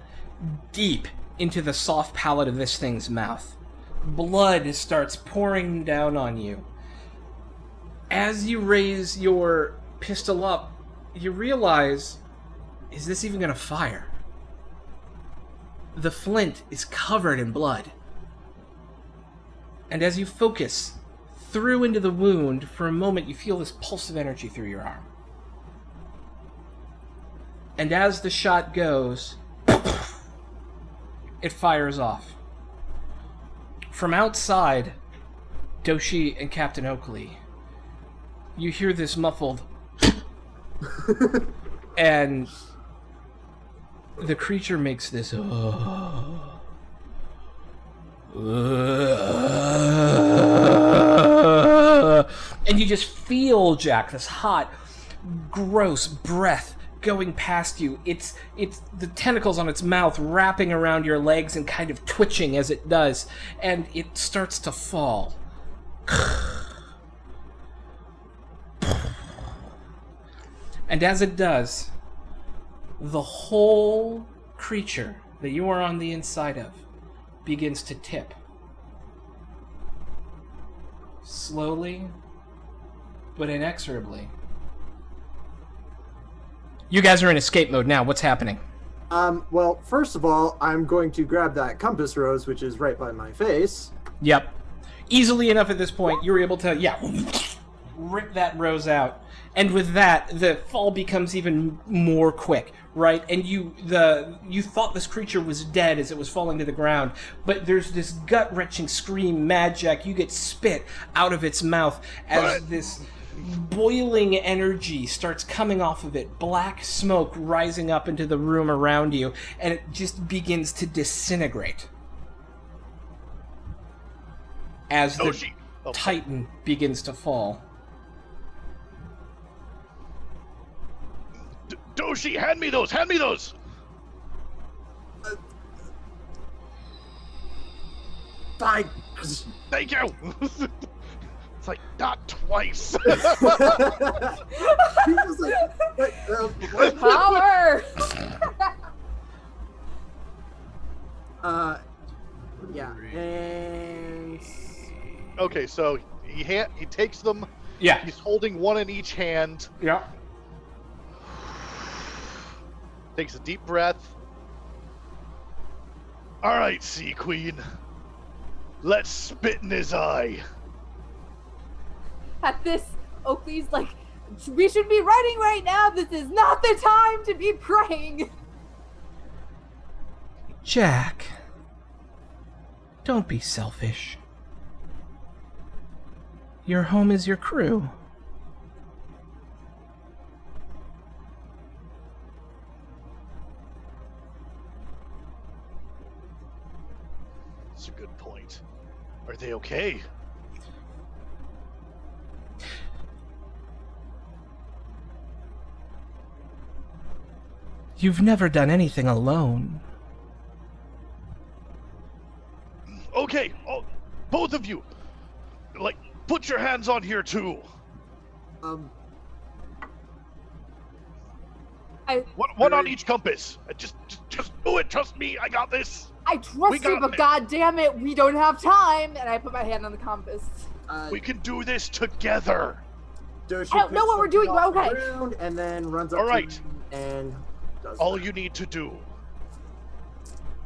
deep into the soft palate of this thing's mouth. Blood starts pouring down on you. As you raise your pistol up, you realize, is this even gonna fire? The flint is covered in blood. And as you focus through into the wound, for a moment you feel this pulse of energy through your arm. And as the shot goes, it fires off. From outside, Doshi and Captain Oakley, you hear this muffled and the creature makes this and you just feel, Jack, this hot, gross breath going past you. It's the tentacles on its mouth wrapping around your legs and kind of twitching as it does, and it starts to fall. And as it does, the whole creature that you are on the inside of begins to tip. Slowly, but inexorably. You guys are in escape mode now. What's happening? Well, first of all, I'm going to grab that compass rose, which is right by my face. Yep. Easily enough at this point, you're able to, rip that rose out. And with that, the fall becomes even more quick, right? And you thought this creature was dead as it was falling to the ground, but there's this gut-wrenching scream, Mad Jack. You get spit out of its mouth as this boiling energy starts coming off of it, black smoke rising up into the room around you, and it just begins to disintegrate as the Titan begins to fall. Doshi, hand me those! Hand me those! Thank you! It's like, not twice! He was like, what? Power! Yeah. And... Okay, so he takes them. Yeah. He's holding one in each hand. Yeah. Takes a deep breath. All right, Sea Queen. Let's spit in his eye. At this, Oakley's like, we should be writing right now. This is not the time to be praying. Jack, don't be selfish. Your home is your crew. That's a good point. Are they okay? You've never done anything alone. Okay, both of you. Like, put your hands on here too. One on each compass. Just do it. Trust me. I got this. I trust you, but god damn it, we don't have time. And I put my hand on the compass. We can do this together. Doshi I don't know what we're doing, but okay. And then runs up All right. to me and does All that. you need to do,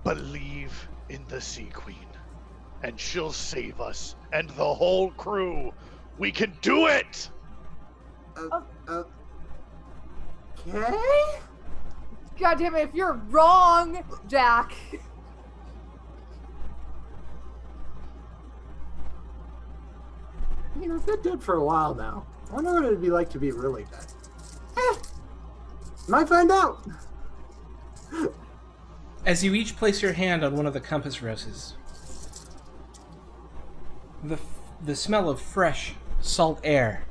believe in the Sea Queen, and she'll save us and the whole crew. We can do it! Okay? God damn it, if you're wrong, Jack. You know, I've been dead for a while now. I wonder what it'd be like to be really dead. Might find out. As you each place your hand on one of the compass roses, the smell of fresh, salt air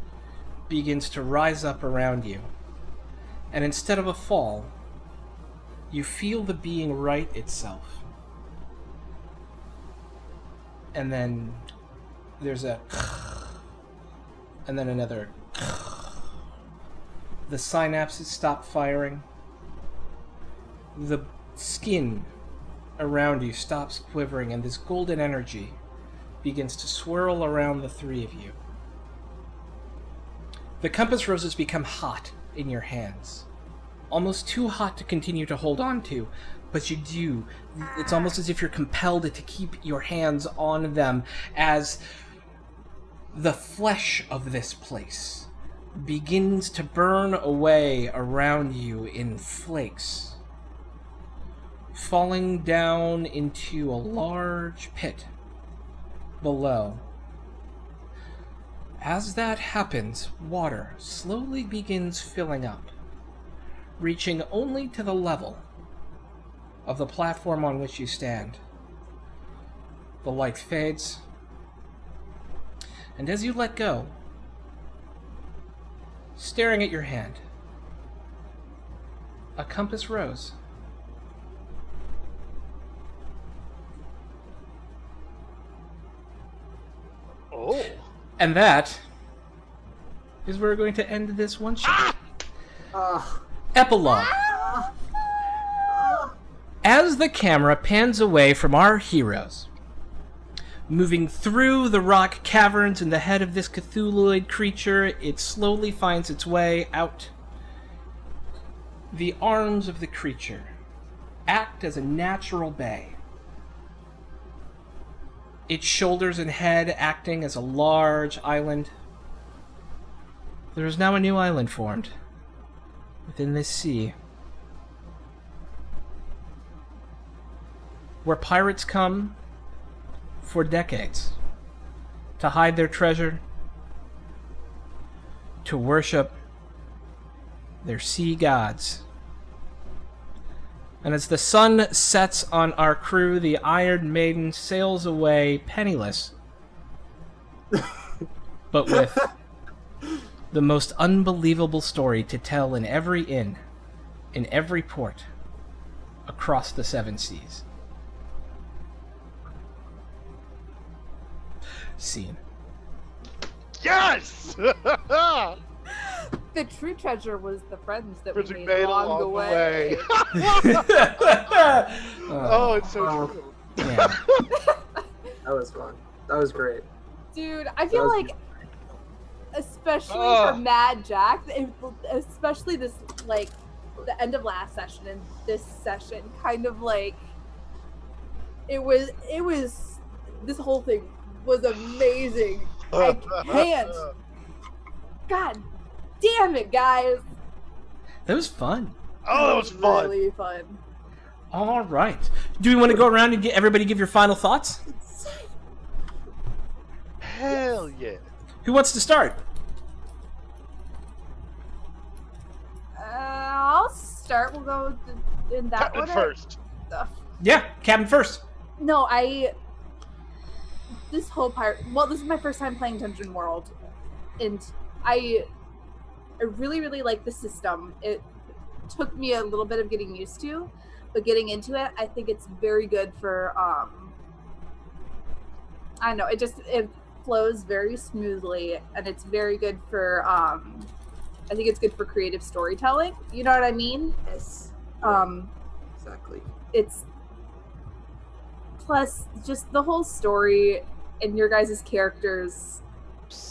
begins to rise up around you. And instead of a fall, you feel the being right itself. And then there's a and then another. The synapses stop firing. The skin around you stops quivering, and this golden energy begins to swirl around the three of you. The compass roses become hot in your hands. Almost too hot to continue to hold on to, but you do. It's almost as if you're compelled to keep your hands on them as the flesh of this place begins to burn away around you in flakes, falling down into a large pit below. As that happens, water slowly begins filling up, reaching only to the level of the platform on which you stand. The light fades, and as you let go, staring at your hand, a compass rose. Oh. And that is where we're going to end this one shot. Epilogue. As the camera pans away from our heroes, moving through the rock caverns in the head of this Cthulhuid creature, it slowly finds its way out. The arms of the creature act as a natural bay. Its shoulders and head acting as a large island. There is now a new island formed within this sea, where pirates come for decades to hide their treasure, to worship their sea gods. And as the sun sets on our crew, the Iron Maiden sails away penniless, but with the most unbelievable story to tell in every inn, in every port, across the 7 seas. Scene. Yes! The true treasure was the friends that Friends we we made made along the way. Oh, it's so true. Yeah. That was fun. That was great. Dude, I feel That was- like, especially Oh. for Mad Jack, especially this, like, the end of last session and this session, kind of like, it was, this whole thing was amazing. I can't. God damn it, guys. That was fun. Oh, that was fun. Really fun. All right. Do we want to go around and everybody give your final thoughts? Hell yeah. Who wants to start? I'll start. We'll go in that Captain order. first. Yeah, Captain first. No, this whole part. Well, this is my first time playing Dungeon World, and I really, really like the system. It took me a little bit of getting used to, but getting into it, I think it's very good for. I don't know. It flows very smoothly, and it's very good for. I think it's good for creative storytelling. You know what I mean? Yes. Exactly. It's plus just the whole story and your guys' characters.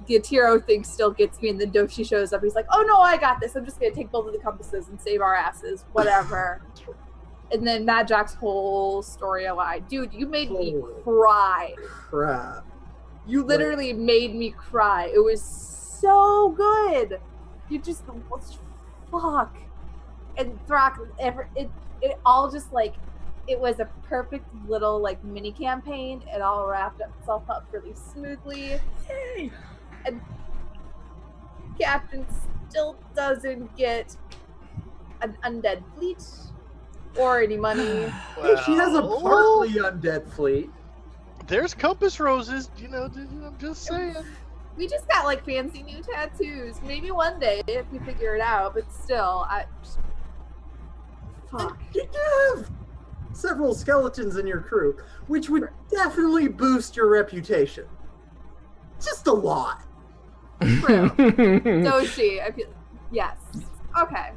The Atiro thing still gets me, and then Doshi shows up. He's like, "Oh no, I got this. I'm just gonna take both of the compasses and save our asses, whatever." And then Mad Jack's whole story line, dude, you made me Holy cry. Crap. You literally made me cry. It was so good. You just fuck. And Thrak, it all just like, it was a perfect little like mini campaign. It all wrapped itself up really smoothly. And Captain still doesn't get an undead fleet or any money. Hey, she has a Well, partly undead fleet. There's compass roses, you know, I'm just saying. We just got like fancy new tattoos. Maybe one day if we figure it out, but still, fuck. You have several skeletons in your crew, which would definitely boost your reputation. Just a lot. True. Doshi, I feel yes. Okay.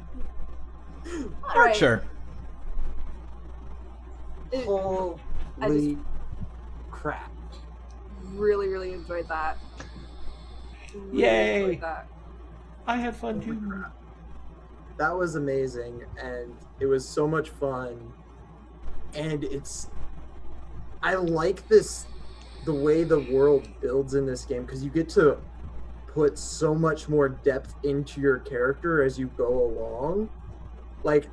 All right. Sure. It- Holy crap. really, really enjoyed that. Really Yay. enjoyed that. I had fun Holy too. crap. That was amazing, and it was so much fun. And I like the way the world builds in this game, because you get to put so much more depth into your character as you go along. Like,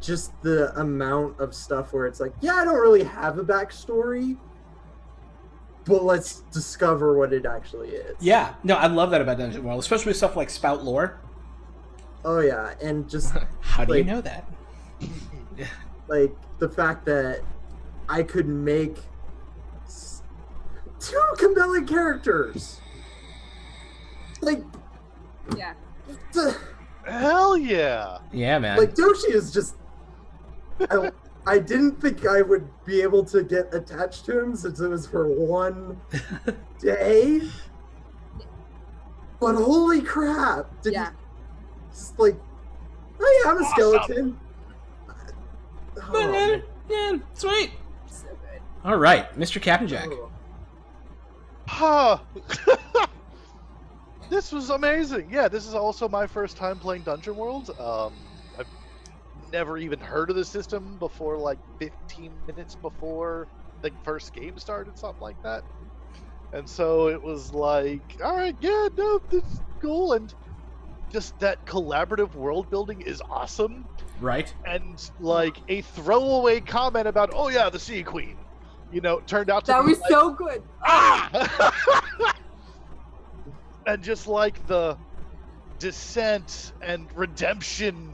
just the amount of stuff where it's like, yeah, I don't really have a backstory, but let's discover what it actually is. Yeah, no, I love that about Dungeon World, especially with stuff like spout lore. Oh yeah, and just How do you Like- know that? like the fact that I could make 2 compelling characters. Like, Yeah. Hell yeah. Yeah, man. like Doshi is just. I didn't think I would be able to get attached to him since it was for one day. But holy crap! Did Yeah. you just like? Oh yeah, I'm a Awesome. skeleton. But, yeah, sweet. So good. All right, Mr. Captain Jack. Huh. This was amazing. Yeah, this is also my first time playing Dungeon World. I've never even heard of the system before, like 15 minutes before the first game started, something like that. And so it was like, all right, yeah, no, this is cool. And just that collaborative world building is awesome. Right? And like a throwaway comment about, oh yeah, the Sea Queen, turned out to That be was like, so good. ah! And just like the descent and redemption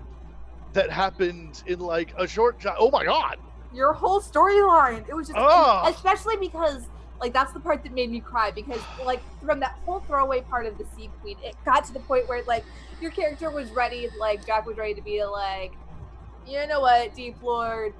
that happened in like a short shot. Oh my god! Your whole storyline. It was just, Oh. especially because, like, that's the part that made me cry, because, like, from that whole throwaway part of the Sea Queen, it got to the point where, like, your character was ready, like, Jack was ready to be like, you know what, Deep Lord,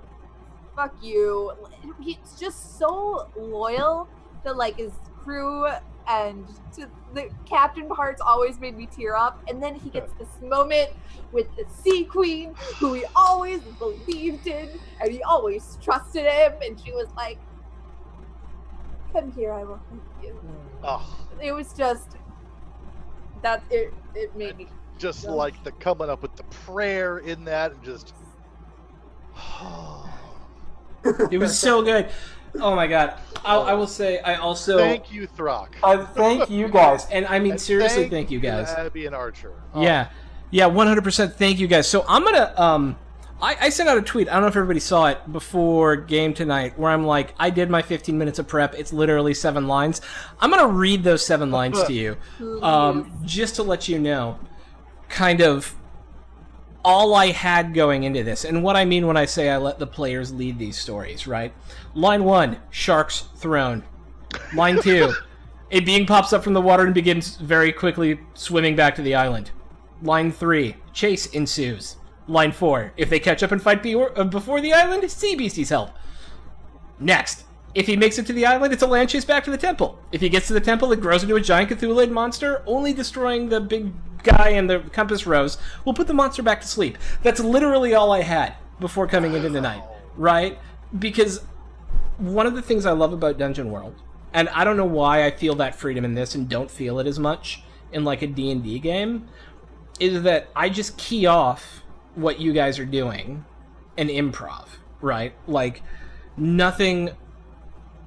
fuck you. He's just so loyal to, like, his crew, and to the captain parts always made me tear up. And then he gets this moment with the Sea Queen, who he always believed in, and he always trusted him, and she was like, come here, I will help you. Oh, It was just, that, it made me, just like the coming up with the prayer in that, and just. It was so good. Oh my god. I will say, I also... Thank you, Throck. Thank you guys. And I mean, And seriously, thank you guys. Abby and Archer. Oh, Yeah. Yeah, 100% thank you guys. So I'm gonna, I sent out a tweet, I don't know if everybody saw it, before game tonight, where I'm like, I did my 15 minutes of prep, it's literally 7 lines. I'm gonna read those 7 lines to you, just to let you know, kind of, all I had going into this, and what I mean when I say I let the players lead these stories, right? Line 1, Shark's Throne. Line 2, a being pops up from the water and begins very quickly swimming back to the island. Line 3, chase ensues. Line 4, if they catch up and fight before the island, sea beasties help. Next, if he makes it to the island, it's a land chase back to the temple. If he gets to the temple, it grows into a giant Cthulhu monster, only destroying the big guy and the compass rose will put the monster back to sleep. That's literally all I had before coming into tonight, right? Because one of the things I love about Dungeon World, and I don't know why I feel that freedom in this and don't feel it as much in like a D&D game, is that I just key off what you guys are doing and improv, right? Like, nothing...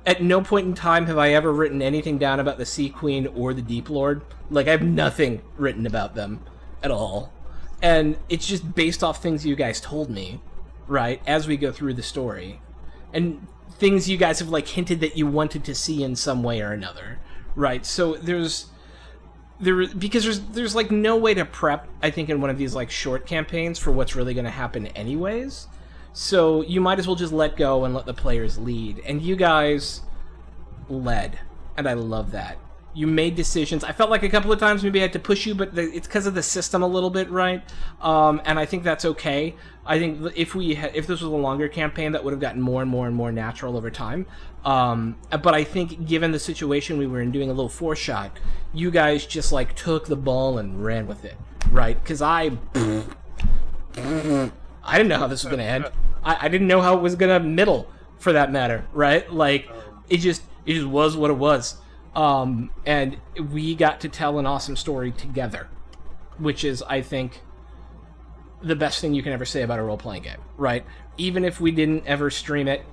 At no point in time have I ever written anything down about the Sea Queen or the Deep Lord. Like, I have nothing written about them at all. And it's just based off things you guys told me, right, as we go through the story. And things you guys have, like, hinted that you wanted to see in some way or another, right? So because there's like no way to prep, I think, in one of these like short campaigns for what's really going to happen anyways. So you might as well just let go and let the players lead. And you guys led, and I love that. You made decisions. I felt like a couple of times maybe I had to push you, but it's because of the system a little bit, right? And I think that's okay. I think if this was a longer campaign, that would have gotten more and more and more natural over time. But I think given the situation we were in, doing a little foreshot, you guys just like took the ball and ran with it, right? Because I didn't know how this was going to end. I didn't know how it was going to middle, for that matter, right? Like, it just was what it was. And we got to tell an awesome story together, which is, I think, the best thing you can ever say about a role-playing game, right? Even if we didn't ever stream it,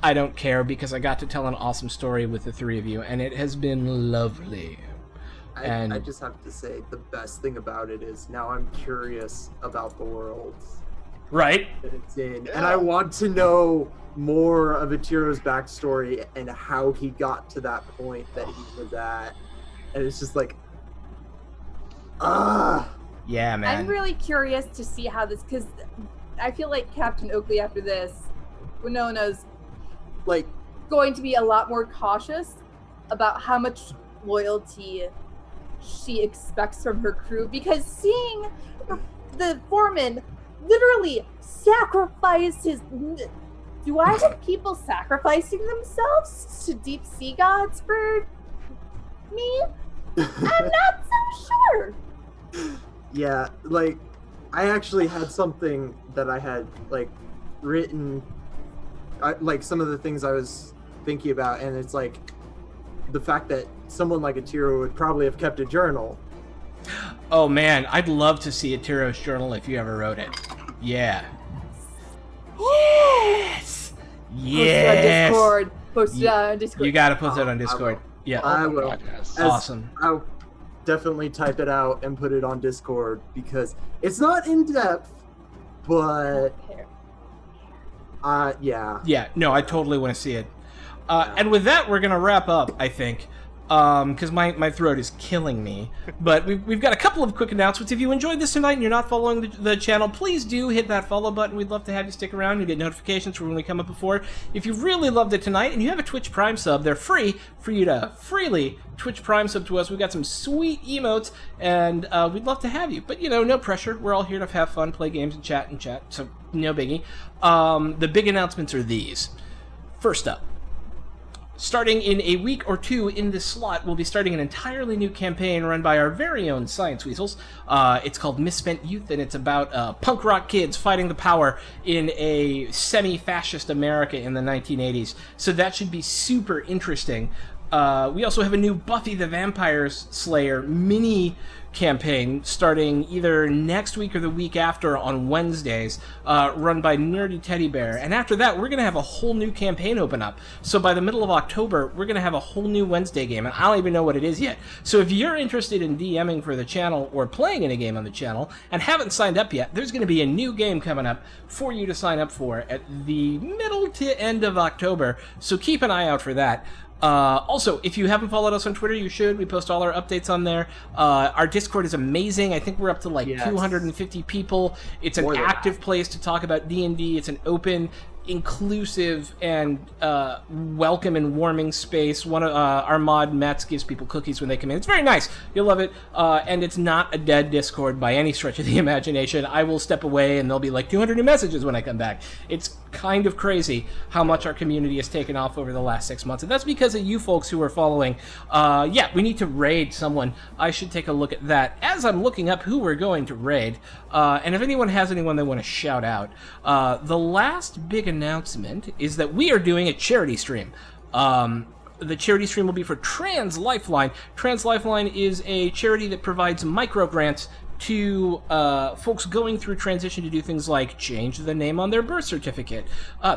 I don't care, because I got to tell an awesome story with the 3 of you, and it has been lovely. I just have to say, the best thing about it is now I'm curious about the world Right? that it's in. Yeah. And I want to know more of Atiro's backstory and how he got to that point that he was at. And it's just like, Yeah, man. I'm really curious to see how this, because I feel like Captain Oakley after this, Winona's like, going to be a lot more cautious about how much loyalty she expects from her crew, because seeing the foreman literally sacrifice his... Do I have people sacrificing themselves to deep sea gods for me? I'm not so sure. yeah, like, I actually had something that I had, like, written, like, some of the things I was thinking about, and it's like, the fact that someone like Atiro would probably have kept a journal. Oh man, I'd love to see Atiro's journal if you ever wrote it. Yeah. Yes. Yes. Post it on Discord. You gotta put that on Discord. Yeah. I will. Yes. Awesome. definitely type it out and put it on Discord because it's not in depth, but yeah. Yeah, no, I totally want to see it. And with that, we're going to wrap up, I think, because my throat is killing me. But we've got a couple of quick announcements. If you enjoyed this tonight and you're not following the channel, please do hit that follow button. We'd love to have you stick around and get notifications for when we come up before. If you really loved it tonight and you have a Twitch Prime sub, they're free for you to freely Twitch Prime sub to us. We've got some sweet emotes, and we'd love to have you. But, no pressure. We're all here to have fun, play games, and chat, so no biggie. The big announcements are these. First up, starting in a week or two in this slot, we'll be starting an entirely new campaign run by our very own Science Weasels. It's called Misspent Youth, and it's about punk rock kids fighting the power in a semi-fascist America in the 1980s. So that should be super interesting. We also have a new Buffy the Vampire Slayer mini campaign starting either next week or the week after on Wednesdays, run by Nerdy Teddy Bear. And after that, we're going to have a whole new campaign open up. So by the middle of October, we're going to have a whole new Wednesday game, and I don't even know what it is yet. So if you're interested in DMing for the channel or playing in a game on the channel and haven't signed up yet, there's going to be a new game coming up for you to sign up for at the middle to end of October. So keep an eye out for that. Also, if you haven't followed us on Twitter, you should. We post all our updates on there. Our Discord is amazing. I think we're up to 250 people. It's an active place to talk about D&D. It's an open, inclusive, and welcome and warming space. One of our mod Mets gives people cookies when they come in. It's very nice. You'll love it. And it's not a dead Discord by any stretch of the imagination. I will step away and there'll be 200 new messages when I come back. It's kind of crazy how much our community has taken off over the last 6 months, and that's because of you folks who are following. We need to raid someone. I should take a look at that as I'm looking up who we're going to raid, and if anyone has anyone they want to shout out. The last big announcement is that we are doing a charity stream. The charity stream will be for Trans Lifeline. Trans Lifeline is a charity that provides micro grants to folks going through transition to do things like change the name on their birth certificate.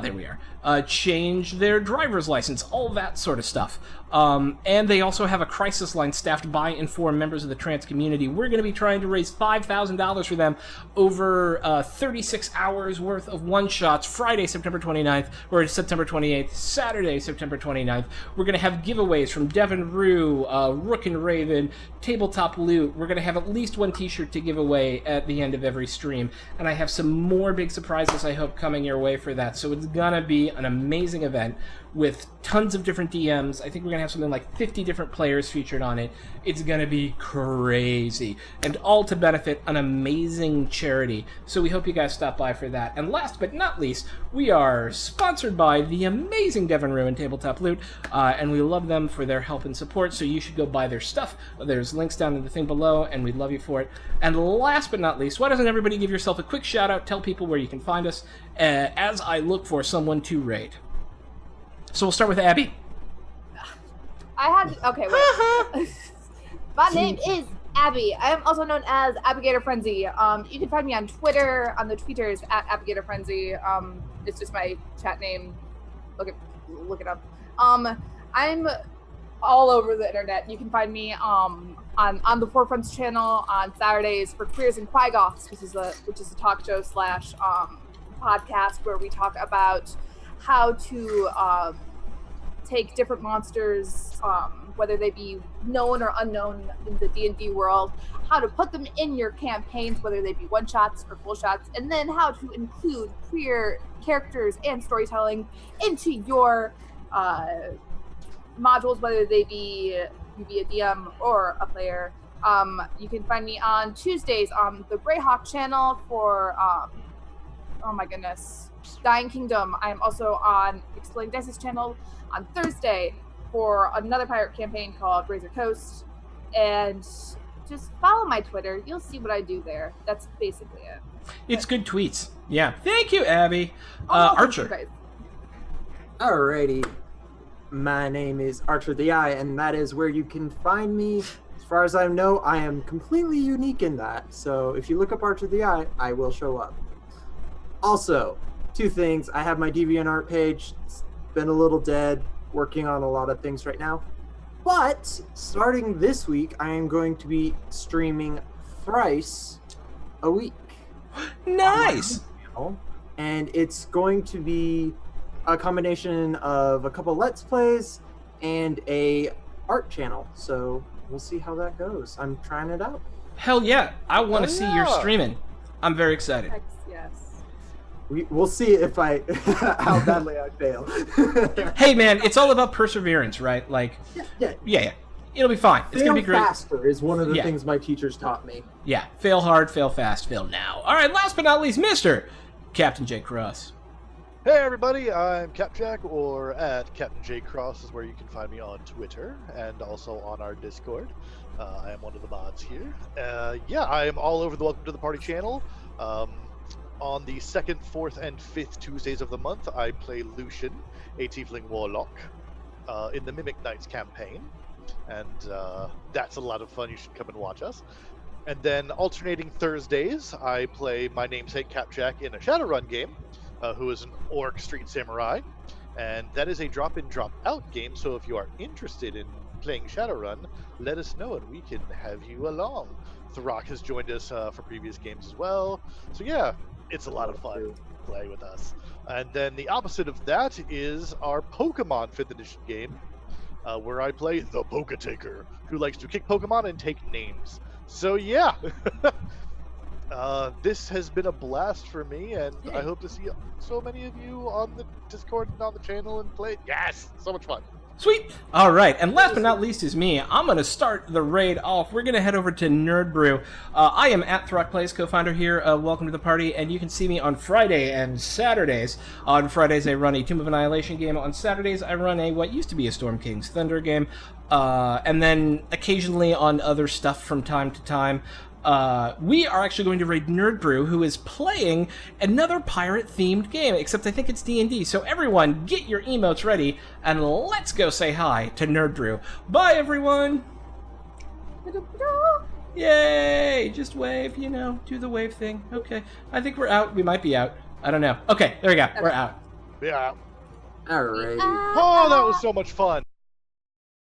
There we are. Change their driver's license, all that sort of stuff. And they also have a crisis line staffed by and for members of the trans community. We're going to be trying to raise $5,000 for them over 36 hours worth of one-shots, Friday, September 29th, or September 28th, Saturday, September 29th. We're going to have giveaways from Devin Rue, Rook and Raven, Tabletop Loot. We're going to have at least one t-shirt to give away at the end of every stream. And I have some more big surprises, I hope, coming your way for that. So it's going to be an amazing event with tons of different DMs. I think we're going to have something like 50 different players featured on it. It's going to be crazy. And all to benefit an amazing charity. So we hope you guys stop by for that. And last but not least, we are sponsored by the amazing Devin Rue and Tabletop Loot. And we love them for their help and support, so you should go buy their stuff. There's links down in the thing below, and we'd love you for it. And last but not least, why doesn't everybody give yourself a quick shout out, tell people where you can find us, as I look for someone to raid. So we'll start with Abby. Okay, wait. My name is Abby. I am also known as Abigator Frenzy. You can find me on Twitter, on the tweeters at Abigator Frenzy. It's just my chat name. Look it up. I'm all over the internet. You can find me on the Forefronts channel on Saturdays for Queers and Quagoths, which is a talk show / podcast where we talk about how to take different monsters, whether they be known or unknown in the D&D world, how to put them in your campaigns, whether they be one-shots or full-shots, and then how to include queer characters and storytelling into your modules, whether they be you be a DM or a player. You can find me on Tuesdays on the Greyhawk channel for oh my goodness, Dying Kingdom. I'm also on Explain Dice's channel on Thursday for another pirate campaign called Razor Coast. And just follow my Twitter. You'll see what I do there. That's basically it. It's good tweets. Yeah. Thank you, Abby. Archer. Alrighty. My name is Archer the Eye, and that is where you can find me. As far as I know, I am completely unique in that. So if you look up Archer the Eye, I will show up. Also, two things. I have my DeviantArt page. It's been a little dead, working on a lot of things right now. But starting this week, I am going to be streaming thrice a week. Nice. And it's going to be a combination of a couple Let's Plays and a art channel. So we'll see how that goes. I'm trying it out. Hell yeah. I want to Oh, see your yeah. streaming. I'm very excited. Heck, yes. We'll see if I how badly I fail. Hey, man, it's all about perseverance, right? Like, yeah. It'll be fine. It's Fail going to be great. faster is one of the Yeah. things my teachers taught me. Yeah. Fail hard, fail fast, fail now. All right, last but not least, Mr. Captain J. Cross. Hey everybody, I'm Capjack, or at Captain J Cross is where you can find me on Twitter and also on our Discord. I am one of the mods here. Yeah, I am all over the Welcome to the Party channel. On the 2nd, 4th, and 5th Tuesdays of the month, I play Lucian, a Tiefling Warlock, in the Mimic Knights campaign. And that's a lot of fun. You should come and watch us. And then alternating Thursdays, I play my namesake Capjack in a Shadowrun game, who is an Orc Street Samurai. And that is a drop-in, drop-out game, so if you are interested in playing Shadowrun, let us know and we can have you along. Throck has joined us for previous games as well. So yeah, it's a lot of fun to play with us. And then the opposite of that is our Pokemon 5th edition game, where I play the Poketaker, who likes to kick Pokemon and take names. So yeah, this has been a blast for me, and I hope to see so many of you on the Discord and on the channel and play. Yes, so much fun. Sweet. All right, and last but not least is me. I'm going to start the raid off. We're going to head over to Nerd Brew. I am at Throck Plays, co-founder here. Welcome to the party, and you can see me on Friday and Saturdays. On Fridays, I run a Tomb of Annihilation game. On Saturdays, I run a what used to be a Storm King's Thunder game. And then occasionally on other stuff from time to time. We are actually going to raid Nerd Brew, who is playing another pirate-themed game, except I think it's D&D. So everyone, get your emotes ready, and let's go say hi to Nerd Brew. Bye, everyone! Yay! Just wave, do the wave thing. Okay. I think we're out. We might be out. I don't know. Okay, there we go. We're out. Yeah. Alrighty. Oh, that was so much fun.